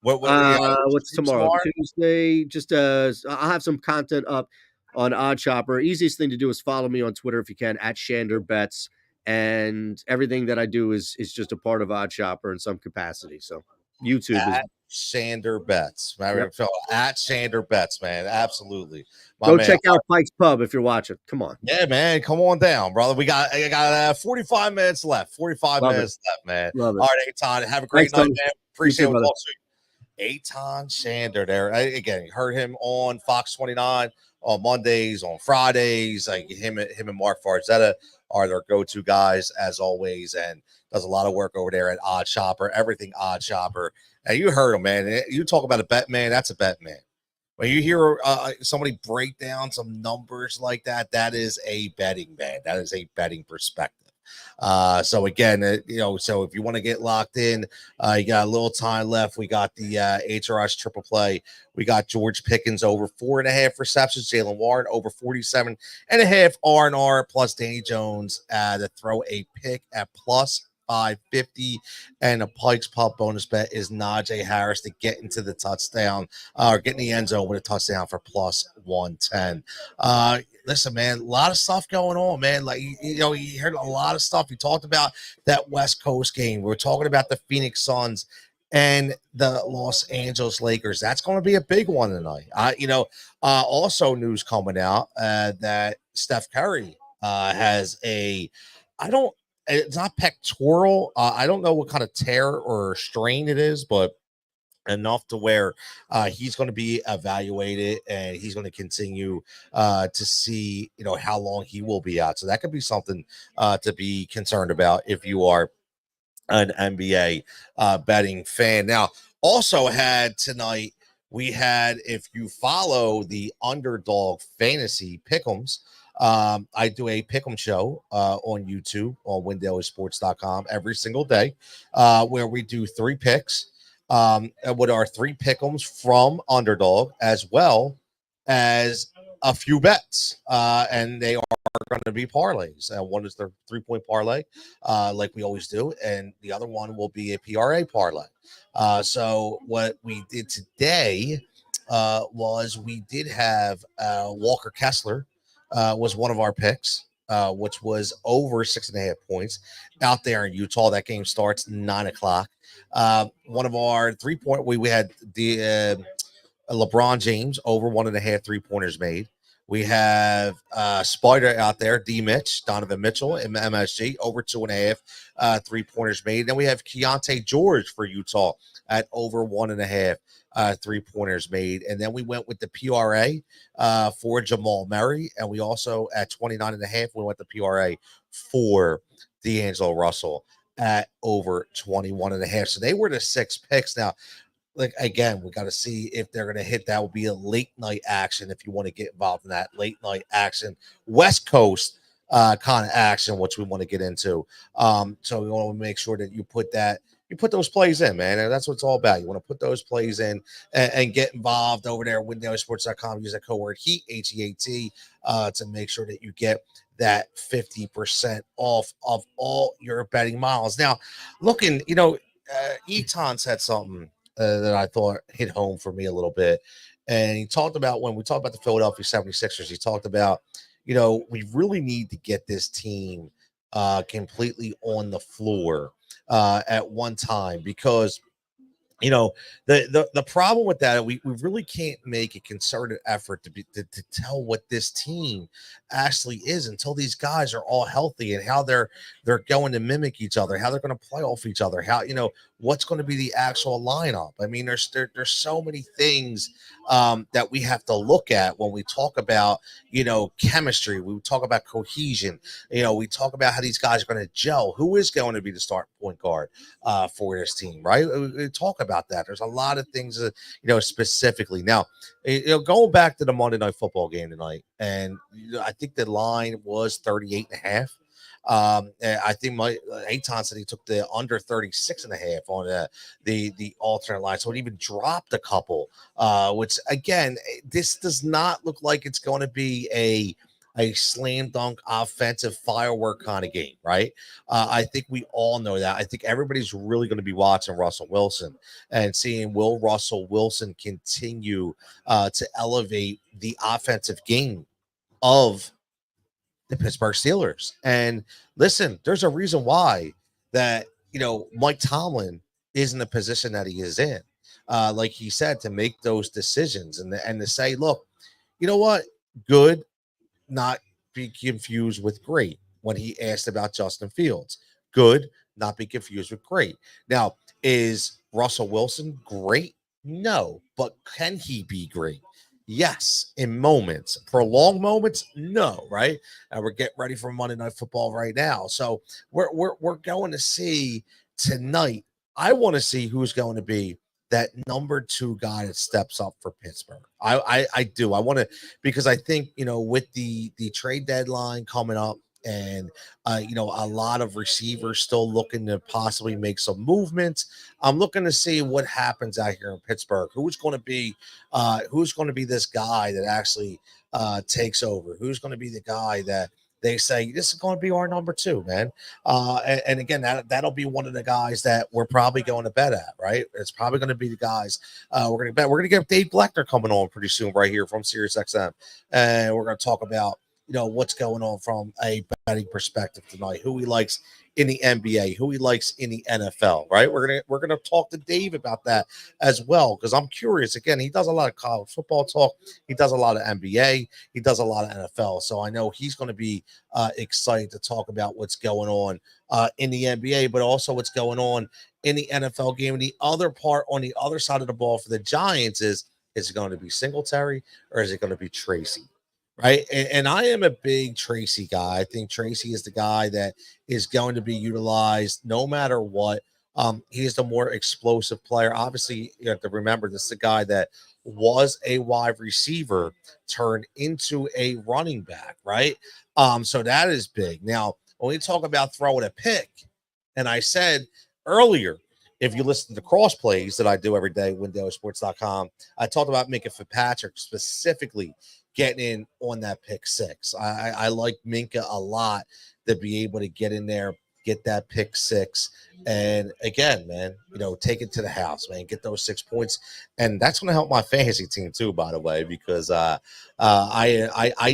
What's tomorrow? Tuesday. Just I'll have some content up on Odd Chopper. Easiest thing to do is follow me on Twitter if you can at Shander Bets, and everything that I do is just a part of Odd Chopper in some capacity. So YouTube at Shander Bets. Yep. At Shander Bets, man. Absolutely. Go check out Pike's Pub if you're watching. Come on. Yeah, man. Come on down, brother. I got 45 minutes left. 45 minutes left, man. Love it. All right, Eitan. Have a great night, man. Appreciate it. Eitan Shander there. Again, you heard him on Fox 29 on Mondays, on Fridays. Like him and Mark Farzetta are their go-to guys as always, and does a lot of work over there at Odd Chopper. Everything Odd Chopper. And you heard him, man. You talk about a bet man. That's a bet man. When you hear somebody break down some numbers like that, that is a betting man. That is a betting perspective. So again, so if you want to get locked in, you got a little time left. We got the HRS triple play. We got George Pickens over 4.5 receptions. Jalen Warren over 47.5 R&R plus Danny Jones to throw a pick at plus 550, and a Pike's Pub bonus bet is Najee Harris to get into the touchdown or get in the end zone with a touchdown for plus 110. Listen, man, a lot of stuff going on, man. Like you heard a lot of stuff. We talked about that West Coast game. We're talking about the Phoenix Suns and the Los Angeles Lakers. That's going to be a big one tonight. Also news coming out that Steph Curry has it's not pectoral. I don't know what kind of tear or strain it is, but enough to where he's going to be evaluated and he's going to continue to see, how long he will be out. So that could be something to be concerned about if you are an NBA betting fan. Now, also had tonight, if you follow the Underdog Fantasy Pick'ems, I do a pick'em show on YouTube on WinDailySports.com every single day where we do 3 picks with our 3 pick'ems from Underdog as well as a few bets, and they are going to be parlays. One is their 3-point parlay, like we always do, and the other one will be a PRA parlay. So what we did today was we did have Walker Kessler was one of our picks, which was over 6.5 points out there in Utah. That game starts 9:00. One of our 3-point, we had the LeBron James over 1.5 3-pointers made. We have Spider out there, Donovan Mitchell, MSG, over 2.5 3-pointers made. Then we have Keontae George for Utah at over 1.5 3-pointers made. And then we went with the PRA for Jamal Murray. And we also, at 29.5, we went the PRA for D'Angelo Russell at over 21.5. So they were the 6 picks. Now, like, again, we got to see if they're going to hit. That will be a late night action if you want to get involved in that late night action, West Coast kind of action, which we want to get into. So we want to make sure that you put those plays in, man. And that's what it's all about. You want to put those plays in and get involved over there at WinDailySports.com. Use that code word HEAT, HEAT, to make sure that you get that 50% off of all your betting miles. Now, looking, Eton said something that I thought hit home for me a little bit. And he talked about when we talked about the Philadelphia 76ers, he talked about, we really need to get this team completely on the floor at one time because the problem with that we really can't make a concerted effort to tell what this team actually is until these guys are all healthy and how they're going to mimic each other, how they're going to play off each other, how what's going to be the actual lineup. I mean, there's so many things that we have to look at when we talk about chemistry, we talk about cohesion, we talk about how these guys are going to gel, who is going to be the start point guard for this team, right? We talk about that. There's a lot of things, specifically. Now, going back to the Monday Night Football game tonight, and I think the line was 38.5. And I think Aton said he took the under 36.5 on the alternate line, so it even dropped a couple. Which again, this does not look like it's going to be a slam dunk offensive firework kind of game, right? I think we all know that. I think everybody's really going to be watching Russell Wilson and seeing will Russell Wilson continue to elevate the offensive game of the Pittsburgh Steelers. And listen, there's a reason why that, Mike Tomlin is in the position that he is in. Like he said, to make those decisions and to say, look, you know what? Good, not be confused with great when he asked about Justin Fields. Good, not be confused with great. Now, is Russell Wilson great? No, but can he be great? Yes, in moments. Prolonged moments, no, right? And we're getting ready for Monday Night Football right now. So we're going to see tonight. I want to see who's going to be that number 2 guy that steps up for Pittsburgh. I do. I want to, because I think, with the trade deadline coming up and, a lot of receivers still looking to possibly make some movements. I'm looking to see what happens out here in Pittsburgh. Who's going to be this guy that actually takes over? Who's going to be the guy that they say this is going to be our number 2, man? And again, that'll be one of the guys that we're probably going to bet at, right? It's probably going to be the guys we're going to bet. We're going to get Dave Bleckner coming on pretty soon right here from SiriusXM, and we're going to talk about what's going on from a betting perspective tonight, who he likes in the NBA, who he likes in the NFL, right? We're gonna talk to Dave about that as well, because I'm curious. Again, he does a lot of college football talk, he does a lot of NBA, he does a lot of NFL, so I know he's going to be excited to talk about what's going on in the NBA, but also what's going on in the NFL game. And the other part on the other side of the ball for the Giants is it going to be Singletary or is it going to be Tracy? Right. And I am a big Tracy guy. I think Tracy is the guy that is going to be utilized no matter what. He is the more explosive player. Obviously, you have to remember this is a guy that was a wide receiver turned into a running back, right? So that is big. Now, when we talk about throwing a pick, and I said earlier, if you listen to the cross plays that I do every day, WinDailySports.com, I talked about Minka Fitzpatrick specifically getting in on that pick 6. I like Minka a lot to be able to get in there, get that pick 6. And again, man, take it to the house, man, get those 6 points. And that's going to help my fantasy team too, by the way, because I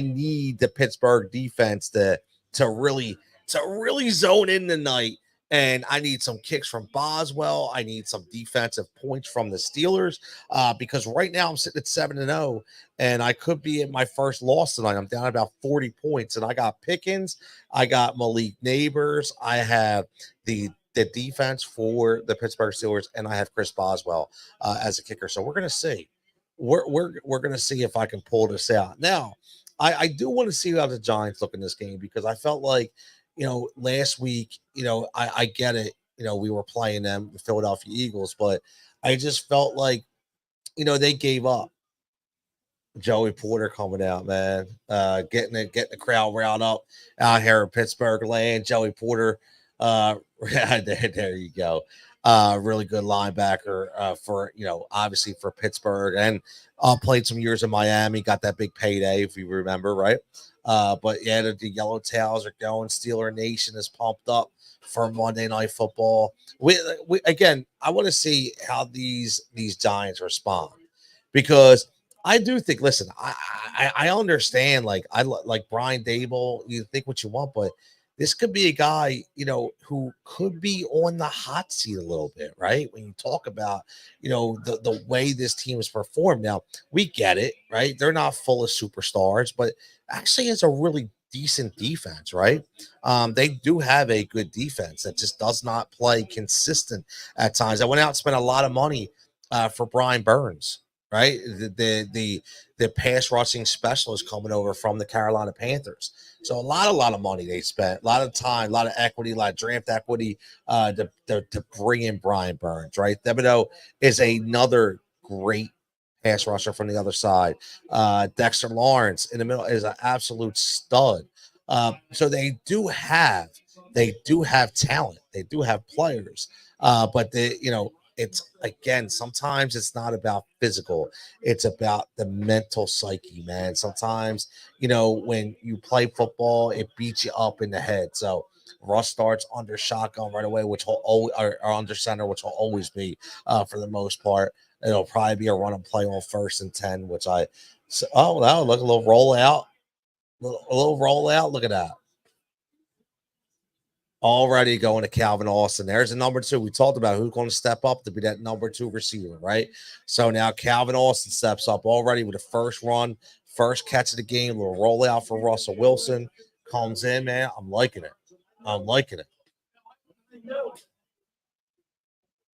need the Pittsburgh defense to really zone in tonight. And I need some kicks from Boswell. I need some defensive points from the Steelers because right now I'm sitting at 7-0, and I could be at my first loss tonight. I'm down about 40 points, and I got Pickens, I got Malik Neighbors, I have the defense for the Pittsburgh Steelers, and I have Chris Boswell as a kicker. So we're gonna see. We're gonna see if I can pull this out. Now, I do want to see how the Giants look in this game because I felt like, last week, I get it. We were playing them, the Philadelphia Eagles, but I just felt like, they gave up. Joey Porter coming out, man, getting the crowd riled up out here in Pittsburgh land. Joey Porter, there you go. Really good linebacker for, obviously for Pittsburgh, and played some years in Miami, got that big payday, if you remember, right? But yeah, the Yellow Tails are going. Steeler Nation is pumped up for Monday Night Football. We again, I want to see how these Giants respond because I do think. Listen, I understand. Like like Brian Dable. You think what you want, but this could be a guy, who could be on the hot seat a little bit, right? When you talk about, the way this team has performed. Now, we get it, right? They're not full of superstars, but actually it's a really decent defense, right? They do have a good defense that just does not play consistent at times. I went out and spent a lot of money for Brian Burns, right? The pass rushing specialist coming over from the Carolina Panthers. So a lot of money they spent, a lot of time, a lot of equity, a lot of draft equity to bring in Brian Burns, right? Thibodeau is another great pass rusher from the other side. Dexter Lawrence in the middle is an absolute stud. So they do have talent. They do have players. But it's again, sometimes it's not about physical, it's about the mental psyche, man. Sometimes, when you play football, it beats you up in the head. So Russ starts under shotgun right away, which will always or under center, which will always be for the most part. It'll probably be a run and play on 1st and 10, which oh no, look, a little roll out, a little roll out. Look at that. Already going to Calvin Austin. There's a number 2. We talked about who's going to step up to be that number 2 receiver, right? So now Calvin Austin steps up already with the first run, first catch of the game, little rollout for Russell Wilson. Comes in, man. I'm liking it.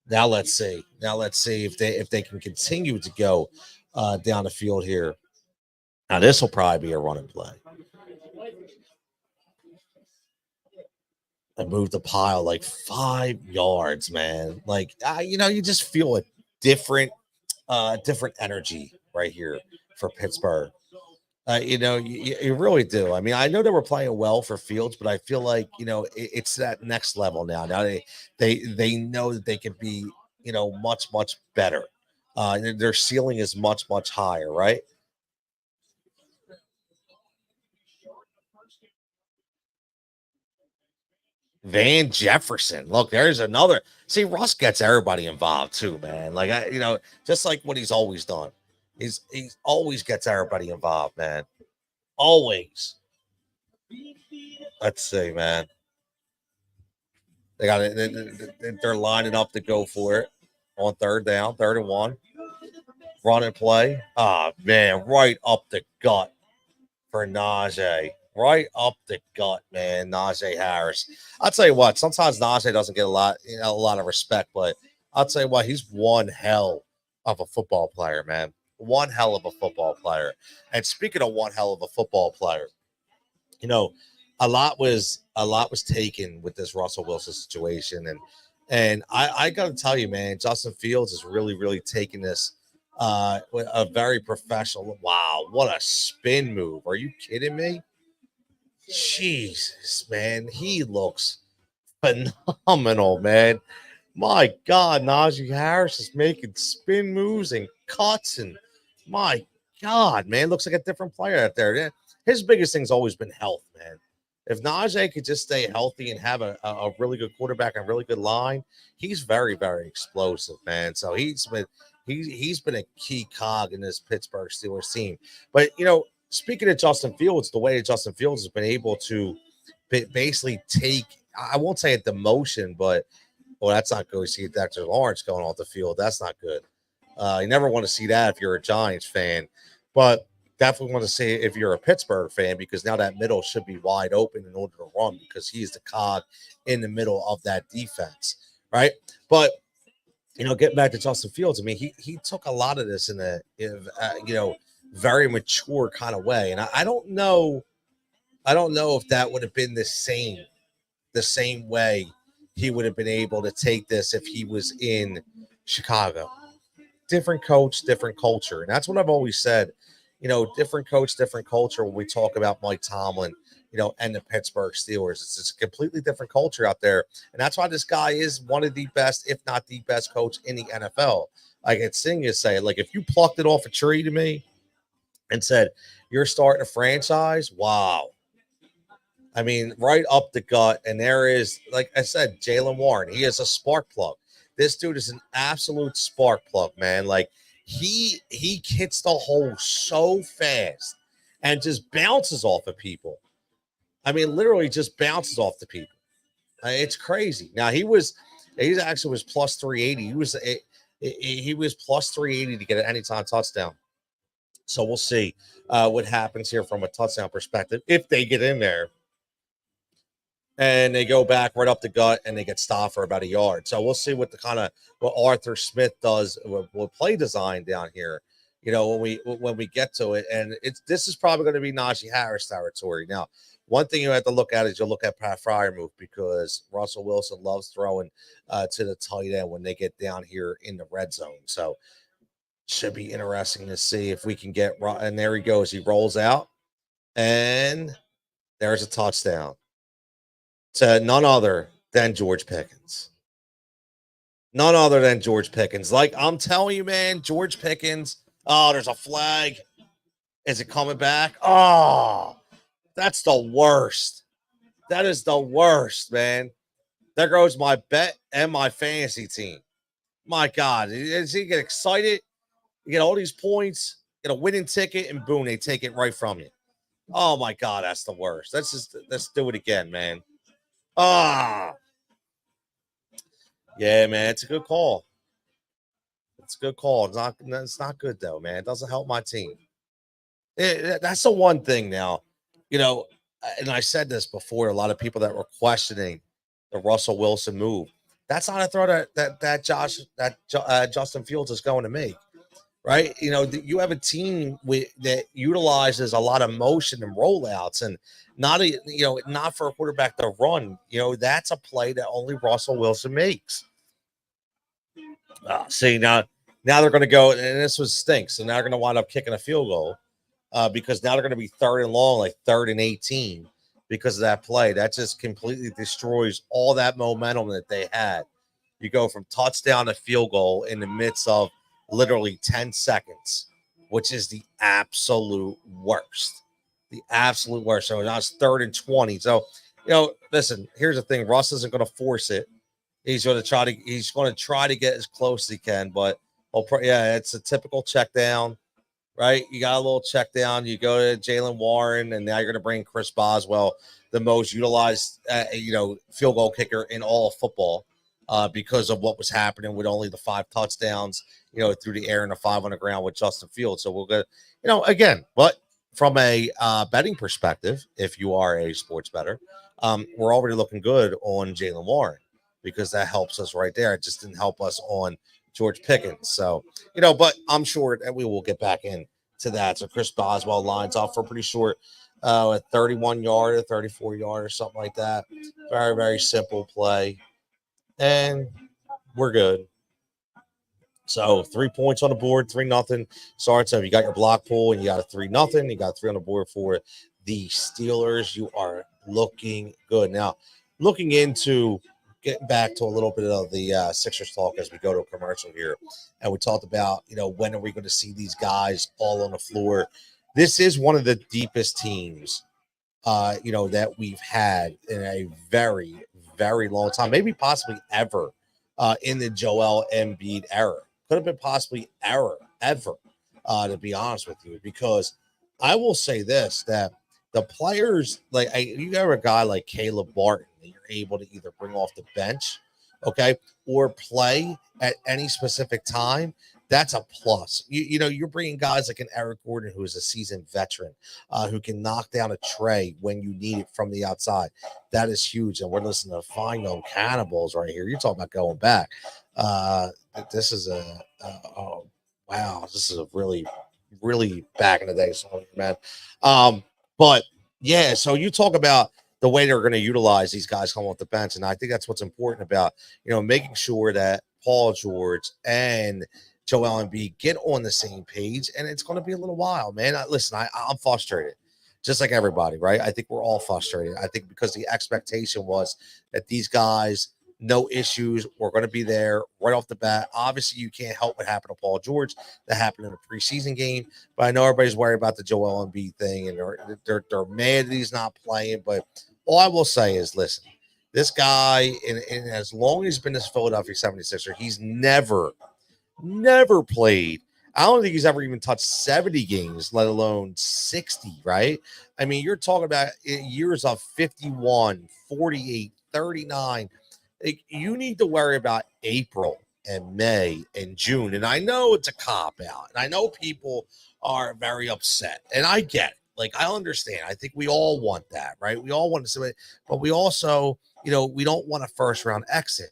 Now let's see. If they can continue to go down the field here. Now this will probably be a run and play. And move the pile like 5 yards, man. Like you just feel a different energy right here for Pittsburgh. You really do. I mean, I know they were playing well for Fields, but I feel like it's that next level now. Now they know that they can be much better. Their ceiling is much higher, right? Van Jefferson. Look, there's another. See, Russ gets everybody involved too, man. Like just like what he's always done. He's always gets everybody involved, man. Always. Let's see, man. They got it. They're lining up to go for it on 3rd down, 3rd and 1. Run and play. Ah, man, right up the gut for Najee. Right up the gut, man. Najee Harris. I'll tell you what. Sometimes Najee doesn't get a lot of respect, but I'll tell you what. He's one hell of a football player, man. One hell of a football player. And speaking of one hell of a football player, a lot was taken with this Russell Wilson situation, and I got to tell you, man, Justin Fields is really taking this with a very professional. Wow, what a spin move! Are you kidding me? Jesus, man, he looks phenomenal, man. My God, Najee Harris is making spin moves and cuts, and my God, man, looks like a different player out there. His biggest thing's always been health, man. If Najee could just stay healthy and have a really good quarterback and a really good line, he's very explosive, man. So he's been a key cog in this Pittsburgh Steelers team. But speaking of Justin Fields, the way Justin Fields has been able to basically take, I won't say a demotion, but that's not good. You see Dexter Lawrence going off the field. That's not good. You never want to see that if you're a Giants fan, but definitely want to see it if you're a Pittsburgh fan, because now that middle should be wide open in order to run, because he's the cog in the middle of that defense, right? But getting back to Justin Fields, I mean, he took a lot of this in a very mature kind of way, and I don't know if that would have been the same way he would have been able to take this if he was in Chicago. Different coach, different culture. And that's what I've always said, different coach, different culture when we talk about Mike Tomlin, and the Pittsburgh Steelers. It's a completely different culture out there. And that's why this guy is one of the best, if not the best coach in the NFL. Like it's Singh is saying, like, if you plucked it off a tree to me, and said, "You're starting a franchise? Wow." I mean, right up the gut. And there is, like I said, Jalen Warren. He is a spark plug. This dude is an absolute spark plug, man. Like he hits the hole so fast and just bounces off of people. I mean, literally just bounces off the people. It's crazy. Now he actually was plus 380. He was plus 380 to get an anytime touchdown. So we'll see what happens here from a touchdown perspective if they get in there and they go back right up the gut and they get stopped for about a yard. So we'll see what the kind of what Arthur Smith does with play design down here. When we get to it, and this is probably going to be Najee Harris territory. Now, one thing you have to look at is you look at Pat Fryermuth because Russell Wilson loves throwing to the tight end when they get down here in the red zone. So should be interesting to see if we can get. And there he goes. He rolls out, and there's a touchdown to none other than George Pickens. None other than George Pickens. Like I'm telling you, man, George Pickens. Oh, there's a flag. Is it coming back? Oh, that's the worst. That is the worst, man. There goes my bet and my fantasy team. My God. Does he get excited? You get all these points, get a winning ticket, and boom, they take it right from you. Oh my God, that's the worst. Let's do it again, man. Ah. Yeah, man, it's a good call. It's a good call. It's not good though, man. It doesn't help my team. That's the one thing now, and I said this before. A lot of people that were questioning the Russell Wilson move. That's not a throw that Justin Fields is going to make, right? You have a team that utilizes a lot of motion and rollouts, and not for a quarterback to run. That's a play that only Russell Wilson makes. See now they're going to go, and this was stinks. So now they're going to wind up kicking a field goal because now they're going to be third and long, like 3rd and 18, because of that play. That just completely destroys all that momentum that they had. You go from touchdown to field goal in the midst of literally 10 seconds, which is the absolute worst. The absolute worst. So now it's 3rd and 20. So, listen, here's the thing. Russ isn't going to force it. He's going to try to get as close as he can, but it's a typical check down, right? You got a little check down. You go to Jalen Warren, and now you're going to bring Chris Boswell, the most utilized, field goal kicker in all of football, because of what was happening with only the 5 touchdowns, through the air and the 5 on the ground with Justin Fields. So we'll get, again, but from a betting perspective, if you are a sports bettor, we're already looking good on Jalen Warren, because that helps us right there. It just didn't help us on George Pickens. So, but I'm sure that we will get back in to that. So Chris Boswell lines up for pretty short, a 31 yard, a 34 yard, or something like that. Very, very simple play. And we're good. So 3 points on the board, 3-0. Sorry, so if you got your block pool and you got a 3-0, you got 3 on the board for the Steelers. You are looking good. Now, looking into getting back to a little bit of the Sixers talk as we go to a commercial here, and we talked about when are we going to see these guys all on the floor. This is one of the deepest teams that we've had in a very, very long time, maybe possibly ever, in the Joel Embiid era. Could have been possibly ever, to be honest with you, because I will say this, that the players, you got a guy like Caleb Barton that you're able to either bring off the bench, okay, or play at any specific time. That's a plus. You're bringing guys like an Eric Gordon, who is a seasoned veteran, who can knock down a tray when you need it from the outside. That is huge. And we're listening to Fine Gnome Cannibals right here. You're talking about going back. This is wow. This is a really, really back in the day song, man. But yeah, so you talk about the way they're going to utilize these guys coming off the bench, and I think that's what's important about making sure that Paul George and Joel Embiid get on the same page, and it's going to be a little while, man. I'm frustrated, just like everybody, right? I think we're all frustrated. I think because the expectation was that these guys no issues. We're going to be there right off the bat. Obviously, you can't help what happened to Paul George. That happened in a preseason game. But I know everybody's worried about the Joel Embiid thing, and they're mad that he's not playing. But all I will say is, listen, this guy, and as long as he's been this Philadelphia 76er, he's never played. I don't think he's ever even touched 70 games, let alone 60, right? I mean, you're talking about years of 51, 48, 39. Like, you need to worry about April and May and June. And I know it's a cop out, and I know people are very upset, and I get it. Like, I understand. I think we all want that, right? We all want to see it, but we also, we don't want a first round exit.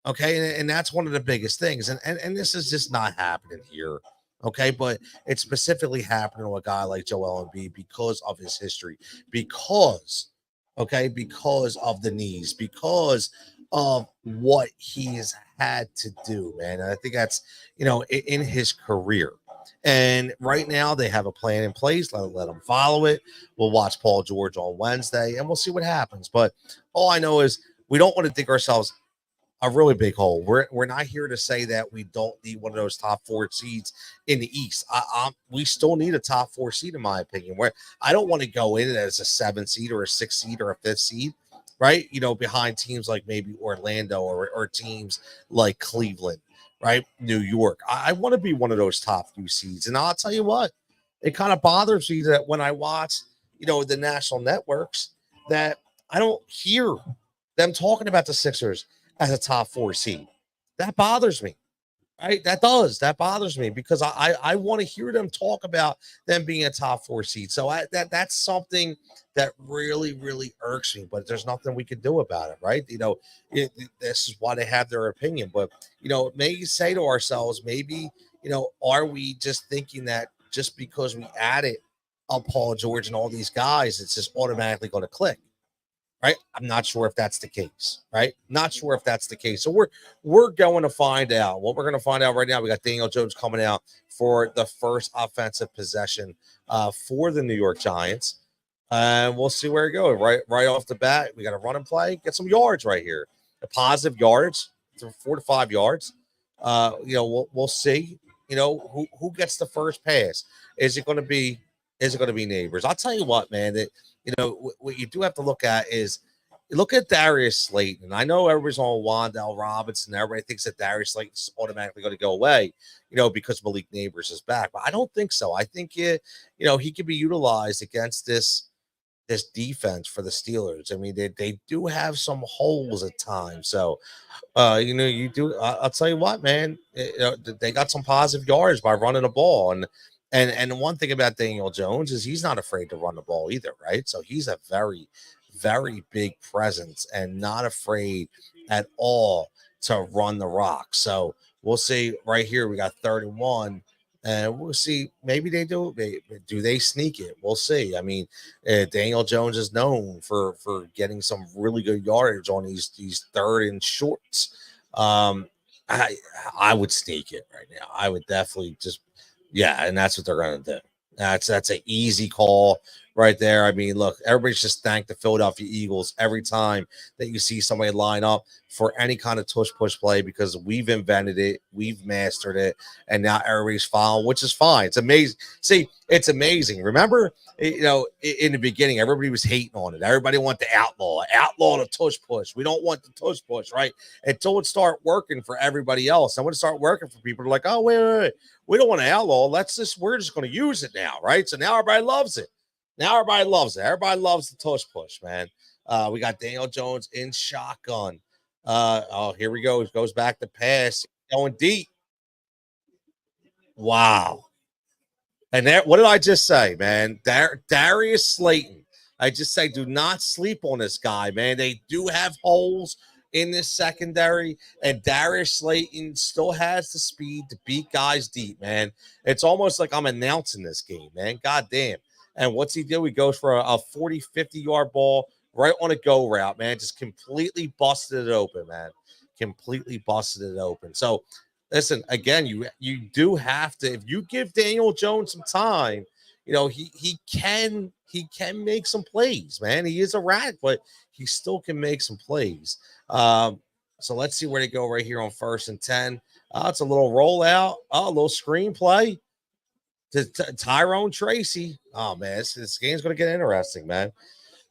Okay. And that's one of the biggest things. And this is just not happening here. Okay. But it's specifically happening to a guy like Joel Embiid because of his history, because of the knees, because of what he's had to do, man. And I think that's, in his career. And right now they have a plan in place. Let them follow it. We'll watch Paul George on Wednesday and we'll see what happens. But all I know is we don't want to dig ourselves a really big hole. We're not here to say that we don't need one of those top 4 seeds in the East. We still need a top 4 seed, in my opinion. Where I don't want to go in as a 7 seed or a 6 seed or a 5th seed, right? Behind teams like maybe Orlando or teams like Cleveland, right? New York. I want to be one of those top few seeds. And I'll tell you what, it kind of bothers me that when I watch, the national networks, that I don't hear them talking about the Sixers as a top 4 seed. That bothers me, right? That bothers me because I want to hear them talk about them being a top 4 seed. So that's something that really, really irks me, but there's nothing we can do about it, right? This is why they have their opinion, but maybe say to ourselves, maybe, are we just thinking that just because we added up Paul George and all these guys, it's just automatically going to click? Right. I'm not sure if that's the case. Right. Not sure if that's the case. So we're going to find out. What we're going to find out right now, we got Daniel Jones coming out for the first offensive possession for the New York Giants. And we'll see where it goes. Right off the bat, we got to run and play, get some yards right here. The positive yards, 4 to 5 yards. We'll see. Who gets the first pass? Is it going to be Neighbors? I'll tell you what, man, that what you do have to look at is look at Darius Slayton. I know everybody's on Wan'Dale Robinson. Everybody thinks that Darius Slayton's automatically going to go away, because Malik Neighbors is back. But I don't think so. I think he can be utilized against this defense for the Steelers. I mean, they do have some holes at times. So, you do. I'll tell you what, man. They got some positive yards by running the ball, and the one thing about Daniel Jones is he's not afraid to run the ball either, right? So he's a very, very big presence and not afraid at all to run the rock. So we'll see right here. We got 31, and we'll see. Maybe they do. Do they sneak it? We'll see. I mean, Daniel Jones is known for getting some really good yardage on these third and shorts. I would sneak it right now. I would definitely just. Yeah, and that's what they're going to do. That's an easy call right there. I mean, look, everybody's just thank the Philadelphia Eagles every time that you see somebody line up for any kind of tush-push play because we've invented it, we've mastered it, and now everybody's following, which is fine. It's amazing. See, it's amazing. Remember, in the beginning, everybody was hating on it. Everybody wanted to outlaw the tush-push. We don't want the tush-push, right? Until it start working for everybody else. And when it start working for people, they're like, oh, wait. We don't want to outlaw. We're just going to use it now, right? So now everybody loves it. Everybody loves the tush push, man. We got Daniel Jones in shotgun. Here we go. He goes back to pass, going deep. Wow. And what did I just say, man? Darius Slayton. I just say, do not sleep on this guy, man. They do have holes in this secondary, and Darius Slayton still has the speed to beat guys deep, man. It's almost like I'm announcing this game, man. God damn. And what's he do? He goes for a 40, 50-yard ball right on a go route, man. Just completely busted it open, man. Completely busted it open. So, listen, again, you do have to, if you give Daniel Jones some time, he can make some plays, man. He is erratic, but he still can make some plays. So let's see where they go right here on 1st and 10. It's a little rollout. A little screenplay to Tyrone Tracy. Oh, man, this game's going to get interesting, man.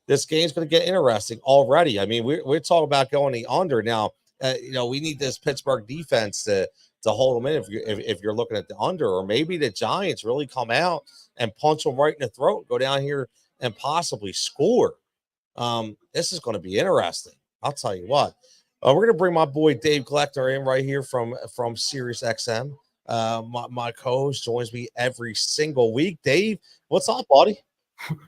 This game's going to get interesting already. I mean, we're talking about going the under now. We need this Pittsburgh defense to hold them in if you're looking at the under, or maybe the Giants really come out and punch them right in the throat, go down here and possibly score. This is going to be interesting. I'll tell you what. We're going to bring my boy Dave Gleckner in right here from Sirius XM. My co-host joins me every single week. Dave, what's up, buddy?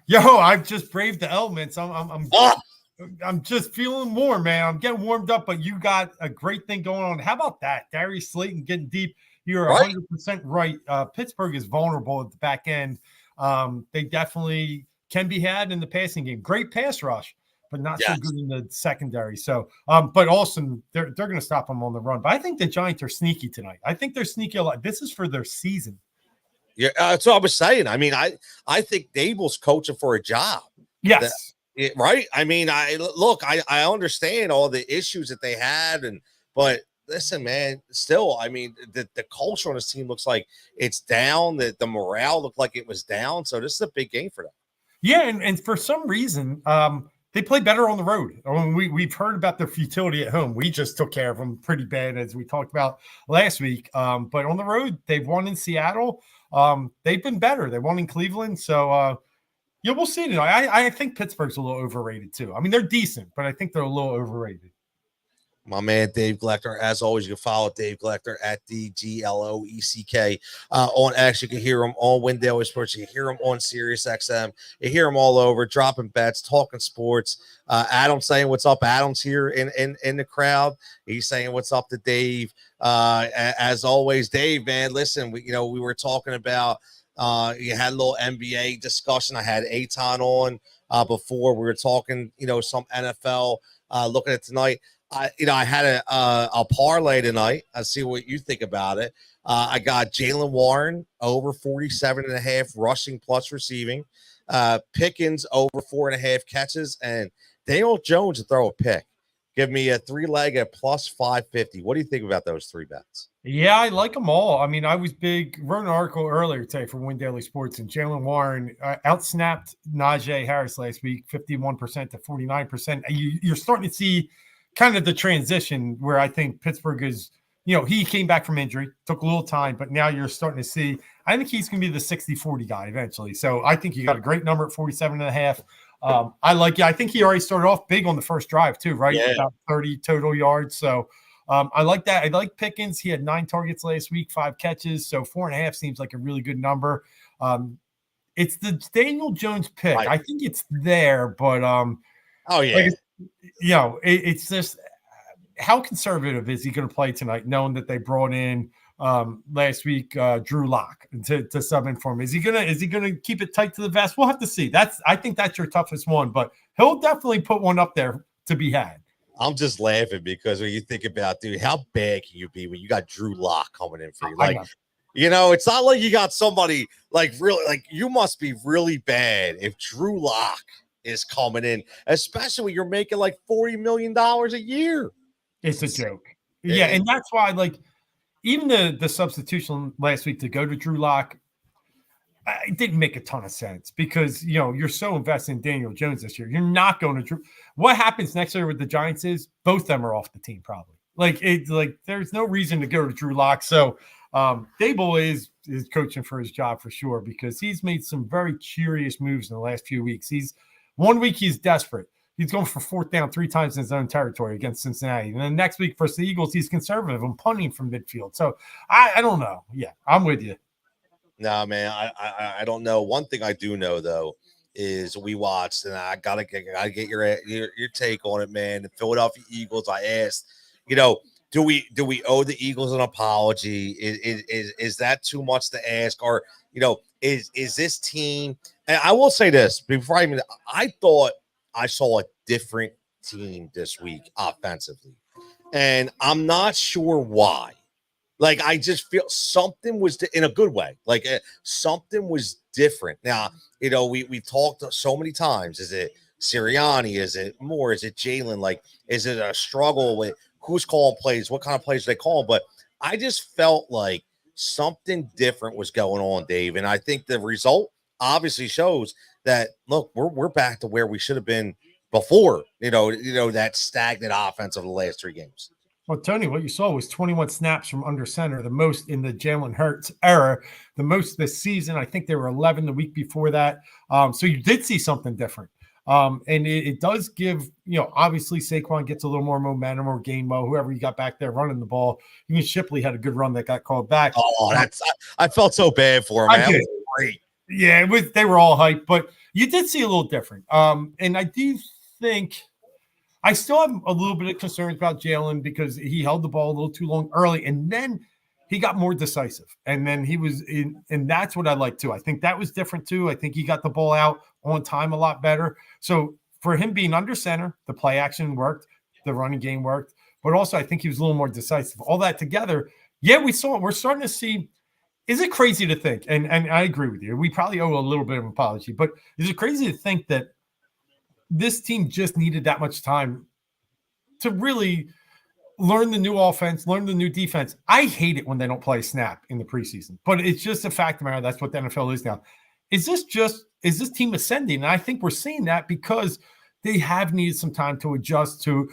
Yo, I've just braved the elements. I'm just feeling warm, man. I'm getting warmed up, but you got a great thing going on. How about that? Darius Slayton getting deep. You're 100% right. Pittsburgh is vulnerable at the back end. They definitely can be had in the passing game. Great pass rush, but not so good in the secondary. So, but also they're going to stop them on the run. But I think the Giants are sneaky tonight. I think they're sneaky a lot. This is for their season. Yeah, that's what I was saying. I mean, I think Dable's coaching for a job. Yes. Right. I mean, I understand all the issues that they had, but listen, man, still, I mean, the culture on this team looks like it's down. The morale looked like it was down. So this is a big game for them. Yeah, and for some reason, they play better on the road. I mean, we've heard about their futility at home. We just took care of them pretty bad, as we talked about last week. But on the road, they've won in Seattle. They've been better. They won in Cleveland. So, we'll see tonight. I think Pittsburgh's a little overrated too. I mean, they're decent, but I think they're a little overrated. My man, Dave Gleckner. As always, you can follow Dave Gleckner at DGLOECK on X. You can hear him on Win Daily Sports. You can hear him on Sirius XM. You hear him all over, dropping bets, talking sports. Adam saying what's up. Adam's here in the crowd. He's saying what's up to Dave. As always, Dave, man, listen, we were talking about you had a little NBA discussion. I had Aton on before. We were talking, some NFL looking at tonight. I had a parlay tonight. I'll see what you think about it. I got Jalen Warren over 47.5 rushing plus receiving. Pickens over 4.5 catches, and Daniel Jones to throw a pick. Give me a 3-leg at plus 550. What do you think about those 3 bets? Yeah, I like them all. I mean, I was wrote an article earlier today for Win Daily Sports, and Jalen Warren outsnapped Najee Harris last week, 51% to 49%. You're starting to see kind of the transition where I think Pittsburgh is, he came back from injury, took a little time, but now you're starting to see, I think he's going to be the 60-40 guy eventually. So I think you got a great number at 47.5. I like it. I think he already started off big on the first drive too, right? Yeah. About 30 total yards. So I like that. I like Pickens. He had 9 targets last week, 5 catches. So 4.5 seems like a really good number. It's the Daniel Jones pick. I think it's there, but it's just how conservative is he going to play tonight, knowing that they brought in last week Drew Lock to sub in for him? Is he gonna keep it tight to the vest? We'll have to see. I think that's your toughest one, but he'll definitely put one up there to be had. I'm just laughing because when you think about, dude, how bad can you be when you got Drew Lock coming in for you? Like, it's not like you got somebody like really, like you must be really bad if Drew Lock is coming in, especially when you're making like $40 million a year. It's a joke. Yeah, and that's why, like, even the substitution last week to go to Drew Lock, it didn't make a ton of sense because, you're so invested in Daniel Jones this year. You're not going to Drew. What happens next year with the Giants is both of them are off the team probably. There's no reason to go to Drew Lock. So Dable is coaching for his job for sure because he's made some very curious moves in the last few weeks. 1 week he's desperate. He's going for 4th down 3 times in his own territory against Cincinnati. And then next week versus the Eagles, he's conservative and punting from midfield. So I don't know. Yeah, I'm with you. No, man, I don't know. One thing I do know though is we watched, and I gotta get your take on it, man. The Philadelphia Eagles. I asked, do we owe the Eagles an apology? Is that too much to ask? Or is this team? And I will say this before I thought I saw a different team this week offensively, and I'm not sure why. Like, I just feel something was in a good way. Like something was different. Now, we've talked so many times. Is it Sirianni? Is it Moore? Is it Jalen? Like, is it a struggle with who's calling plays, what kind of plays they call, but I just felt like something different was going on, Dave. And I think the result obviously shows that look, we're back to where we should have been before, that stagnant offense of the last 3 games. Well, Tony, what you saw was 21 snaps from under center, the most in the Jalen Hurts era, the most this season. I think there were 11 the week before that. So you did see something different. And it does give, obviously Saquon gets a little more momentum, or Gainwell, whoever you got back there running the ball. Even Shipley had a good run that got called back. Oh, I felt so bad for him, man. That was great. Yeah, they were all hyped, but you did see a little different. And I do think I still have a little bit of concerns about Jalen because he held the ball a little too long early, and then he got more decisive. And then he was in, and that's what I like too. I think that was different too. I think he got the ball out on time a lot better. So for him being under center, the play action worked, the running game worked, but also I think he was a little more decisive. All that together, we're starting to see. Is it crazy to think? And I agree with you. We probably owe a little bit of an apology, but is it crazy to think that this team just needed that much time to really learn the new offense, learn the new defense? I hate it when they don't play a snap in the preseason, but it's just a fact of the matter. That's what the NFL is now. Is this team ascending? And I think we're seeing that because they have needed some time to adjust to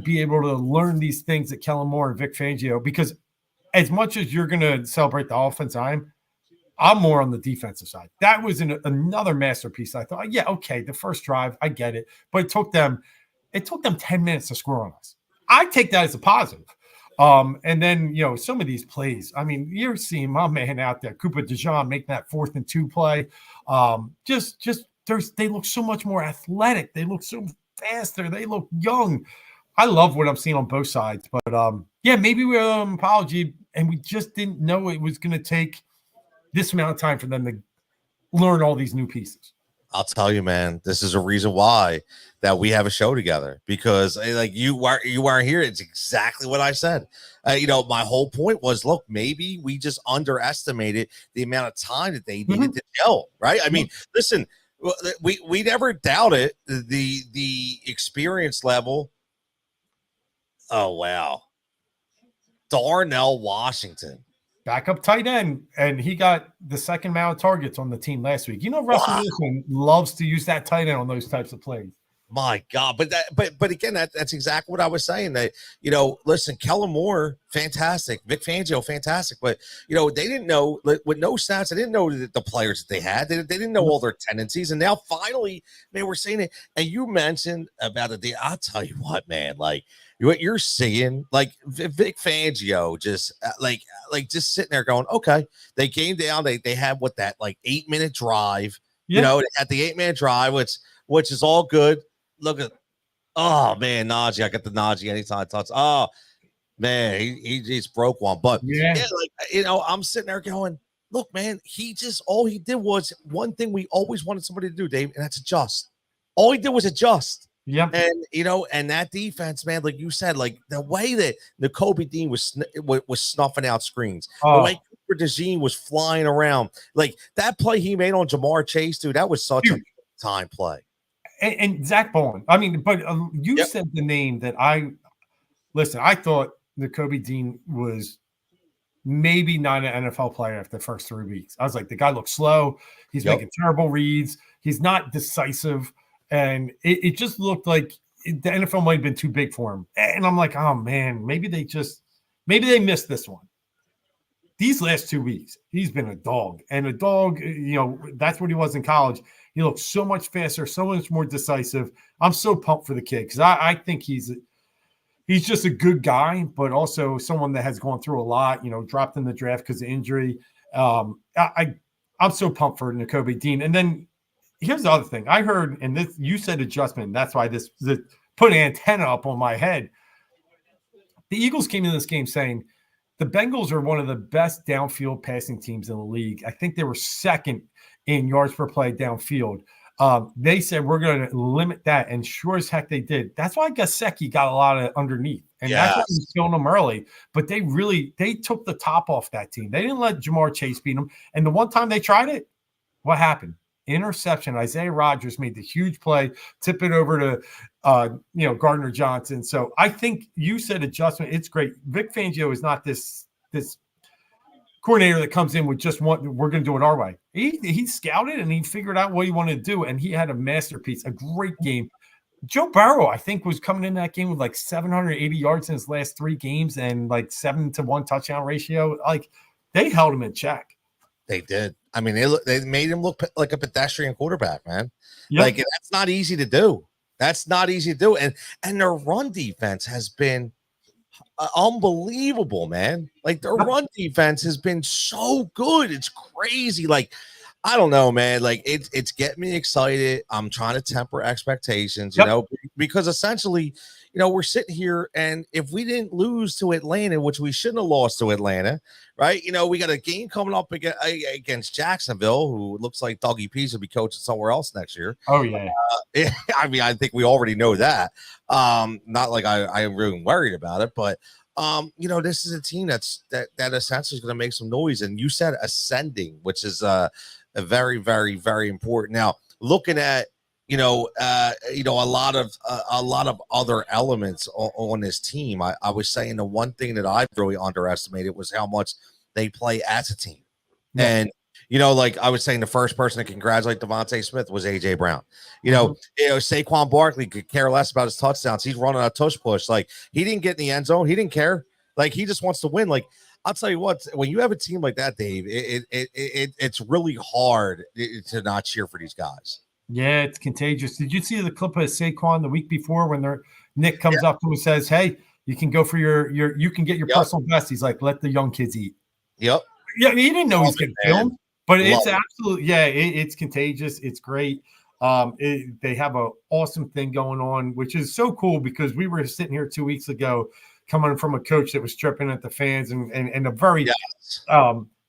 be able to learn these things that Kellen Moore and Vic Fangio, because as much as you're going to celebrate the offense, I'm more on the defensive side. That was another masterpiece. I thought, okay, the first drive, I get it, but it took them 10 minutes to score on us. I take that as a positive. And then, some of these plays, I mean, you're seeing my man out there, Cooper DeJean, make that 4th and 2 play. They look so much more athletic. They look so faster. They look young. I love what I'm seeing on both sides, but maybe we owe an apology, and we just didn't know it was going to take this amount of time for them to learn all these new pieces. I'll tell you, man, this is a reason why that we have a show together, because like you weren't here. It's exactly what I said. My whole point was, look, maybe we just underestimated the amount of time that they needed to gel, right? I mean, listen, we never doubted the experience level. Oh, wow. Darnell Washington. Backup tight end, and he got the second amount of targets on the team last week. Russell Wilson loves to use that tight end on those types of plays. My God, but again, that's exactly what I was saying. That listen, Kellen Moore, fantastic, Vic Fangio, fantastic, but they didn't know with no stats. They didn't know the players that they had. They didn't know all their tendencies, and now finally, man, we're seeing it. And you mentioned about it. I'll tell you what, man, like what you're seeing, like Vic Fangio, just like just sitting there going, okay, they came down. They had that 8-minute drive. At the 8-minute drive, which is all good. Look at, oh man, Najee. I got the Najee anytime I touch. Oh man, he just broke one. But I'm sitting there going, look, man, all he did was one thing we always wanted somebody to do, Dave, and that's adjust. All he did was adjust. Yeah. And and that defense, man, like you said, like the way that Nakobe Dean was snuffing out screens, the way Cooper DeJean was flying around, like that play he made on Jamar Chase, dude, that was such a time play. And Zach Bowen. I mean, but you said the name that I thought Nakobe Dean was maybe not an NFL player after the first 3 weeks. I was like, the guy looks slow. He's making terrible reads. He's not decisive. And it just looked like the NFL might have been too big for him. And I'm like, oh man, maybe they missed this one. These last 2 weeks, he's been a dog. And a dog, that's what he was in college. He looks so much faster, so much more decisive. I'm so pumped for the kid because I think he's just a good guy, but also someone that has gone through a lot, dropped in the draft because of injury. I'm so pumped for Nakobe Dean. And then here's the other thing. I heard, and this you said adjustment. That's why this put an antenna up on my head. The Eagles came in this game saying the Bengals are one of the best downfield passing teams in the league. I think they were second in yards per play downfield. They said we're going to limit that, and sure as heck they did. That's why Gesicki got a lot of underneath, and that's why he's killing them early. But they took the top off that team. They didn't let Jamar Chase beat them. And the one time they tried it, what happened? interception. Isaiah Rodgers made the huge play, tip it over to Gardner Johnson. So I think you said adjustment. It's great. Vic Fangio is not this coordinator that comes in with just we're going to do it our way. He scouted and he figured out what he wanted to do, and he had a masterpiece, a great game. Joe Burrow, I think, was coming in that game with like 780 yards in his last 3 games and like 7-to-1 touchdown ratio. Like, they held him in check. They did. I mean, they made him look like a pedestrian quarterback, man. Yep. Like, that's not easy to do. That's not easy to do. And their run defense has been unbelievable, man. Like, their run defense has been so good. It's crazy. Like, I don't know, man. Like, it's getting me excited. I'm trying to temper expectations, you know, because essentially, you know, we're sitting here, and if we didn't lose to Atlanta, which we shouldn't have lost to Atlanta, right? You know, we got a game coming up against Jacksonville, who looks like Dougie Pease will be coaching somewhere else next year. Oh, yeah. I mean, I think we already know that. Not like I'm really worried about it, but you know, this is a team that essentially is going to make some noise. And you said ascending, which is a very, very, very important. Now, looking at a lot of other elements on this team, I was saying the one thing that I've really underestimated was how much they play as a team. Yeah. And you know, like I was saying, the first person to congratulate Devontae Smith was AJ Brown. You know, Saquon Barkley could care less about his touchdowns. He's running a tush push. Like, he didn't get in the end zone. He didn't care. Like, he just wants to win. Like, I'll tell you what, when you have a team like that, Dave, it's really hard to not cheer for these guys. Yeah, it's contagious. Did you see the clip of Saquon the week before when Nick comes up to him and says, "Hey, you can go for you can get your personal best." He's like, "Let the young kids eat." Yep. Yeah, he didn't know he's getting filmed, but it's absolutely, it's contagious. It's great. They have an awesome thing going on, which is so cool because we were sitting here 2 weeks ago coming from a coach that was stripping at the fans and a very,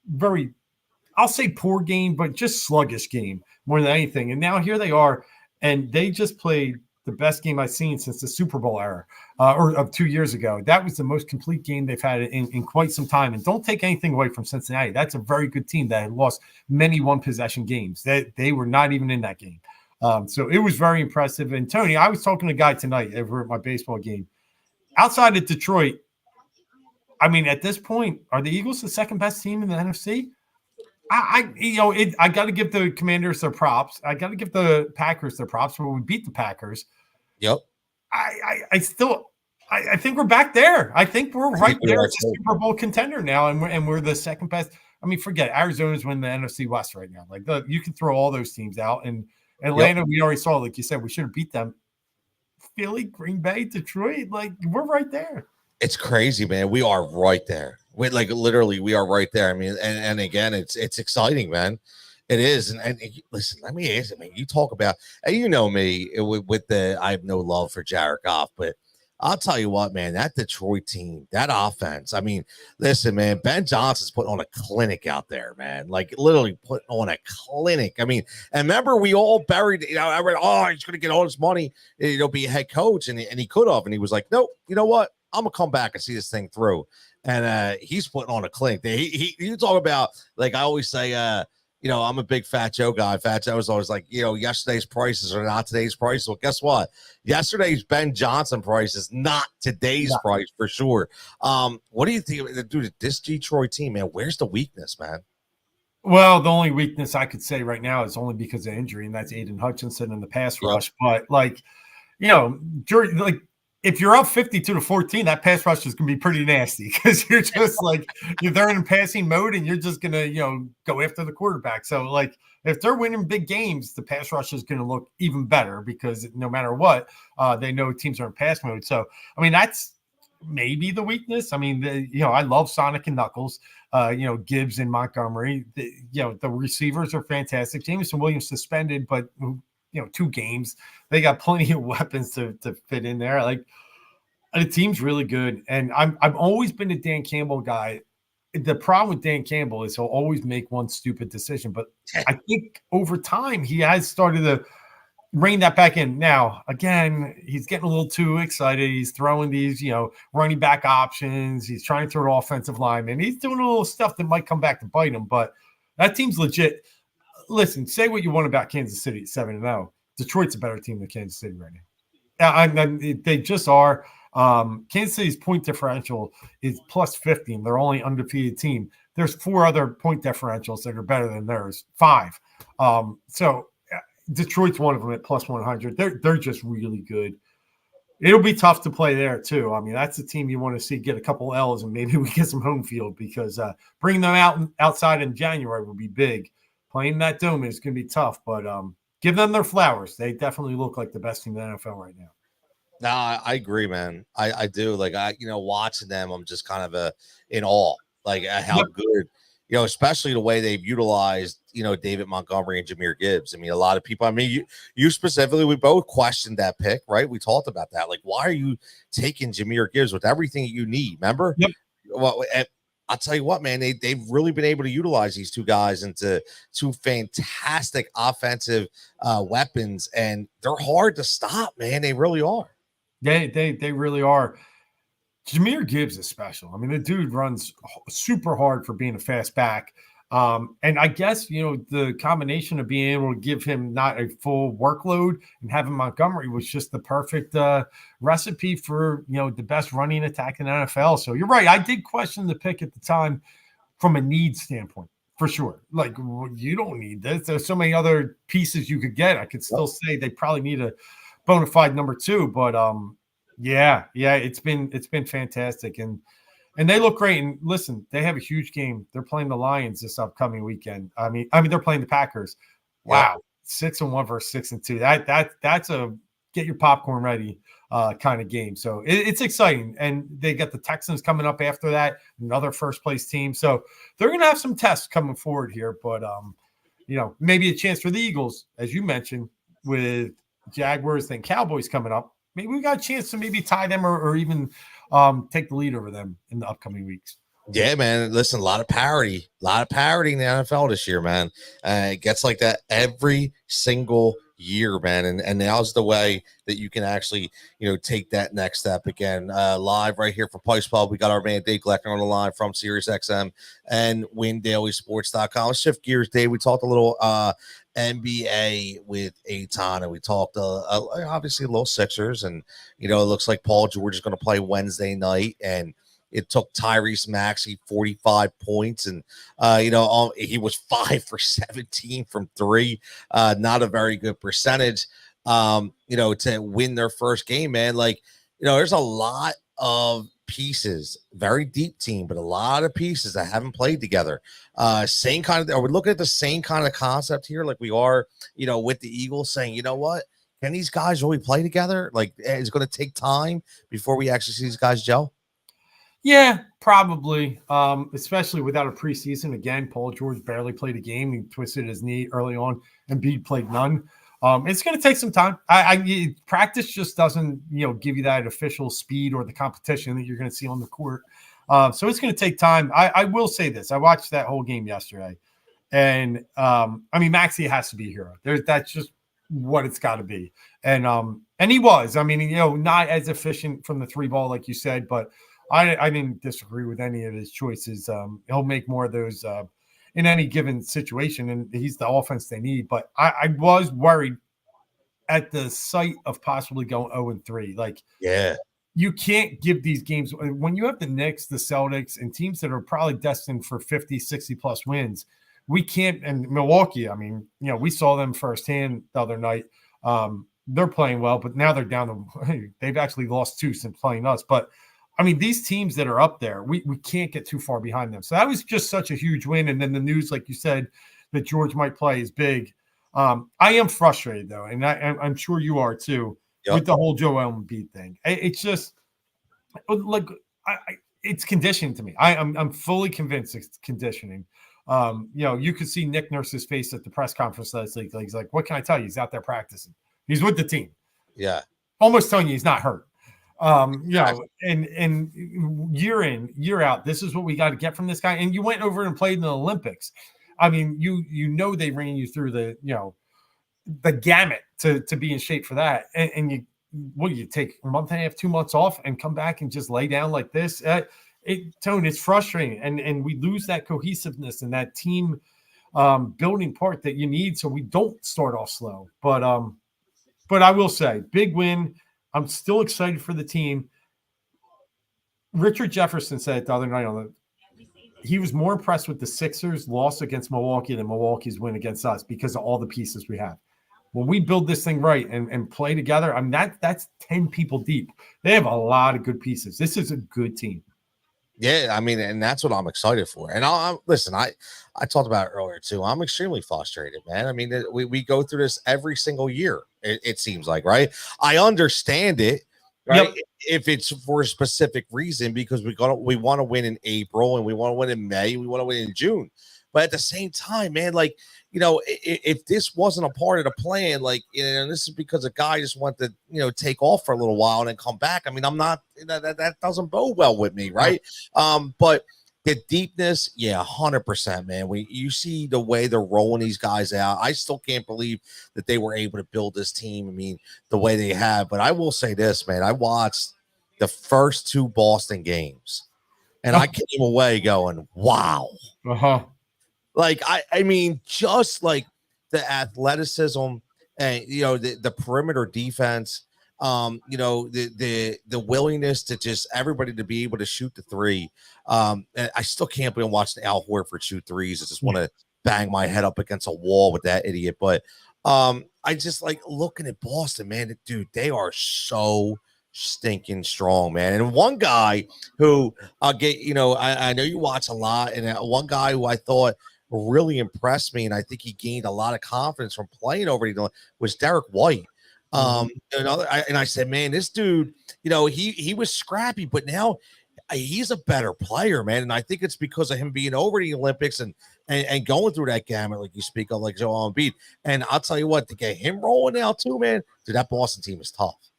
very, I'll say poor game, but just sluggish game more than anything. And now here they are, and they just played the best game I've seen since the Super Bowl era or of 2 years ago. That was the most complete game they've had in quite some time. And don't take anything away from Cincinnati. That's a very good team that had lost many one-possession games. They were not even in that game. So it was very impressive. And Tony, I was talking to a guy tonight over at my baseball game. Outside of Detroit, I mean, at this point, are the Eagles the second best team in the NFC? I got to give the Commanders their props. I got to give the Packers their props when we beat the Packers. Yep. I think we're back there. I think we're right there as a Super Bowl contender now, and we're the second best. I mean, forget Arizona's winning the NFC West right now. Like, you can throw all those teams out, and Atlanta, we already saw. Like you said, we should have beat them. Philly, Green Bay, Detroit, like, we're right there. It's crazy, man. We are right there. We literally, we are right there. I mean, and again, it's exciting, man. It is. And listen, let me ask you, man. You talk about, and you know me with I have no love for Jared Goff, but I'll tell you what, man, that Detroit team, that offense. I mean, listen, man, Ben Johnson's putting on a clinic out there, man. Like, literally putting on a clinic. I mean, and remember, we all buried, I read, he's going to get all this money, be a head coach, and he could have. And he was like, nope, you know what? I'm going to come back and see this thing through. And he's putting on a clinic. You talk about, like I always say, I'm a big Fat Joe guy. Fat Joe was always like, yesterday's prices are not today's prices. Well, guess what? Yesterday's Ben Johnson price is not today's price for sure. What do you think, dude, this Detroit team, man? Where's the weakness, man? Well, the only weakness I could say right now is only because of injury, and that's Aiden Hutchinson in the pass rush. But if you're up 52-14, that pass rush is going to be pretty nasty because you're just like, they're in passing mode and you're just going to, go after the quarterback. So, like, if they're winning big games, the pass rush is going to look even better because no matter what, they know teams are in pass mode. So, I mean, that's maybe the weakness. I mean, I love Sonic and Knuckles, Gibbs and Montgomery. The receivers are fantastic. Jameson Williams suspended, but 2 games. They got plenty of weapons to fit in there. Like, the team's really good. And I've always been a Dan Campbell guy. The problem with Dan Campbell is he'll always make one stupid decision. But I think over time he has started to rein that back in. Now, again, he's getting a little too excited. He's throwing these, running back options. He's trying to throw an offensive lineman. He's doing a little stuff that might come back to bite him. But that team's legit. listen, say what you want about Kansas City at 7-0. Detroit's a better team than Kansas City right now. They just are. Kansas City's point differential is plus 50, and they're only undefeated team. There's 4 other point differentials that are better than theirs, 5. So Detroit's one of them at plus 100. They're just really good. It'll be tough to play there too. I mean, that's the team you want to see get a couple L's and maybe we get some home field because bringing them outside in January will be big. Playing that dome is going to be tough, but give them their flowers. They definitely look like the best team in the NFL right now. No, I agree, man. I do. Like watching them, I'm just kind of in awe, like at how good, especially the way they've utilized, David Montgomery and Jahmyr Gibbs. I mean, a lot of people. I mean, you specifically, we both questioned that pick, right? We talked about that. Like, why are you taking Jahmyr Gibbs with everything that you need? Remember? Yep. Well, I'll tell you what, man. They've really been able to utilize these 2 guys into 2 fantastic offensive weapons, and they're hard to stop, man. They really are. They really are. Jahmyr Gibbs is special. I mean, the dude runs super hard for being a fast back. And I guess, the combination of being able to give him not a full workload and having Montgomery was just the perfect recipe for, the best running attack in the NFL. So you're right. I did question the pick at the time from a need standpoint, for sure. Like, you don't need this. There's so many other pieces you could get. I could still say they probably need a bona fide number 2, but yeah, it's been fantastic, and they look great. And listen, they have a huge game. They're playing the Lions this upcoming weekend. I mean they're playing the Packers. Wow, 6-1 versus 6-2. That's a get your popcorn ready kind of game. So it's exciting, and they got the Texans coming up after that, another first place team. So they're gonna have some tests coming forward here, but maybe a chance for the Eagles, as you mentioned, with Jaguars and Cowboys coming up. Maybe we got a chance to maybe tie them or even take the lead over them in the upcoming weeks. Yeah, man. Listen, a lot of parity in the NFL this year, man. It gets like that every single year, man. And now's the way that you can actually, take that next step again. Live right here from Pike Pub. We got our man Dave Gleckner on the line from SiriusXM and WinDailySports.com. Let's shift gears, Dave. We talked a little NBA with Aton, and we talked obviously a little Sixers, and it looks like Paul George is going to play Wednesday night, and it took Tyrese Maxey 45 points, and he was 5 for 17 from 3, not a very good percentage, to win their first game, man. Like, there's a lot of pieces, very deep team, but a lot of pieces that haven't played together. Same kind of, are we looking at the same kind of concept here, like we are, with the Eagles, saying, you know what, can these guys really play together? Like, it's going to take time before we actually see these guys gel. Yeah, probably. Especially without a preseason. Again, Paul George barely played a game. He twisted his knee early on, and Embiid played none. It's going to take some time. Practice just doesn't, give you that official speed or the competition that you're going to see on the court. So it's going to take time. I will say this. I watched that whole game yesterday, and Maxey has to be a hero. That's just what it's got to be. And he was. Not as efficient from the 3 ball like you said, but I didn't disagree with any of his choices. He'll make more of those in any given situation, and he's the offense they need. But I was worried at the sight of possibly going 0-3. Like, yeah, you can't give these games when you have the Knicks, the Celtics, and teams that are probably destined for 50, 60 plus wins. We can't. And Milwaukee, we saw them firsthand the other night. They're playing well, but now they're down to, they've actually lost 2 since playing us. But these teams that are up there, we can't get too far behind them. So that was just such a huge win. And then the news, like you said, that George might play is big. I am frustrated, though, and I'm sure you are, too, with the whole Joel Embiid thing. It's just like it's conditioning to me. I'm fully convinced it's conditioning. You could see Nick Nurse's face at the press conference last week. He's like, what can I tell you? He's out there practicing. He's with the team. Yeah. Almost telling you he's not hurt. And year in, year out, this is what we got to get from this guy. And you went over and played in the Olympics. They ran you through the gamut to be in shape for that. And you take a month and a half, 2 months off and come back and just lay down like this. Tone, it's frustrating. And we lose that cohesiveness and that team building part that you need so we don't start off slow. But I will say, big win. I'm still excited for the team. Richard Jefferson said the other night he was more impressed with the Sixers' loss against Milwaukee than Milwaukee's win against us because of all the pieces we have. When we build this thing right and play together, I mean, that's 10 people deep. They have a lot of good pieces. This is a good team. Yeah, I mean, and that's what I'm excited for. And listen, I talked about it earlier too. I'm extremely frustrated, man. I mean, we go through this every single year. It seems like, right? I understand it, right? Yep. If it's for a specific reason, because we want to win in April and we want to win in May, we want to win in June. But at the same time, man, like, you know, if this wasn't a part of the plan, like, you know, this is because a guy just wanted to, you know, take off for a little while and then come back. I mean, I'm not that doesn't bode well with me, right? But the deepness, yeah, 100%, man. You see the way they're rolling these guys out. I still can't believe that they were able to build this team. I mean, the way they have. But I will say this, man. I watched the first 2 Boston games, and I came away going, "Wow." Like, I mean, just like the athleticism and, you know, the perimeter defense, you know, the willingness to just everybody to be able to shoot the 3. And I still can't believe I'm watching Al Horford shoot 3s. I just want to bang my head up against a wall with that idiot. But I just like looking at Boston, man. Dude, they are so stinking strong, man. And one guy who I'll get, you know, I know you watch a lot, and one guy who I thought really impressed me, and I think he gained a lot of confidence from playing over was Derek White. And I said, man, this dude, you know, he was scrappy, but now he's a better player, man. And I think it's because of him being over the Olympics and going through that gamut, like you speak of, like Joel Embiid. And I'll tell you what, to get him rolling now too, man, dude, that Boston team is tough.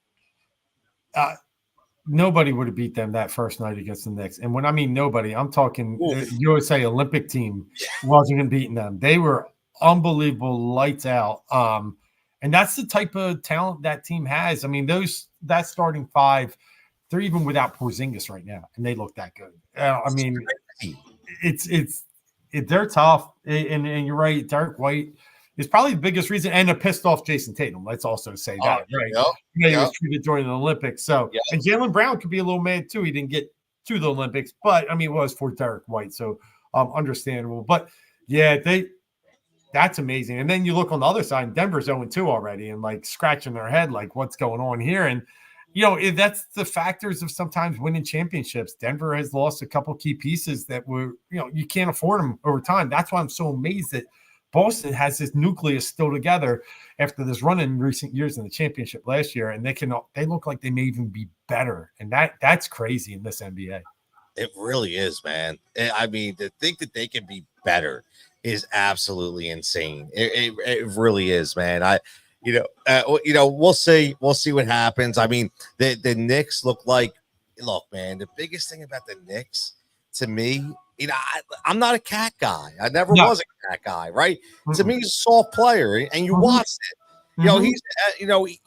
Nobody would have beat them that first night against the Knicks. And when I mean nobody, I'm talking USA Olympic team wasn't even beating them. They were unbelievable, lights out. And that's the type of talent that team has. I mean, that starting 5, they're even without Porzingis right now, and they look that good. I mean, they're tough. And you're right, Derek White is probably the biggest reason, and a pissed off Jason Tatum. Let's also say that, right? He was treated during the Olympics. So, and Jalen Brown could be a little mad too. He didn't get to the Olympics, but I mean, it was for Derek White, so understandable. But yeah, that's amazing. And then you look on the other side, Denver's 0-2 already, and like scratching their head, like what's going on here? And you know, that's the factors of sometimes winning championships. Denver has lost a couple key pieces that were, you know, you can't afford them over time. That's why I'm so amazed that Boston has this nucleus still together after this run in recent years in the championship last year, and they look like they may even be better, and that's crazy in this NBA. It really is, man. I mean, to think that they can be better is absolutely insane. It really is, man. We'll see what happens. I mean, the Knicks look, man. The biggest thing about the Knicks to me, you know, I'm not a cat guy. I never was a cat guy, right? To me, he's a soft player, and you watched it. You know, he's,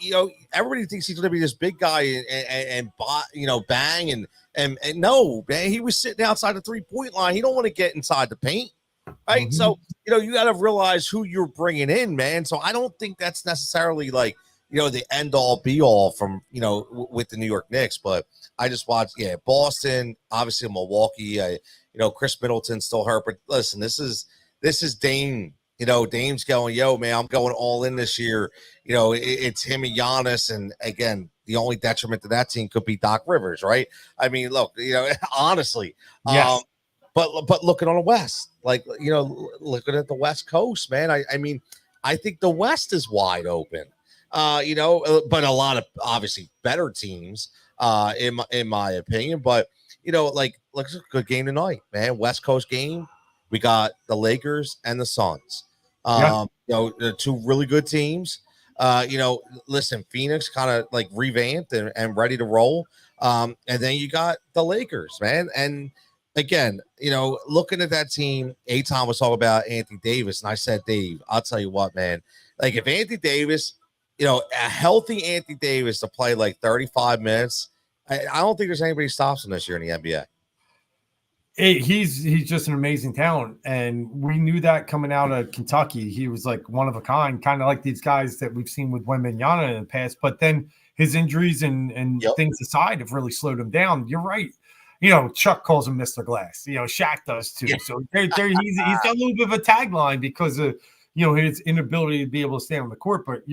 everybody thinks he's going to be this big guy and bang and no, man, he was sitting outside the 3-point line. He don't want to get inside the paint, right? So, you know, you got to realize who you're bringing in, man. So I don't think that's necessarily like, you know, the end all be all from, you know, with the New York Knicks. But I just watched, Boston, obviously Milwaukee. Chris Middleton's still hurt, but listen, this is Dame. You know, Dame's going, yo, man, I'm going all in this year. You know, it's him and Giannis. And again, the only detriment to that team could be Doc Rivers, right? I mean, look, you know, honestly, yes. But looking on the West, like, you know, looking at the West Coast, man, I mean, I think the West is wide open. But a lot of obviously better teams, in my opinion. But you know, like, looks a good game tonight, man. West Coast game. We got the Lakers and the Suns. You know, the 2 really good teams. Listen, Phoenix kind of like revamped and ready to roll. And then you got the Lakers, man. And again, you know, looking at that team, Tom was talking about Anthony Davis, and I said, Dave, I'll tell you what, man. Like, if Anthony Davis, you know, a healthy Anthony Davis to play like 35 minutes, I don't think there's anybody stops him this year in the NBA. He's just an amazing talent, and we knew that coming out of Kentucky. He was like one of a kind, kind of like these guys that we've seen with Wembanyama in the past. But then his injuries and things aside have really slowed him down. You're right. Chuck calls him Mr. Glass. Shaq does too. Yeah. So he's got a little bit of a tagline because of his inability to be able to stay on the court. But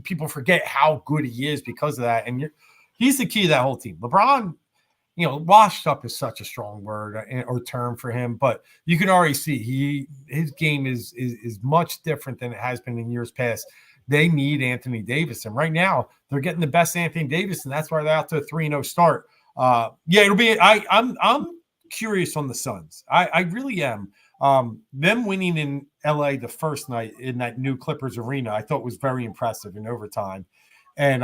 people forget how good he is because of that, and he's the key to that whole team. LeBron. Washed up is such a strong word or term for him, but you can already see his game is much different than it has been in years past. They need Anthony Davis, and right now they're getting the best Anthony Davis, and that's why they're out to a 3-0 start. It'll be. I'm curious on the Suns. I really am. Them winning in LA the first night in that new Clippers arena, I thought was very impressive in overtime, and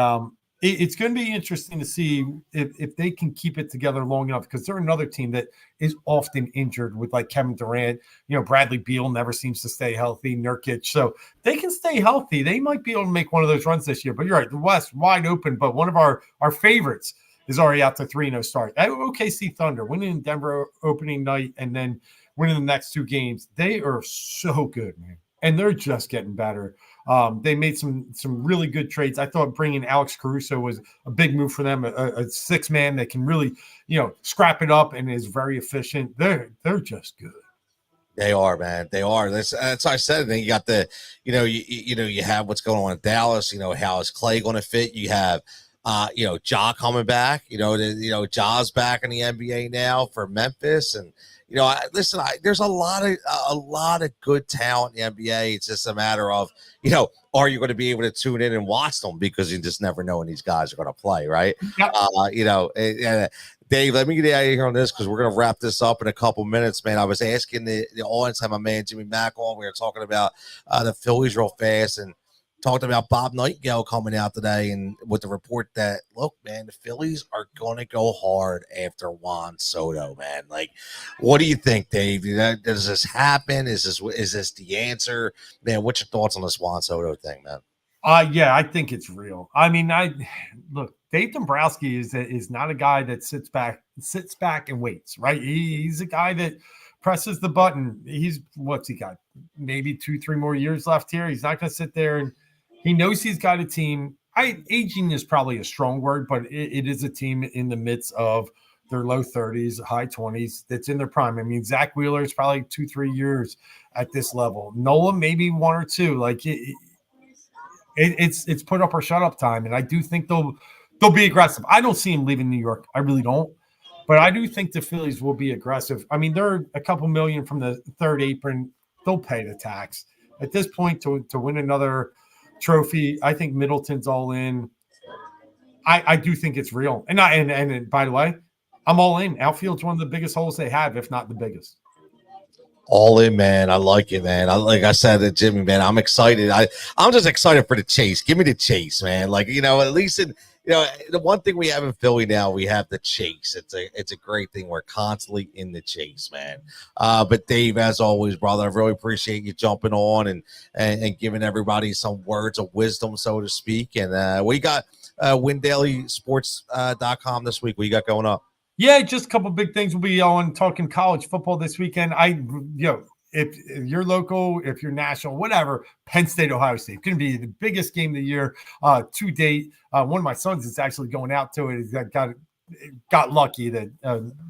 it's going to be interesting to see if they can keep it together long enough, because they're another team that is often injured with like Kevin Durant. Bradley Beal never seems to stay healthy, Nurkic. So they can stay healthy. They might be able to make one of those runs this year. But you're right, the West wide open. But one of our favorites is already out to 3-0 start. OKC Thunder winning in Denver opening night and then winning the next two games. They are so good, man, and they're just getting better. They made some really good trades. I thought bringing Alex Caruso was a big move for them, a six-man that can really, scrap it up and is very efficient. They're just good. They are, man. They are. That's I said. And then you got the, you have what's going on in Dallas. How is Clay going to fit? You have, Ja coming back. Ja's back in the NBA now for Memphis, and there's a lot of good talent in the NBA. It's just a matter of, are you going to be able to tune in and watch them, because you just never know when these guys are going to play, right? Yep. Dave, let me get out of here on this, because we're going to wrap this up in a couple minutes, man. I was asking the audience, had my man Jimmy Mack on. We were talking about the Phillies real fast, and talked about Bob Nightingale coming out today and with the report that, look, man, the Phillies are going to go hard after Juan Soto, man. Like, what do you think, Dave? Does this happen? Is this the answer? Man, what's your thoughts on this Juan Soto thing, man? Yeah, I think it's real. I mean, look, Dave Dombrowski is not a guy that sits back and waits, right? He's a guy that presses the button. What's he got? Maybe 2-3 more years left here. He's not going to sit there, and he knows he's got a team. Aging is probably a strong word, but it is a team in the midst of their low 30s, high 20s that's in their prime. I mean, Zach Wheeler is probably 2-3 years at this level. Nola, maybe 1 or 2. Like it's put up or shut up time, and I do think they'll be aggressive. I don't see him leaving New York. I really don't. But I do think the Phillies will be aggressive. I mean, they're a couple million from the third apron. They'll pay the tax. At this point, to win another trophy, I think Middleton's all in. I do think it's real. And by the way, I'm all in. Outfield's one of the biggest holes they have, if not the biggest. All in, man. I like it, man. Like I said to Jimmy, man, I'm excited. I'm just excited for the chase. Give me the chase, man. Like, at least in the one thing we have in Philly now, we have the chase. It's a great thing. We're constantly in the chase, man. But Dave, as always, brother, I really appreciate you jumping on and giving everybody some words of wisdom, so to speak. And we got WinDailySports.com this week. What you got going up? Yeah, just a couple big things. We'll be on talking college football this weekend. If you're local, if you're national, whatever, Penn State, Ohio State, it's going to be the biggest game of the year to date. One of my sons is actually going out to it. He's got lucky that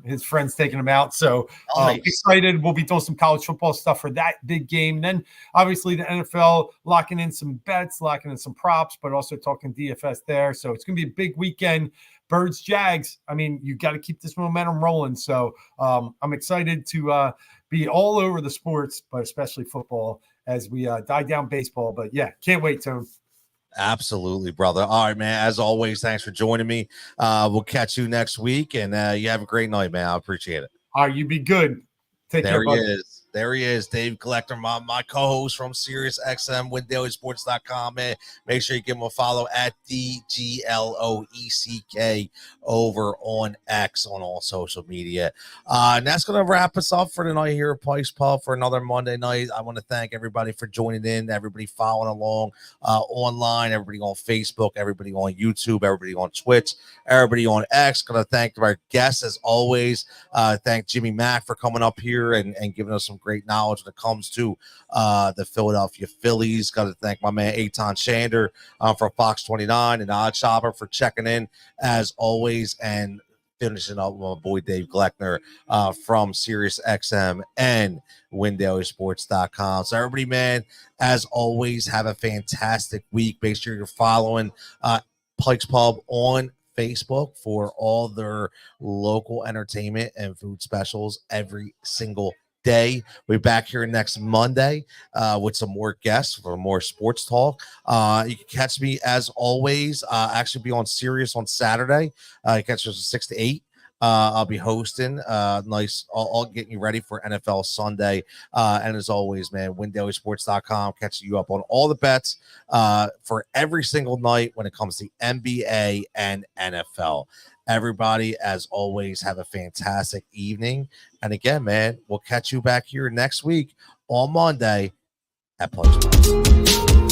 his friends taking him out. So excited. We'll be doing some college football stuff for that big game. And then obviously the NFL, locking in some bets, locking in some props, but also talking DFS there. So it's going to be a big weekend. Birds, Jags. I mean, you got to keep this momentum rolling. So I'm excited to be all over the sports, but especially football as we die down baseball. But yeah, can't wait, Tone. Absolutely, brother. All right, man. As always, thanks for joining me. We'll catch you next week, and you have a great night, man. I appreciate it. All right, you be good. Take care, buddy. There he is. There he is, Dave Collector, my co-host from SiriusXM, WinDailySports.com, man. Make sure you give him a follow at DGLOECK over on X on all social media. And that's going to wrap us up for tonight here at Pike's Pub for another Monday night. I want to thank everybody for joining in, everybody following along online, everybody on Facebook, everybody on YouTube, everybody on Twitch, everybody on X. Going to thank our guests as always. Thank Jimmy Mack for coming up here and giving us some great knowledge when it comes to the Philadelphia Phillies. Got to thank my man Eitan Shander from Fox 29 and Odd Shopper for checking in as always, and finishing up with my boy Dave Gleckner from SiriusXM and WinDailySports.com. So everybody, man, as always, have a fantastic week. Make sure you're following Pike's Pub on Facebook for all their local entertainment and food specials every single day. We're back here next Monday with some more guests for more sports talk. You can catch me as always. Actually be on Sirius on Saturday. You catch us 6 to 8. I'll be hosting all getting you ready for NFL Sunday. And as always, man, WinDailySports.com catching you up on all the bets for every single night when it comes to NBA and NFL. Everybody, as always, have a fantastic evening. And again, man, we'll catch you back here next week on Monday at Punch.